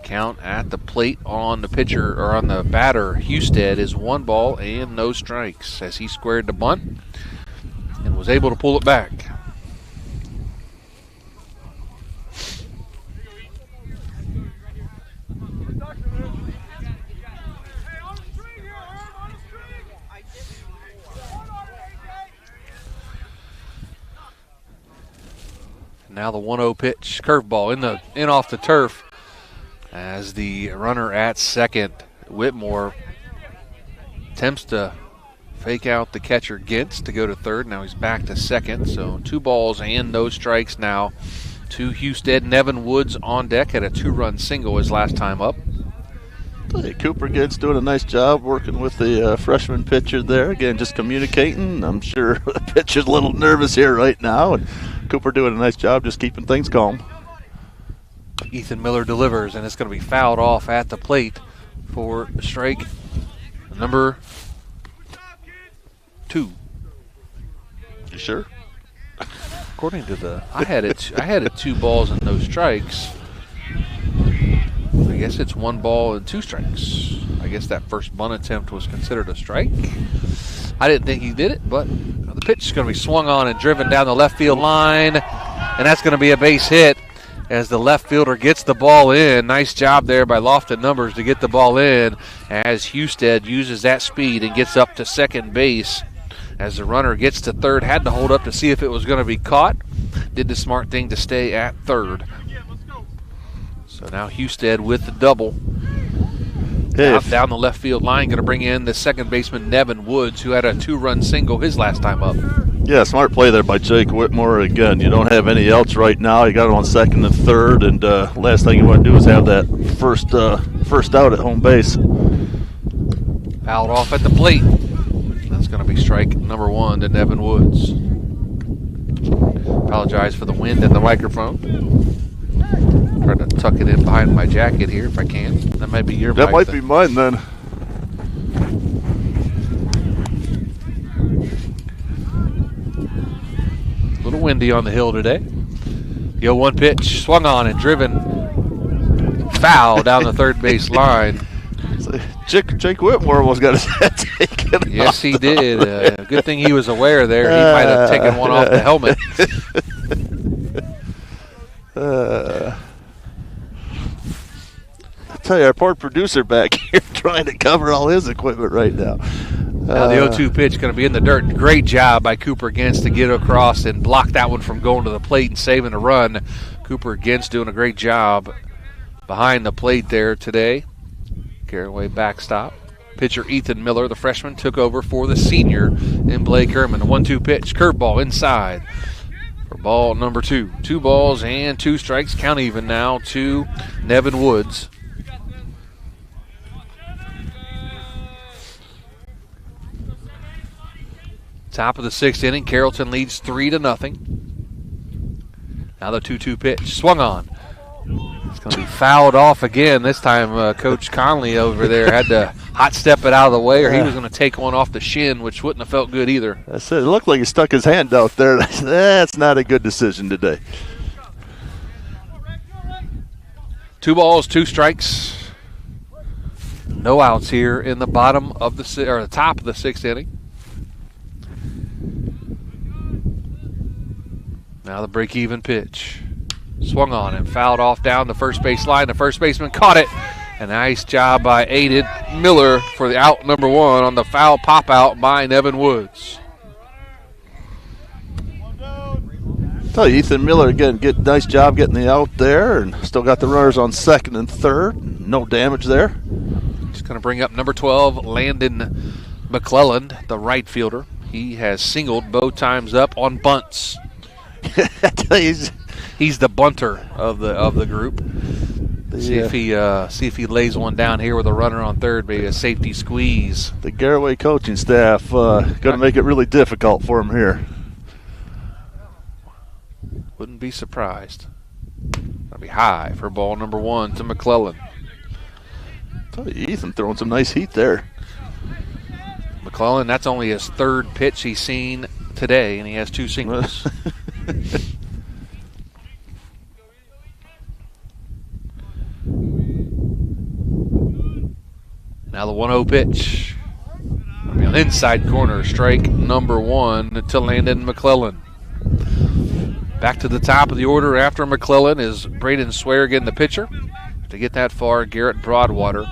Count at the plate on the pitcher or on the batter Husted is 1 ball and no strikes as he squared the bunt and was able to pull it back. Now the 1-0 pitch, curveball in off the turf. As the runner at second, Whitmore, attempts to fake out the catcher Gintz to go to third. Now he's back to second, so 2 balls and no strikes now to Husted. Nevin Woods on deck, had a 2-run single his last time up. Hey, Cooper Gintz doing a nice job working with the freshman pitcher there. Again, just communicating. I'm sure the pitcher's a little nervous here right now, and Cooper doing a nice job just keeping things calm. Ethan Miller delivers, and it's going to be fouled off at the plate for strike number 2. You sure? According to I had it 2 balls and no strikes. I guess it's 1 ball and 2 strikes. I guess that first bunt attempt was considered a strike. I didn't think he did it, but the pitch is going to be swung on and driven down the left field line, and that's going to be a base hit as the left fielder gets the ball in. Nice job there by Lofton Numbers to get the ball in as Husted uses that speed and gets up to second base. As the runner gets to third, had to hold up to see if it was going to be caught. Did the smart thing to stay at third. So now Husted with the double. Down the left field line, going to bring in the second baseman Nevin Woods, who had a 2-run single his last time up. Yeah, smart play there by Jake Whitmore. Again, you don't have any outs right now. You got it on second and third, and last thing you want to do is have that first out at home base. Fouled off at the plate. That's going to be strike number 1 to Nevin Woods. Apologize for the wind in the microphone. Trying to tuck it in behind my jacket here if I can. That might be your mic. That might be mine then. A little windy on the hill today. The 0-1 pitch swung on and driven foul down the third base line. Jake Whitmore almost got his head taken. Yes, he did. Good thing he was aware there. He might have taken one off the helmet. I tell you, our poor producer back here trying to cover all his equipment right now. Now the 0-2 pitch going to be in the dirt. Great job by Cooper Gens to get across and block that one from going to the plate and saving a run. Cooper Gens doing a great job behind the plate there today. Garaway backstop. Pitcher Ethan Miller, the freshman, took over for the senior in Blake Herman. A 1-2 pitch, curveball inside for ball number 2. 2 balls and 2 strikes. Count even now to Nevin Woods. Top of the 6th inning, Carrollton leads 3-0. Now the 2-2 pitch, swung on. It's going to be fouled off again. This time Coach Conley over there had to hot step it out of the way, or he was going to take one off the shin, which wouldn't have felt good either. That's it. It looked like he stuck his hand out there. That's not a good decision today. 2 balls, 2 strikes. No outs here in the bottom of the top of the 6th inning. Now the break-even pitch. Swung on and fouled off down the first base line. The first baseman caught it. A nice job by Aiden Miller for the out number 1 on the foul pop-out by Nevin Woods. Tell you, Ethan Miller again, nice job getting the out there, and still got the runners on 2nd and 3rd. No damage there. Just going to bring up number 12, Landon McClelland, the right fielder. He has singled both times up on bunts. He's the bunter of the group. See if he lays one down here with a runner on third, maybe a safety squeeze. The Garaway coaching staff going to make it really difficult for him here. Wouldn't be surprised. That'll be high for ball number 1 to McClellan. Ethan throwing some nice heat there. McClellan, that's only his 3rd pitch he's seen today, and he has 2 singles. Now the 1-0 pitch. On the inside corner, strike number 1 to Landon McClellan. Back to the top of the order after McClellan is Braden Swearigan, the pitcher. To get that far, Garrett Broadwater.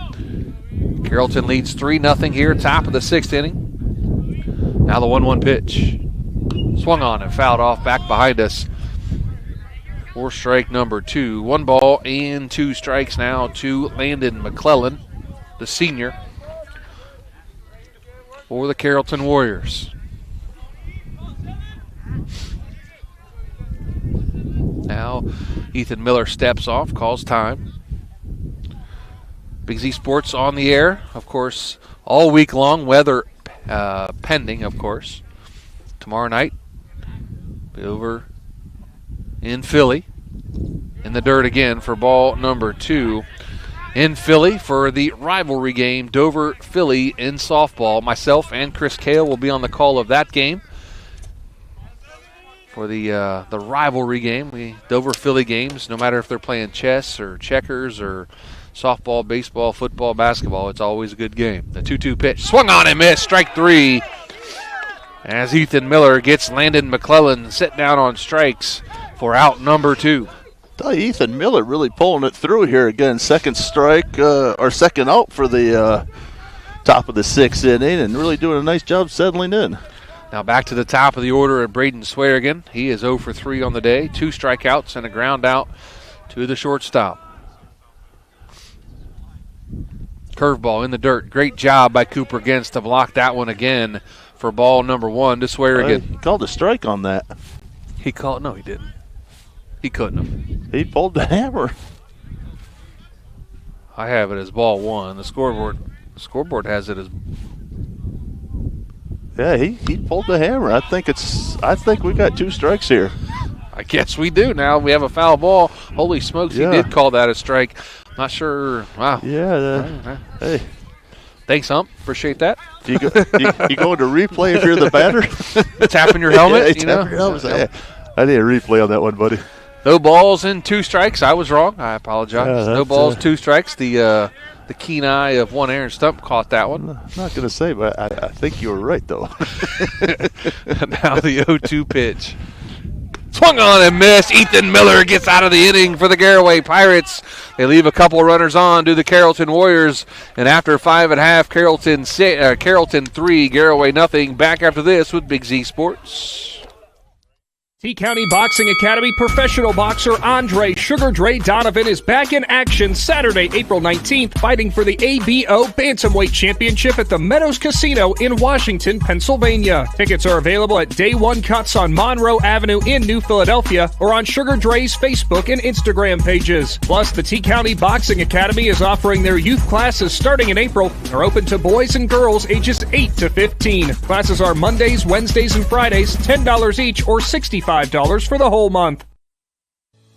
Carrollton leads 3-0 here, top of the 6th inning. Now the 1-1 pitch. Swung on and fouled off back behind us for strike number 2. 1 ball and 2 strikes now to Landon McClellan, the senior, for the Carrollton Warriors. Now Ethan Miller steps off, calls time. Big Z Sports on the air, of course, all week long. Weather pending, of course. Tomorrow night, be over in Philly, in the dirt again for ball number 2 in Philly for the rivalry game, Dover-Philly in softball. Myself and Chris Cale will be on the call of that game. For the rivalry game, Dover-Philly games, no matter if they're playing chess or checkers or softball, baseball, football, basketball, it's always a good game. The 2-2 pitch, swung on and missed, strike 3. As Ethan Miller gets Landon McClellan sit down on strikes for out number 2. Ethan Miller really pulling it through here again. Second strike, or second out for the top of the 6th inning, and really doing a nice job settling in. Now back to the top of the order of Braden Swearigan. He is 0 for 3 on the day. 2 strikeouts and a ground out to the shortstop. Curveball in the dirt. Great job by Cooper Gens to block that one again for ball number 1 to Swearigan. He called a strike on that. No, he didn't. He couldn't have. He pulled the hammer. I have it as ball 1. The scoreboard has it as. Yeah, he pulled the hammer. I think we got 2 strikes here. I guess we do now. We have a foul ball. Holy smokes, yeah. He did call that a strike. Not sure. Wow. Yeah. Hey. Thanks, Hump. Appreciate that. You go to replay if you're the batter? Tapping your helmet? Yeah, tap your helmet. Yeah. I need a replay on that one, buddy. No balls and 2 strikes. I was wrong. I apologize. No balls, 2 strikes. The keen eye of one Aaron Stump caught that one. I'm not going to say, but I think you were right, though. Now the 0-2 pitch. Swung on and missed. Ethan Miller gets out of the inning for the Garaway Pirates. They leave a couple runners on to the Carrollton Warriors. And after 5 1/2, Carrollton 3, Garaway nothing. Back after this with Big Z Sports. T-County Boxing Academy professional boxer Andre Sugar Dre Donovan is back in action Saturday, April 19th, fighting for the ABO Bantamweight Championship at the Meadows Casino in Washington, Pennsylvania. Tickets are available at Day One Cuts on Monroe Avenue in New Philadelphia or on Sugar Dre's Facebook and Instagram pages. Plus, the T-County Boxing Academy is offering their youth classes starting in April and are open to boys and girls ages 8 to 15. Classes are Mondays, Wednesdays, and Fridays, $10 each or $65 for the whole month.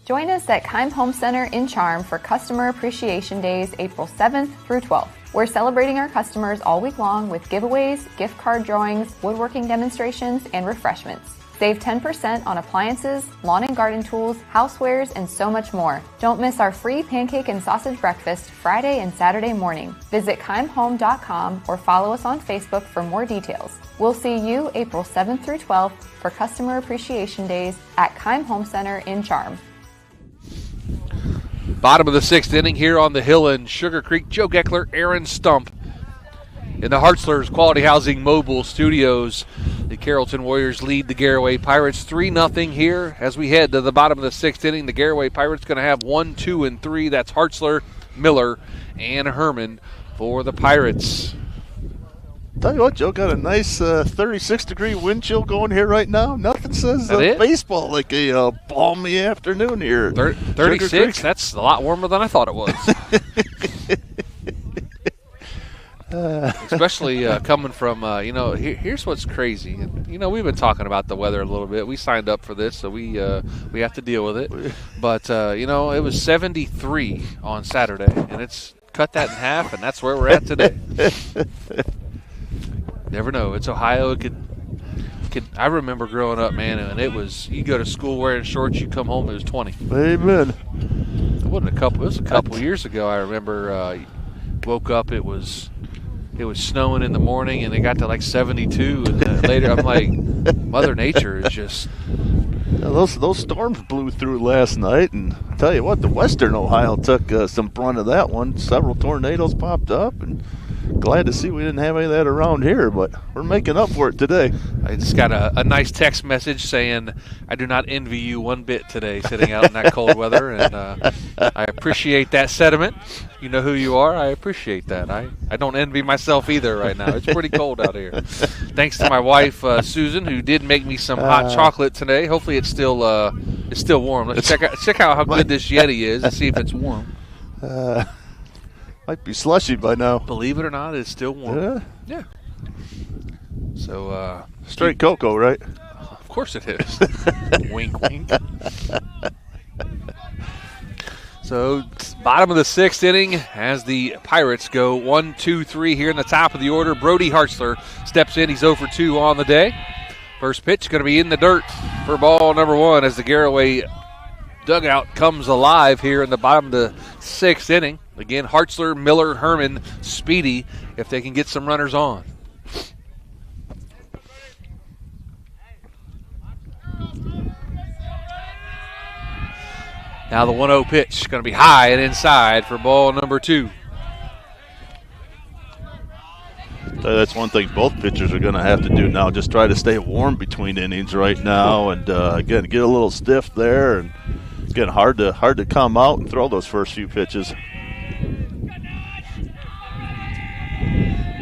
Join us at Keim Home Center in Charm for Customer Appreciation Days, April 7th through 12th. We're celebrating our customers all week long with giveaways, gift card drawings, woodworking demonstrations, and refreshments. Save 10% on appliances, lawn and garden tools, housewares, and so much more. Don't miss our free pancake and sausage breakfast Friday and Saturday morning. Visit KeimHome.com or follow us on Facebook for more details. We'll see you April 7th through 12th for Customer Appreciation Days at Keim Home Center in Charm. Bottom of the 6th inning here on the hill in Sugarcreek. Joe Geckler, Aaron Stump. In the Hartzler's Quality Housing Mobile Studios, the Carrollton Warriors lead the Garaway Pirates 3-0 here. As we head to the bottom of the 6th inning, the Garaway Pirates going to have 1, 2, and 3. That's Hartzler, Miller, and Herman for the Pirates. Tell you what, Joe, got a nice 36-degree wind chill going here right now. Nothing says baseball like a balmy afternoon here. 36? That's a lot warmer than I thought it was. Especially coming from, here's what's crazy. We've been talking about the weather a little bit. We signed up for this, so we have to deal with it. But, it was 73 on Saturday, and it's cut that in half, and that's where we're at today. Never know. It's Ohio. I remember growing up, man, and it was, you go to school wearing shorts, you come home, it was 20. Amen. It was a couple years ago. I remember woke up, it was snowing in the morning, and it got to like 72, and later I'm like, Mother Nature is just... Yeah, those storms blew through last night, and I tell you what, the western Ohio took some brunt of that one. Several tornadoes popped up, and glad to see we didn't have any of that around here, but we're making up for it today. I just got a nice text message saying, I do not envy you one bit today sitting out in that cold weather, and I appreciate that sentiment. You know who you are. I appreciate that. I don't envy myself either right now. It's pretty cold out here. Thanks to my wife, Susan, who did make me some hot chocolate today. Hopefully it's still warm. Let's check out how good this Yeti is and see if it's warm. Might be slushy by now. Believe it or not, it's still warm. Yeah. So straight cocoa, right? Of course it is. Wink, wink. So bottom of the 6th inning as the Pirates go 1, 2, 3 here in the top of the order. Brody Hartzler steps in. He's 0 for 2 on the day. First pitch going to be in the dirt for ball number 1 as the Garaway dugout comes alive here in the bottom of the 6th inning. Again, Hartzler, Miller, Herman, Speedy, if they can get some runners on. Now the 1-0 pitch going to be high and inside for ball number 2. That's one thing both pitchers are going to have to do now, just try to stay warm between innings right now, and again, get a little stiff there, and it's getting hard to come out and throw those first few pitches.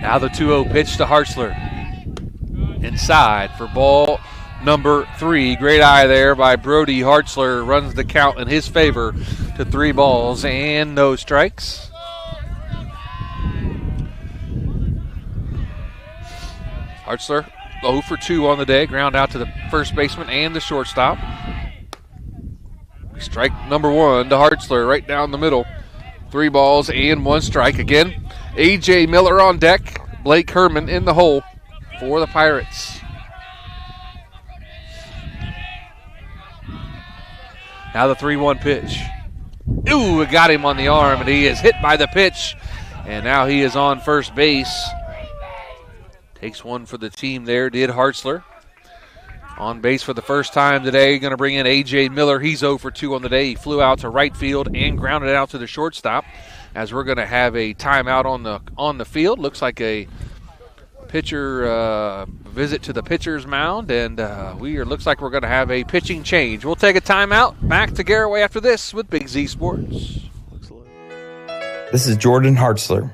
Now the 2-0 pitch to Hartzler. Inside for ball number 3. Great eye there by Brody Hartzler. Runs the count in his favor to 3 balls and no strikes. Hartzler 0 for 2 on the day. Ground out to the first baseman and the shortstop. Strike number 1 to Hartzler right down the middle. 3 balls and 1 strike. Again, A.J. Miller on deck. Blake Herman in the hole for the Pirates. Now the 3-1 pitch. Ooh, it got him on the arm, and he is hit by the pitch. And now he is on first base. Takes one for the team there, did Hartzler. On base for the first time today. Going to bring in A.J. Miller. He's 0 for 2 on the day. He flew out to right field and grounded out to the shortstop. As we're going to have a timeout on the field. Looks like a pitcher visit to the pitcher's mound, and looks like we're going to have a pitching change. We'll take a timeout. Back to Garaway after this with Big Z Sports. This is Jordan Hartzler.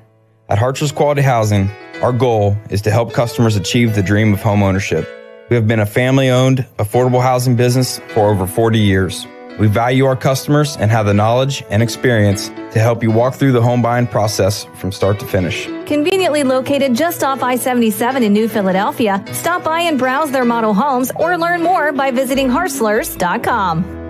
At Hartzler's Quality Housing, our goal is to help customers achieve the dream of home ownership. We have been a family-owned, affordable housing business for over 40 years. We value our customers and have the knowledge and experience to help you walk through the home buying process from start to finish. Conveniently located just off I-77 in New Philadelphia, stop by and browse their model homes or learn more by visiting Hartzlers.com.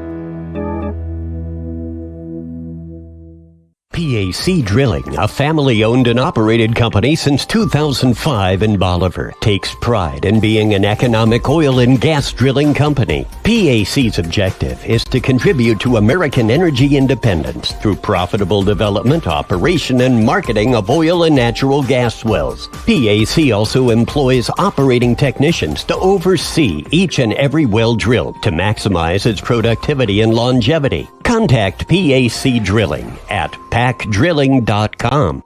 PAC Drilling, a family-owned and operated company since 2005 in Bolivar, takes pride in being an economic oil and gas drilling company. PAC's objective is to contribute to American energy independence through profitable development, operation, and marketing of oil and natural gas wells. PAC also employs operating technicians to oversee each and every well drilled to maximize its productivity and longevity. Contact PAC Drilling at pacdrilling.com.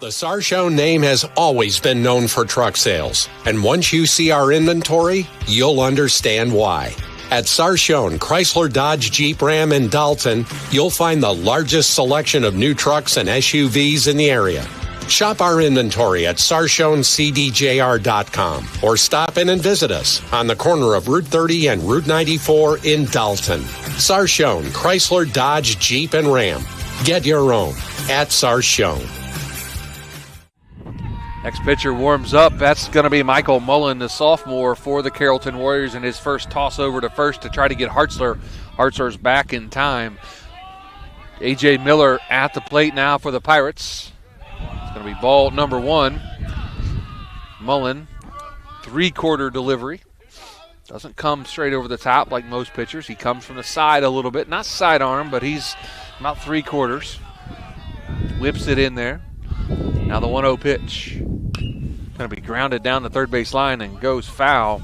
The SAR Show name has always been known for truck sales, and once you see our inventory, you'll understand why. At Sarshone Chrysler Dodge Jeep Ram in Dalton, you'll find the largest selection of new trucks and SUVs in the area. Shop our inventory at SarShoneCDJR.com or stop in and visit us on the corner of Route 30 and Route 94 in Dalton. Sarshone Chrysler Dodge Jeep and Ram. Get your own at Sarshone. Next pitcher warms up. That's going to be Michael Mullen, the sophomore for the Carrollton Warriors, in his first toss over to first to try to get Hartzler. Hartzler's back in time. A.J. Miller at the plate now for the Pirates. It's going to be ball number 1. Mullen, 3-quarter delivery. Doesn't come straight over the top like most pitchers. He comes from the side a little bit. Not sidearm, but he's about 3/4. Whips it in there. Now the 1-0 pitch. Going to be grounded down the third base line and goes foul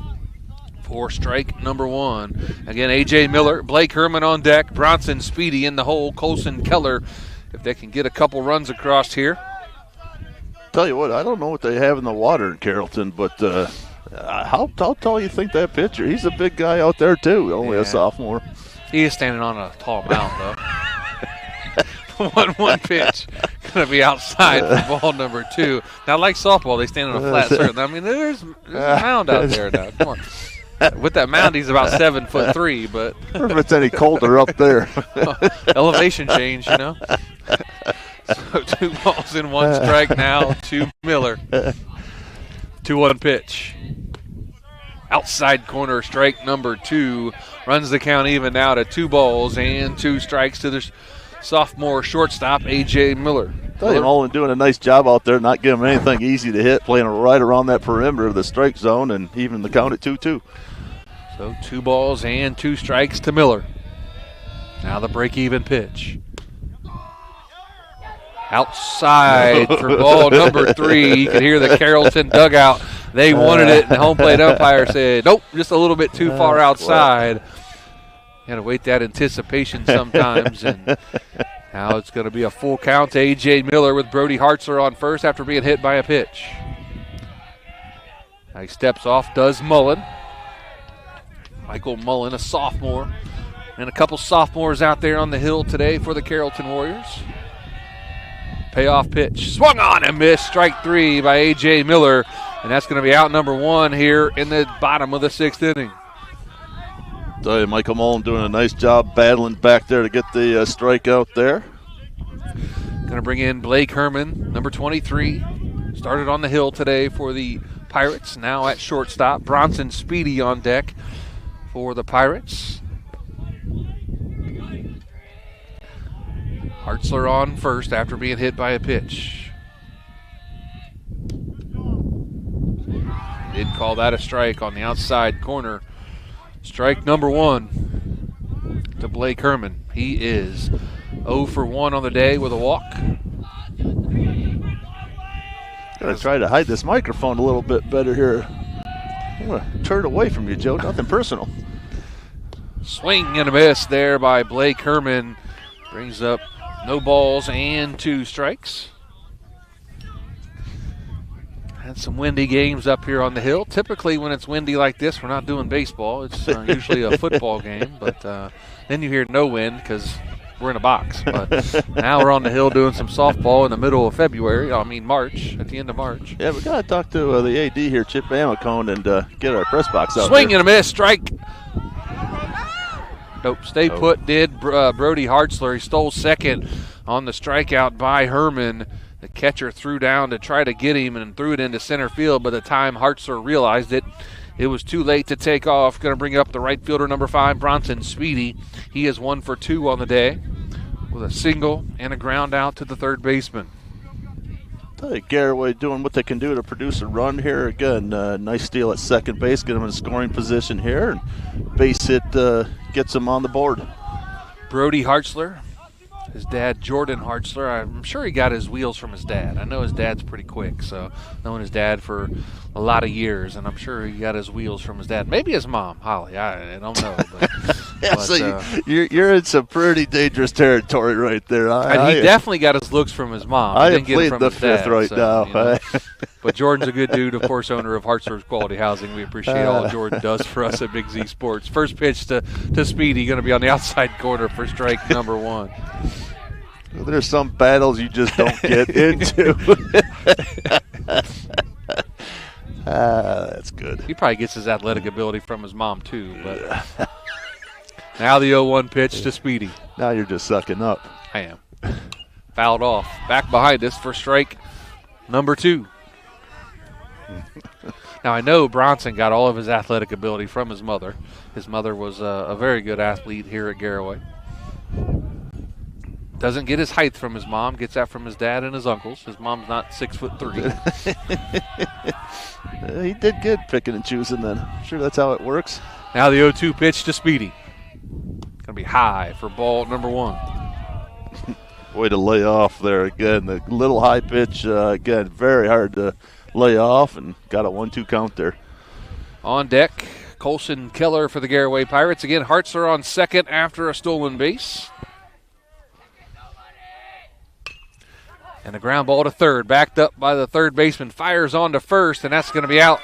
for strike number 1. Again, A.J. Miller, Blake Herman on deck, Bronson Speedy in the hole, Colson Keller, if they can get a couple runs across here. Tell you what, I don't know what they have in the water in Carrollton, but how tall you think that pitcher? He's a big guy out there too, only a sophomore. He is standing on a tall mound though. 1-1 pitch. Going to be outside for ball number 2. Now, like softball, they stand on a flat circle. I mean, there's a mound out there now. Come on. With that mound, he's about 7'3", but I wonder if it's any colder up there. Elevation change, you know. So 2 balls and 1 strike now to Miller. 2-1 pitch. Outside corner, strike number 2. Runs the count even now to 2 balls and 2 strikes to the sophomore shortstop, A.J. Miller. Mullen doing a nice job out there, not giving him anything easy to hit, playing right around that perimeter of the strike zone, and even the count at 2-2. So 2 balls and 2 strikes to Miller. Now the break-even pitch. Outside for ball number 3. You can hear the Carrollton dugout. They wanted it, and the home plate umpire said, nope, just a little bit too far outside. Got to wait that anticipation sometimes. And now it's going to be a full count to A.J. Miller with Brody Hartzler on first after being hit by a pitch. Now he steps off, does Mullen. Michael Mullen, a sophomore. And a couple sophomores out there on the hill today for the Carrollton Warriors. Payoff pitch. Swung on and missed. Strike 3 by A.J. Miller. And that's going to be out number 1 here in the bottom of the 6th inning. Tell you, Michael Mullen doing a nice job battling back there to get the strikeout there. Going to bring in Blake Herman, number 23. Started on the hill today for the Pirates. Now at shortstop. Bronson Speedy on deck for the Pirates. Hartzler on first after being hit by a pitch. Did call that a strike on the outside corner. Strike number 1 to Blake Herman. He is 0 for 1 on the day with a walk. Gotta try to hide this microphone a little bit better here. I'm gonna turn away from you, Joe. Nothing personal. Swing and a miss there by Blake Herman. Brings up no balls and 2 strikes. Had some windy games up here on the hill. Typically when it's windy like this, we're not doing baseball. It's usually a football game, but then you hear no wind because we're in a box. But now we're on the hill doing some softball in the middle of February. March, at the end of March. Yeah, we got to talk to the AD here, Chip Amacone, and get our press box out. Swing and a miss, strike. Nope, stay put did Brody Hartzler. He stole second on the strikeout by Herman. The catcher threw down to try to get him and threw it into center field. By the time Hartzler realized it, it was too late to take off. Going to bring up the right fielder, number 5, Bronson Speedy. He is 1 for 2 on the day with a single and a ground out to the third baseman. Garaway doing what they can do to produce a run here. Again, nice steal at second base, get him in scoring position here. And base hit gets him on the board. Brody Hartzler, his dad Jordan Hartzler. I'm sure he got his wheels from his dad. I know his dad's pretty quick, so known his dad for a lot of years, and I'm sure he got his wheels from his dad. Maybe his mom, Holly. I don't know. But, yeah, so you're in some pretty dangerous territory right there. He definitely got his looks from his mom. I am pleading the fifth right now. You know. But Jordan's a good dude, of course, owner of Hartzler's Quality Housing. We appreciate all Jordan does for us at Big Z Sports. First pitch to Speedy, going to be on the outside corner for strike number 1. There's some battles you just don't get into. That's good. He probably gets his athletic ability from his mom, too. But now the 0-1 pitch to Speedy. Now you're just sucking up. I am. Fouled off. Back behind us for strike number 2. Now, I know Bronson got all of his athletic ability from his mother. His mother was a very good athlete here at Garaway. Doesn't get his height from his mom, gets that from his dad and his uncles. His mom's not 6'3". He did good picking and choosing then. I'm sure that's how it works. Now the 0-2 pitch to Speedy. Going to be high for ball number 1. Way to lay off there again. The little high pitch, again, very hard to lay off, and got a 1-2 count there. On deck, Colson Keller for the Garaway Pirates. Again, Hartzler on second after a stolen base. And a ground ball to third, backed up by the third baseman, fires on to first, and that's going to be out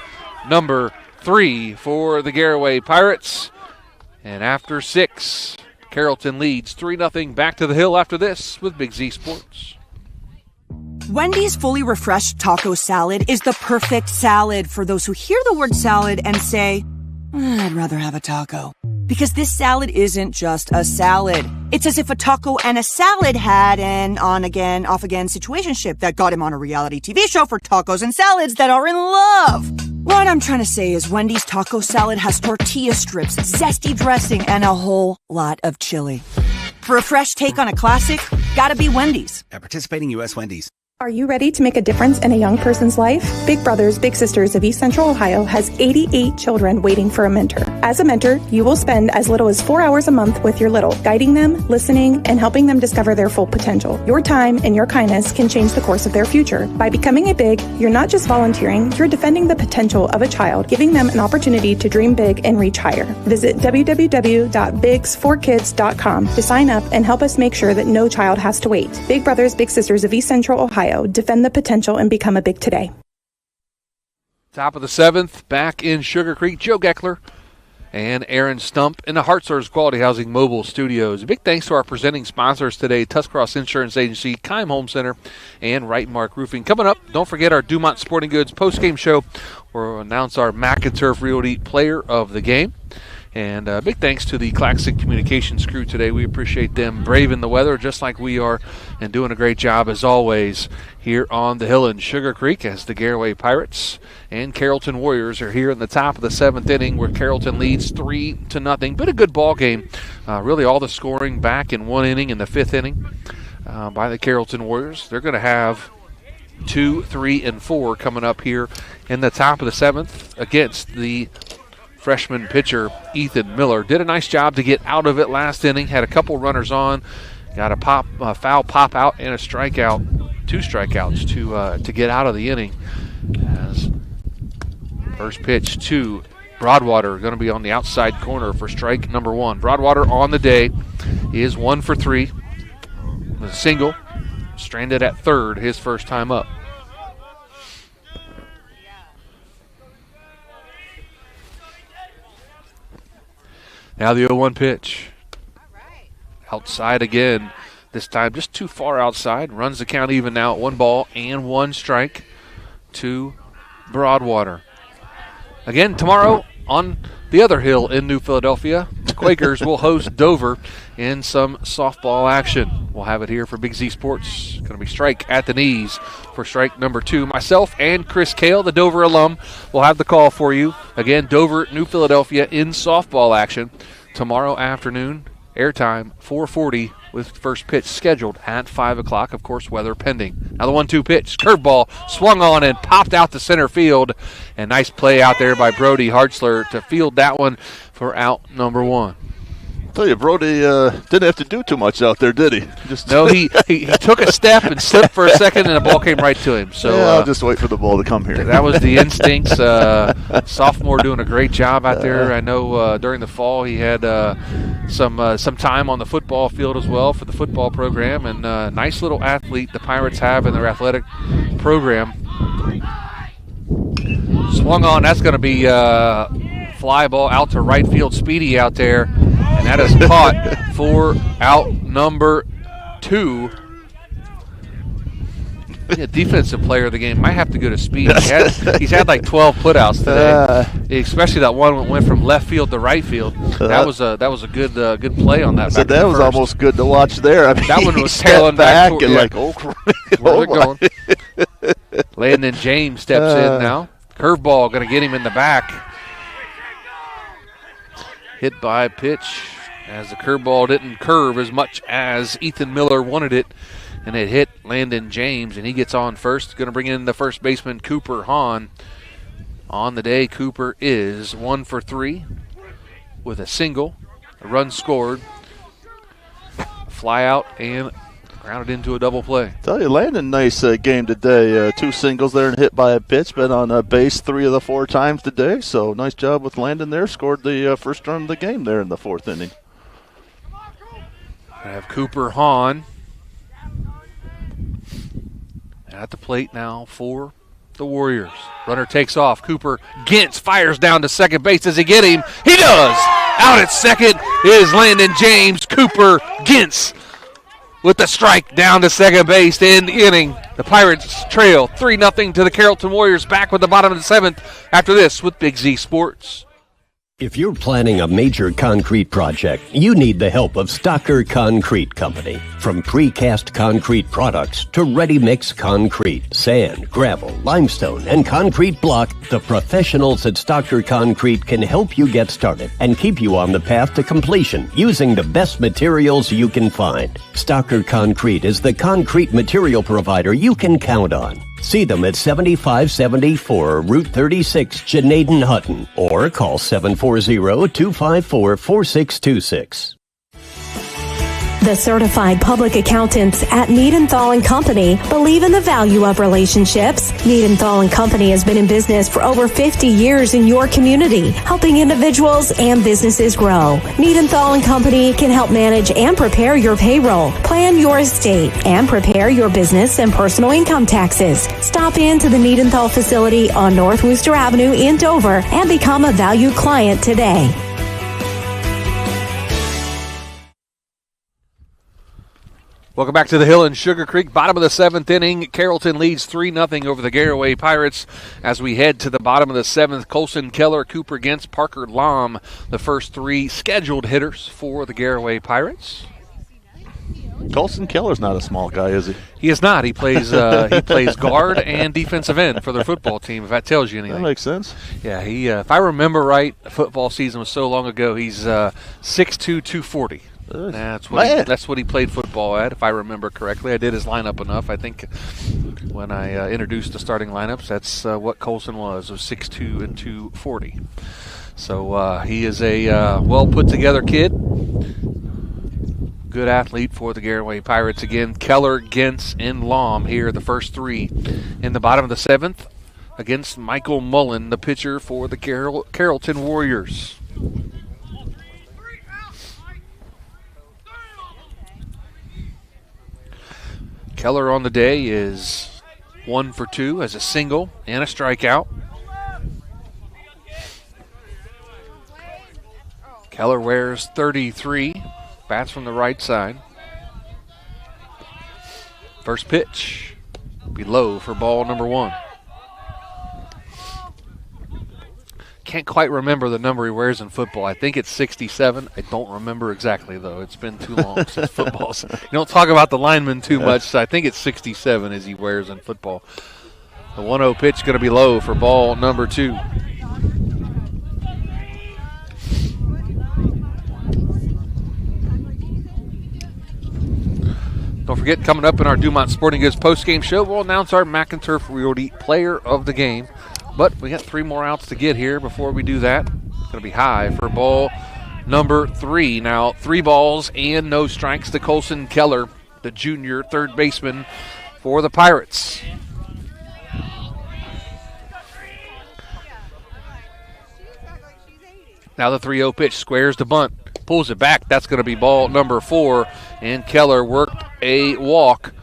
number 3 for the Garaway Pirates. And after 6, Carrollton leads 3-0 back to the hill after this with Big Z Sports. Wendy's fully refreshed taco salad is the perfect salad for those who hear the word salad and say, I'd rather have a taco. Because this salad isn't just a salad. It's as if a taco and a salad had an on-again, off-again situationship that got him on a reality TV show for tacos and salads that are in love. What I'm trying to say is Wendy's taco salad has tortilla strips, zesty dressing, and a whole lot of chili. For a fresh take on a classic, gotta be Wendy's. At participating U.S. Wendy's. Are you ready to make a difference in a young person's life? Big Brothers Big Sisters of East Central Ohio has 88 children waiting for a mentor. As a mentor, you will spend as little as 4 hours a month with your little, guiding them, listening, and helping them discover their full potential. Your time and your kindness can change the course of their future. By becoming a Big, you're not just volunteering, you're defending the potential of a child, giving them an opportunity to dream big and reach higher. Visit www.bigs4kids.com to sign up and help us make sure that no child has to wait. Big Brothers Big Sisters of East Central Ohio. Defend the potential and become a Big today. Top of the 7th, back in Sugarcreek, Joe Geckler and Aaron Stump in the Hartzler's Quality Housing Mobile Studios. A big thanks to our presenting sponsors today, Tuscarawas Insurance Agency, Keim Home Center, and Right Mark Roofing. Coming up, don't forget our Dumont Sporting Goods postgame show. We'll announce our Mac and Turf Realty Player of the Game. And big thanks to the Claxon Communications crew today. We appreciate them braving the weather just like we are and doing a great job as always here on the hill in Sugarcreek as the Garaway Pirates and Carrollton Warriors are here in the top of the 7th inning where Carrollton leads 3-0. But a good ball game. Really all the scoring back in 1 inning in the 5th inning by the Carrollton Warriors. They're going to have 2, 3, and 4 coming up here in the top of the 7th against the freshman pitcher Ethan Miller. Did a nice job to get out of it last inning. Had a couple runners on. Got a foul pop out and a strikeout. 2 strikeouts to get out of the inning. As first pitch to Broadwater, going to be on the outside corner for strike number 1. Broadwater on the day is 1 for 3. A single, stranded at third, his first time up. Now the 0-1 pitch. Outside again, this time just too far outside. Runs the count even now at 1 ball and 1 strike to Broadwater. Again, tomorrow on the other hill in New Philadelphia, the Quakers will host Dover in some softball action. We'll have it here for Big Z Sports. Going to be strike at the knees for strike number 2. Myself and Chris Kale, the Dover alum, will have the call for you. Again, Dover, New Philadelphia in softball action tomorrow afternoon. Airtime 4:40 with first pitch scheduled at 5 o'clock. Of course, weather pending. Now the 1-2 pitch. Curveball swung on and popped out to center field. And nice play out there by Brody Hartzler to field that one for out number 1. I tell you, Brody didn't have to do too much out there, did he? No, he took a step and slipped for a second, and the ball came right to him. So I'll just wait for the ball to come here. That was the instincts. Sophomore doing a great job out there. I know during the fall he had some time on the football field as well for the football program, and nice little athlete the Pirates have in their athletic program. Swung on. That's going to be fly ball out to right field. Speedy out there. And that is caught for out number 2. Yeah, defensive player of the game might have to go to Speed. He's had like 12 putouts today, especially that one that went from left field to right field. That was a good play on that. So that was almost good to watch there. I mean, that one was tailing back and like, oh, where's it going? Landon James steps in now. Curveball going to get him in the back. Hit by pitch as the curveball didn't curve as much as Ethan Miller wanted it, and it hit Landon James, and he gets on first. Going to bring in the first baseman, Cooper Hahn. On the day, Cooper is 1 for 3 with a single, a run scored, fly out, and grounded into a double play. Tell you, Landon, nice game today. 2 singles there and hit by a pitch. Been on base 3 of the 4 times today. So nice job with Landon there. Scored the first run of the game there in the 4th inning. I have Cooper Hahn at the plate now for the Warriors. Runner takes off. Cooper Gintz fires down to second base. Does he get him? He does! Out at second is Landon James. Cooper Gintz with the strike down to second base to end the inning. The Pirates trail 3-0 to the Carrollton Warriors. Back with the bottom of the 7th after this with Big Z Sports. If you're planning a major concrete project, you need the help of Stocker Concrete Company. From precast concrete products to ready-mix concrete, sand, gravel, limestone, and concrete block, the professionals at Stocker Concrete can help you get started and keep you on the path to completion using the best materials you can find. Stocker Concrete is the concrete material provider you can count on. See them at 7574 Route 36, Janaden Hutton, or call 740-254-4626. The certified public accountants at Niedenthal & Company believe in the value of relationships. Niedenthal & Company has been in business for over 50 years in your community, helping individuals and businesses grow. Niedenthal & Company can help manage and prepare your payroll, plan your estate, and prepare your business and personal income taxes. Stop into the Niedenthal facility on North Worcester Avenue in Dover and become a valued client today. Welcome back to the Hill in Sugarcreek. Bottom of the 7th inning. Carrollton leads 3-0 over the Garaway Pirates. As we head to the bottom of the 7th, Colson Keller, Cooper Gintz, Parker Lom, the first 3 scheduled hitters for the Garaway Pirates. Colson Keller's not a small guy, is he? He is not. He plays guard and defensive end for their football team, if that tells you anything. That makes sense. Yeah, he. If I remember right, the football season was so long ago, he's 6'2", 240. That's what he played football at, if I remember correctly. I did his lineup enough. I think when I introduced the starting lineups, that's what Colson was 6'2" and 240. So he is a well put together kid. Good athlete for the Garaway Pirates. Again, Keller, Gentz, and Lom here, the first three in the bottom of the seventh against Michael Mullen, the pitcher for the Carrollton Warriors. Keller on the day is 1 for 2 as a single and a strikeout. Keller wears 33, bats from the right side. First pitch, be low for ball number 1. Can't quite remember the number he wears in football. I think it's 67. I don't remember exactly, though. It's been too long since football. You don't talk about the linemen too much, so I think it's 67 as he wears in football. The 1-0 pitch going to be low for ball number 2. Don't forget, coming up in our Dumont Sporting Goods postgame show, we'll announce our McInturf Realty Player of the Game. But we got 3 more outs to get here before we do that. It's going to be high for ball number 3. Now, 3 balls and no strikes to Colson Keller, the junior third baseman for the Pirates. Now the 3-0 pitch, squares the bunt, pulls it back. That's going to be ball number 4, and Keller worked a walk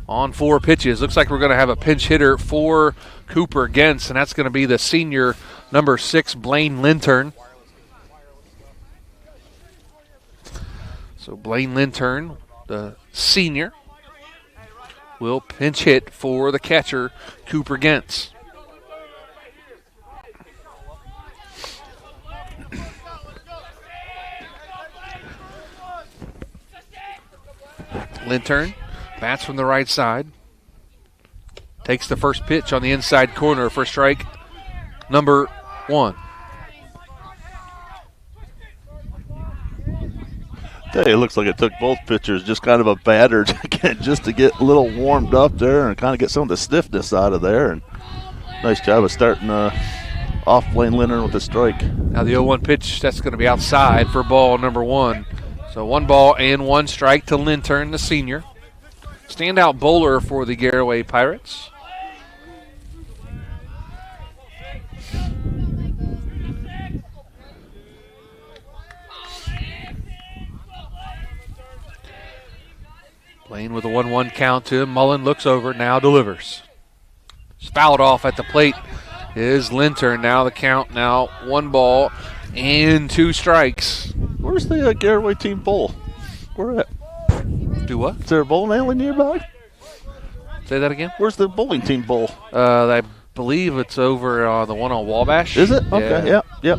on 4 pitches. Looks like we're going to have a pinch hitter for Cooper Gentz, and that's going to be the senior number 6, Blaine Lintern. So Blaine Lintern, the senior, will pinch hit for the catcher, Cooper Gentz. Lintern bats from the right side. Takes the first pitch on the inside corner for strike number 1. It looks like it took both pitchers just kind of a batter just to get a little warmed up there and kind of get some of the stiffness out of there. And nice job of starting off Blaine Lintern with a strike. Now the 0-1 pitch, that's going to be outside for ball number 1. So 1 ball and 1 strike to Lintern, the senior. Standout bowler for the Garaway Pirates. Blaine with a 1-1 count to him. Mullen looks over, now delivers. Fouled off at the plate is Lintern. Now the count, now 1 ball and 2 strikes. Where's the Garaway team bowl? Where at? Do what? Is there a bowling alley nearby? Say that again? Where's the bowling team bowl? I believe it's over the one on Wabash. Is it? Okay, yeah. Yep.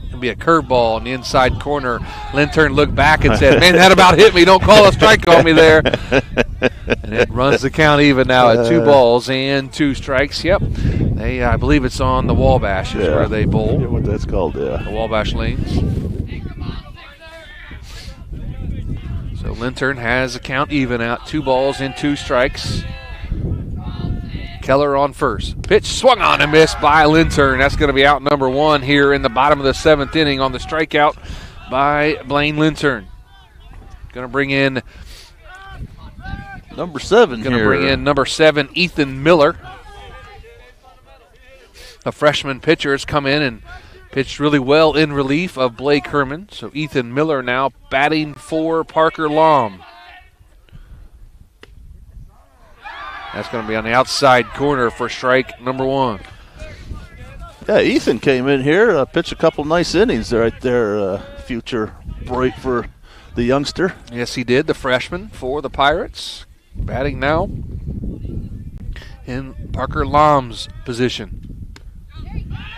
It'll be a curveball in the inside corner. Lintern looked back and said, man, that about hit me. Don't call a strike on me there. And it runs the count even now at 2 balls and 2 strikes. Yep. I believe it's on the Wabash is where they bowl. Yeah, what that's called, yeah. The Wabash Lanes. So Lintern has the count even out. 2 balls and 2 strikes. Keller on first. Pitch swung on and missed by Lintern. That's going to be out number 1 here in the bottom of the 7th inning on the strikeout by Blaine Lintern. Going to bring in number 7 Going to bring in number 7, Ethan Miller. A freshman pitcher has come in and pitched really well in relief of Blake Herman. So Ethan Miller now batting for Parker Lom. That's going to be on the outside corner for strike number 1. Yeah, Ethan came in here, pitched a couple nice innings right there. Future break for the youngster. Yes, he did. The freshman for the Pirates. Batting now in Parker Lom's position.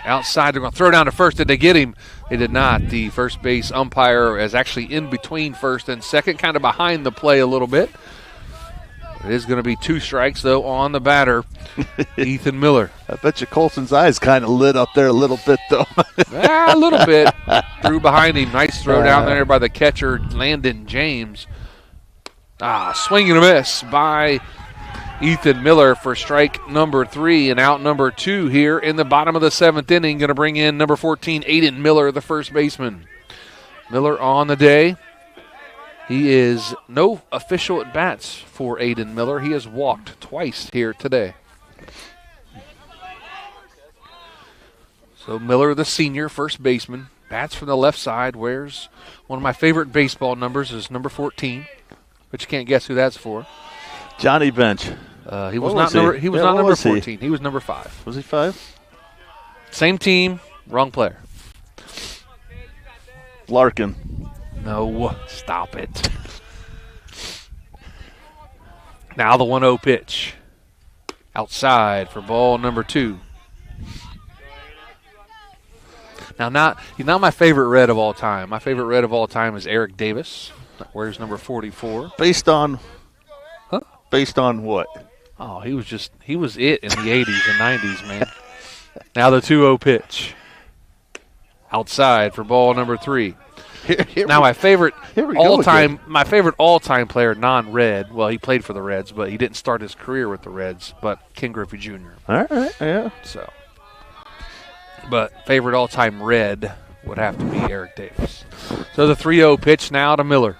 Outside, they're going to throw down to first. Did they get him? They did not. The first base umpire is actually in between first and second, kind of behind the play a little bit. It is going to be 2 strikes, though, on the batter, Ethan Miller. I bet you Colson's eyes kind of lit up there a little bit, though. A little bit. Threw behind him. Nice throw down there by the catcher, Landon James. Swing and a miss by Ethan Miller for strike number 3 and out number 2 here in the bottom of the 7th inning. Going to bring in number 14, Aiden Miller, the first baseman. Miller on the day. He is no official at-bats for Aiden Miller. He has walked twice here today. So Miller, the senior, first baseman, bats from the left side, wears one of my favorite baseball numbers is number 14, but you can't guess who that's for. Johnny Bench. He was not number 14. He was number 5. Was he 5? Same team, wrong player. Larkin. No, stop it. Now the 1-0 pitch. Outside for ball number 2. Now, he's not my favorite Red of all time. My favorite Red of all time is Eric Davis. Wears number 44. Based on what? Oh, he was it in the 80s and 90s, man. Now the 2-0 pitch. Outside for ball number 3. Now my favorite all-time player, non-Red. Well, he played for the Reds, but he didn't start his career with the Reds. But Ken Griffey Jr. All right, yeah. So, but favorite all-time Red would have to be Eric Davis. So the 3-0 pitch now to Miller.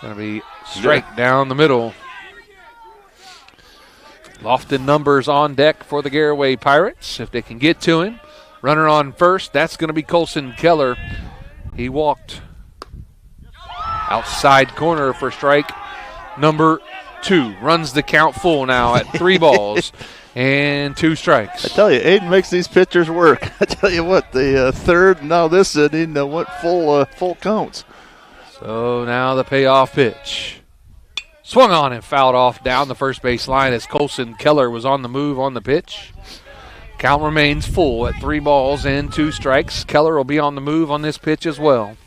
Going to be strike down the middle. Lofton numbers on deck for the Garaway Pirates if they can get to him. Runner on first, that's going to be Colson Keller. He walked outside corner for strike number 2. Runs the count full now at 3 balls and 2 strikes. I tell you, Aiden makes these pitchers work. I tell you what, the third, now this inning went full counts. So now the payoff pitch. Swung on and fouled off down the first base line as Colson Keller was on the move on the pitch. Count remains full at 3 balls and 2 strikes. Keller will be on the move on this pitch as well.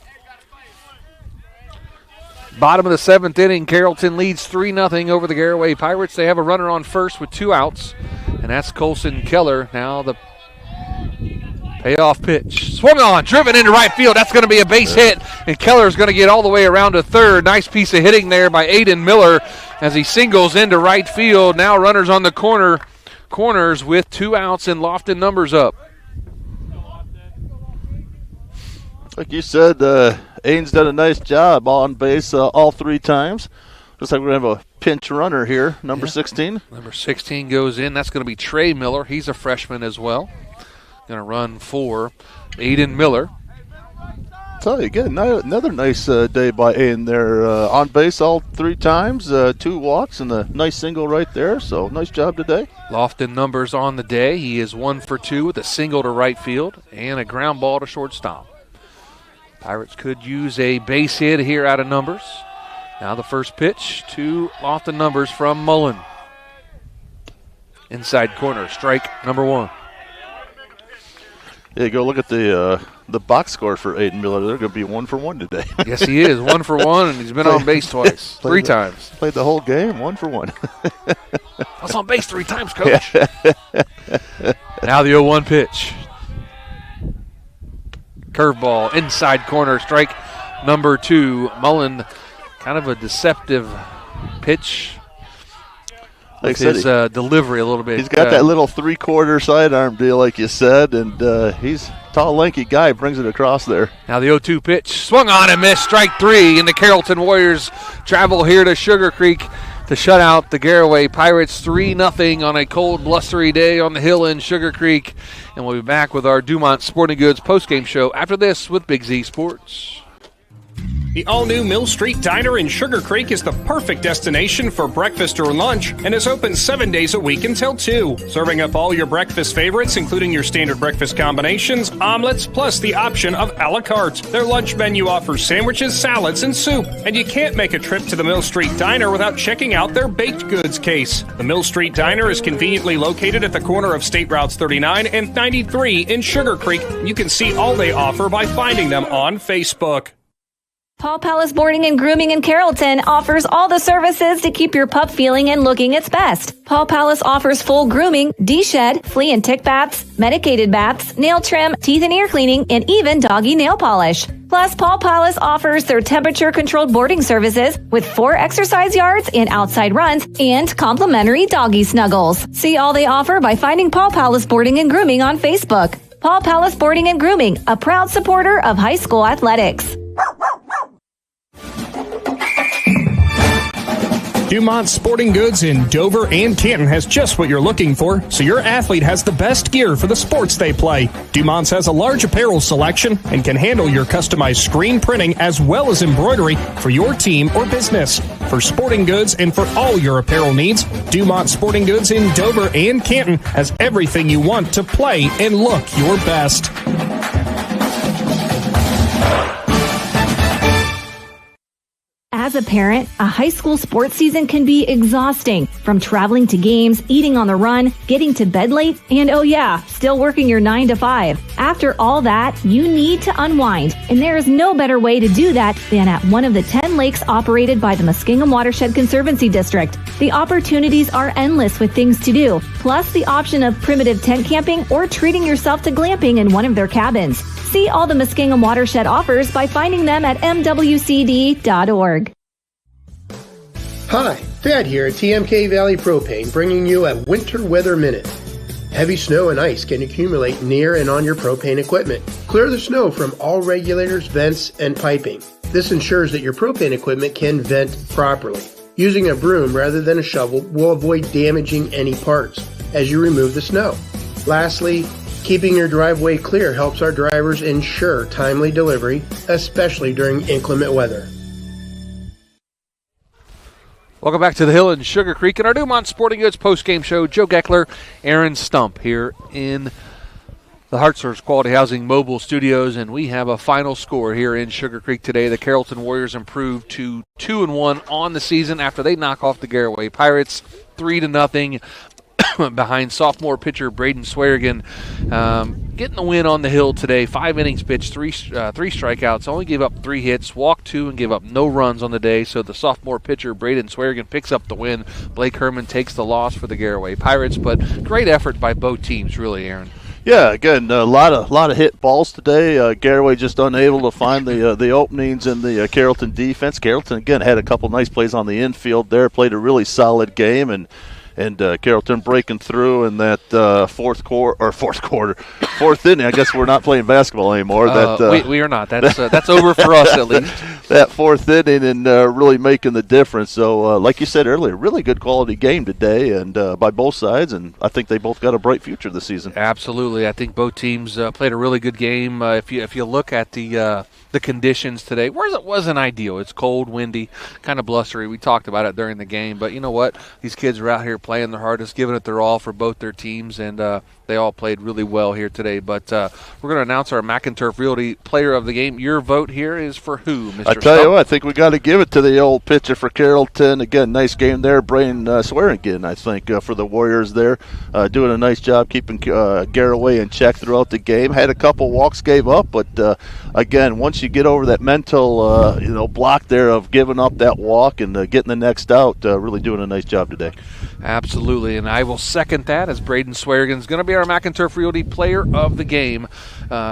Bottom of the 7th inning, Carrollton leads 3-0 over the Garaway Pirates. They have a runner on first with 2 outs, and that's Colson Keller. Now the payoff pitch. Swung on, driven into right field. That's going to be a base hit, and Keller's going to get all the way around to third. Nice piece of hitting there by Aiden Miller as he singles into right field. Now runners on the corners with 2 outs and Lofton numbers up. Like you said, Aiden's done a nice job on base all 3 times. Looks like we're going to have a pinch runner here, number 16. Number 16 goes in. That's going to be Trey Miller. He's a freshman as well. Going to run for Aiden Miller. Tell you again, another nice day by Aiden there. On base all 3 times, 2 walks, and a nice single right there. So nice job today. Lofton numbers on the day. He is 1 for 2 with a single to right field and a ground ball to shortstop. Pirates could use a base hit here out of numbers. Now the first pitch to Lofton numbers from Mullen. Inside corner, strike number 1. Yeah, go look at the box score for Aiden Miller. They're going to be 1 for 1 today. Yes, he is 1 for 1, and he's been on base twice, 3 times. Played the whole game, 1 for 1. I was on base 3 times, Coach. Now the 0-1 pitch. Curveball, inside corner, strike number 2. Mullen, kind of a deceptive pitch. Like his delivery a little bit. He's got that little 3/4 sidearm deal, like you said, and he's a tall, lanky guy, brings it across there. Now the 0-2 pitch, swung on and missed, strike 3, and the Carrollton Warriors travel here to Sugarcreek to shut out the Garaway Pirates 3-0 on a cold, blustery day on the hill in Sugarcreek. And we'll be back with our Dumont Sporting Goods postgame show after this with Big Z Sports. The all-new Mill Street Diner in Sugarcreek is the perfect destination for breakfast or lunch and is open 7 days a week until 2. Serving up all your breakfast favorites, including your standard breakfast combinations, omelets, plus the option of a la carte. Their lunch menu offers sandwiches, salads, and soup. And you can't make a trip to the Mill Street Diner without checking out their baked goods case. The Mill Street Diner is conveniently located at the corner of State Routes 39 and 93 in Sugarcreek. You can see all they offer by finding them on Facebook. Paw Palace Boarding and Grooming in Carrollton offers all the services to keep your pup feeling and looking its best. Paw Palace offers full grooming, de-shed, flea and tick baths, medicated baths, nail trim, teeth and ear cleaning, and even doggy nail polish. Plus, Paw Palace offers their temperature-controlled boarding services with 4 exercise yards and outside runs and complimentary doggy snuggles. See all they offer by finding Paw Palace Boarding and Grooming on Facebook. Paw Palace Boarding and Grooming, a proud supporter of high school athletics. Dumont Sporting Goods in Dover and Canton has just what you're looking for, so your athlete has the best gear for the sports they play. Dumont's has a large apparel selection and can handle your customized screen printing as well as embroidery for your team or business. For sporting goods and for all your apparel needs, Dumont Sporting Goods in Dover and Canton has everything you want to play and look your best. As a parent, a high school sports season can be exhausting. From traveling to games, eating on the run, getting to bed late, and oh yeah, still working your 9 to 5. After all that, you need to unwind, and there is no better way to do that than at one of the 10 lakes operated by the Muskingum Watershed Conservancy District. The opportunities are endless with things to do, plus the option of primitive tent camping or treating yourself to glamping in one of their cabins. See all the Muskingum Watershed offers by finding them at mwcd.org. Hi, Thad here at TMK Valley Propane, bringing you a Winter Weather Minute. Heavy snow and ice can accumulate near and on your propane equipment. Clear the snow from all regulators, vents, and piping. This ensures that your propane equipment can vent properly. Using a broom rather than a shovel will avoid damaging any parts as you remove the snow. Lastly, keeping your driveway clear helps our drivers ensure timely delivery, especially during inclement weather. Welcome back to the Hill in Sugarcreek and our Dumont Sporting Goods post-game show. Joe Geckler, Aaron Stump here in the Hartzler's Quality Housing Mobile Studios, and we have a final score here in Sugarcreek today. The Carrollton Warriors improved to 2-1 on the season after they knock off the Garaway Pirates 3-0 behind sophomore pitcher Braden Swearigan. Getting the win on the Hill today. 5 innings pitched, three strikeouts, only gave up 3 hits, walked 2, and gave up no runs on the day. So the sophomore pitcher Braden Swearigan picks up the win. Blake Herman takes the loss for the Garaway Pirates, but great effort by both teams, really, Aaron. Yeah, again, a lot of hit balls today. Garaway just unable to find the openings in the Carrollton defense. Carrollton, again, had a couple nice plays on the infield there, played a really solid game, and Carrollton breaking through in that fourth inning. I guess we're not playing basketball anymore. We are not. That's over for us at least. That fourth inning and really making the difference. So, like you said earlier, really good quality game today, and by both sides. And I think they both got a bright future this season. Absolutely, I think both teams played a really good game. If you look at the conditions today, whereas it wasn't ideal. It's cold, windy, kind of blustery. We talked about it during the game, but you know what? These kids are out here playing their hardest, giving it their all for both their teams, and they all played really well here today. But we're going to announce our McInturf Realty Player of the Game. Your vote here is for who, Mr. I tell you what, I think we got to give it to the old pitcher for Carrollton. Again, nice game there. Braden Swearigan, I think, for the Warriors there, doing a nice job keeping Garaway in check throughout the game. Had a couple walks, gave up, but again, once you get over that mental block there of giving up that walk and getting the next out, really doing a nice job today. Absolutely, and I will second that as Braden Swearigan is going to be our McInturf Realty Player of the Game.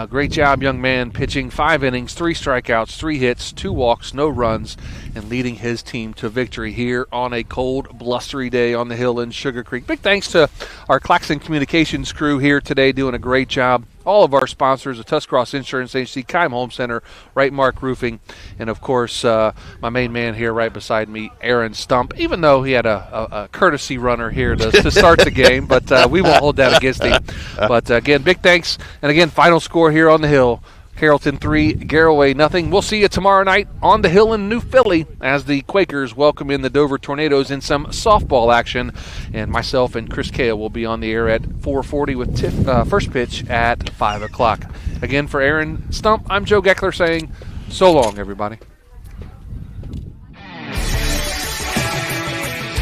Great job, young man, pitching 5 innings, 3 strikeouts, 3 hits, 2 walks, no runs, and leading his team to victory here on a cold, blustery day on the Hill in Sugarcreek. Big thanks to our Claxon Communications crew here today, doing a great job. All of our sponsors, the Tuscarawas Insurance Agency, Keim Home Center, Right Mark Roofing, and, of course, my main man here right beside me, Aaron Stump, even though he had a courtesy runner here to start the game, but we won't hold that against him. But, again, big thanks. And, again, final score here on the Hill. Carrollton 3, Garaway 0. We'll see you tomorrow night on the Hill in New Philly as the Quakers welcome in the Dover Tornadoes in some softball action. And myself and Chris Kale will be on the air at 4:40 with first pitch at 5 o'clock. Again, for Aaron Stump, I'm Joe Geckler saying so long, everybody.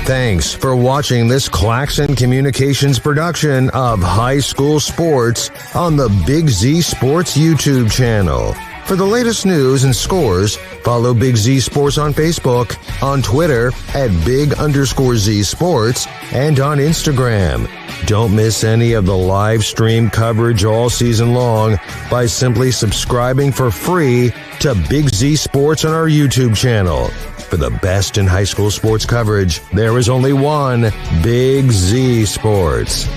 Thanks for watching this Claxon Communications production of High School Sports on the Big Z Sports YouTube channel. For the latest news and scores, follow Big Z Sports on Facebook, on Twitter at @Big_Z Sports, and on Instagram. Don't miss any of the live stream coverage all season long by simply subscribing for free to Big Z Sports on our YouTube channel. For the best in high school sports coverage, there is only one Big Z Sports.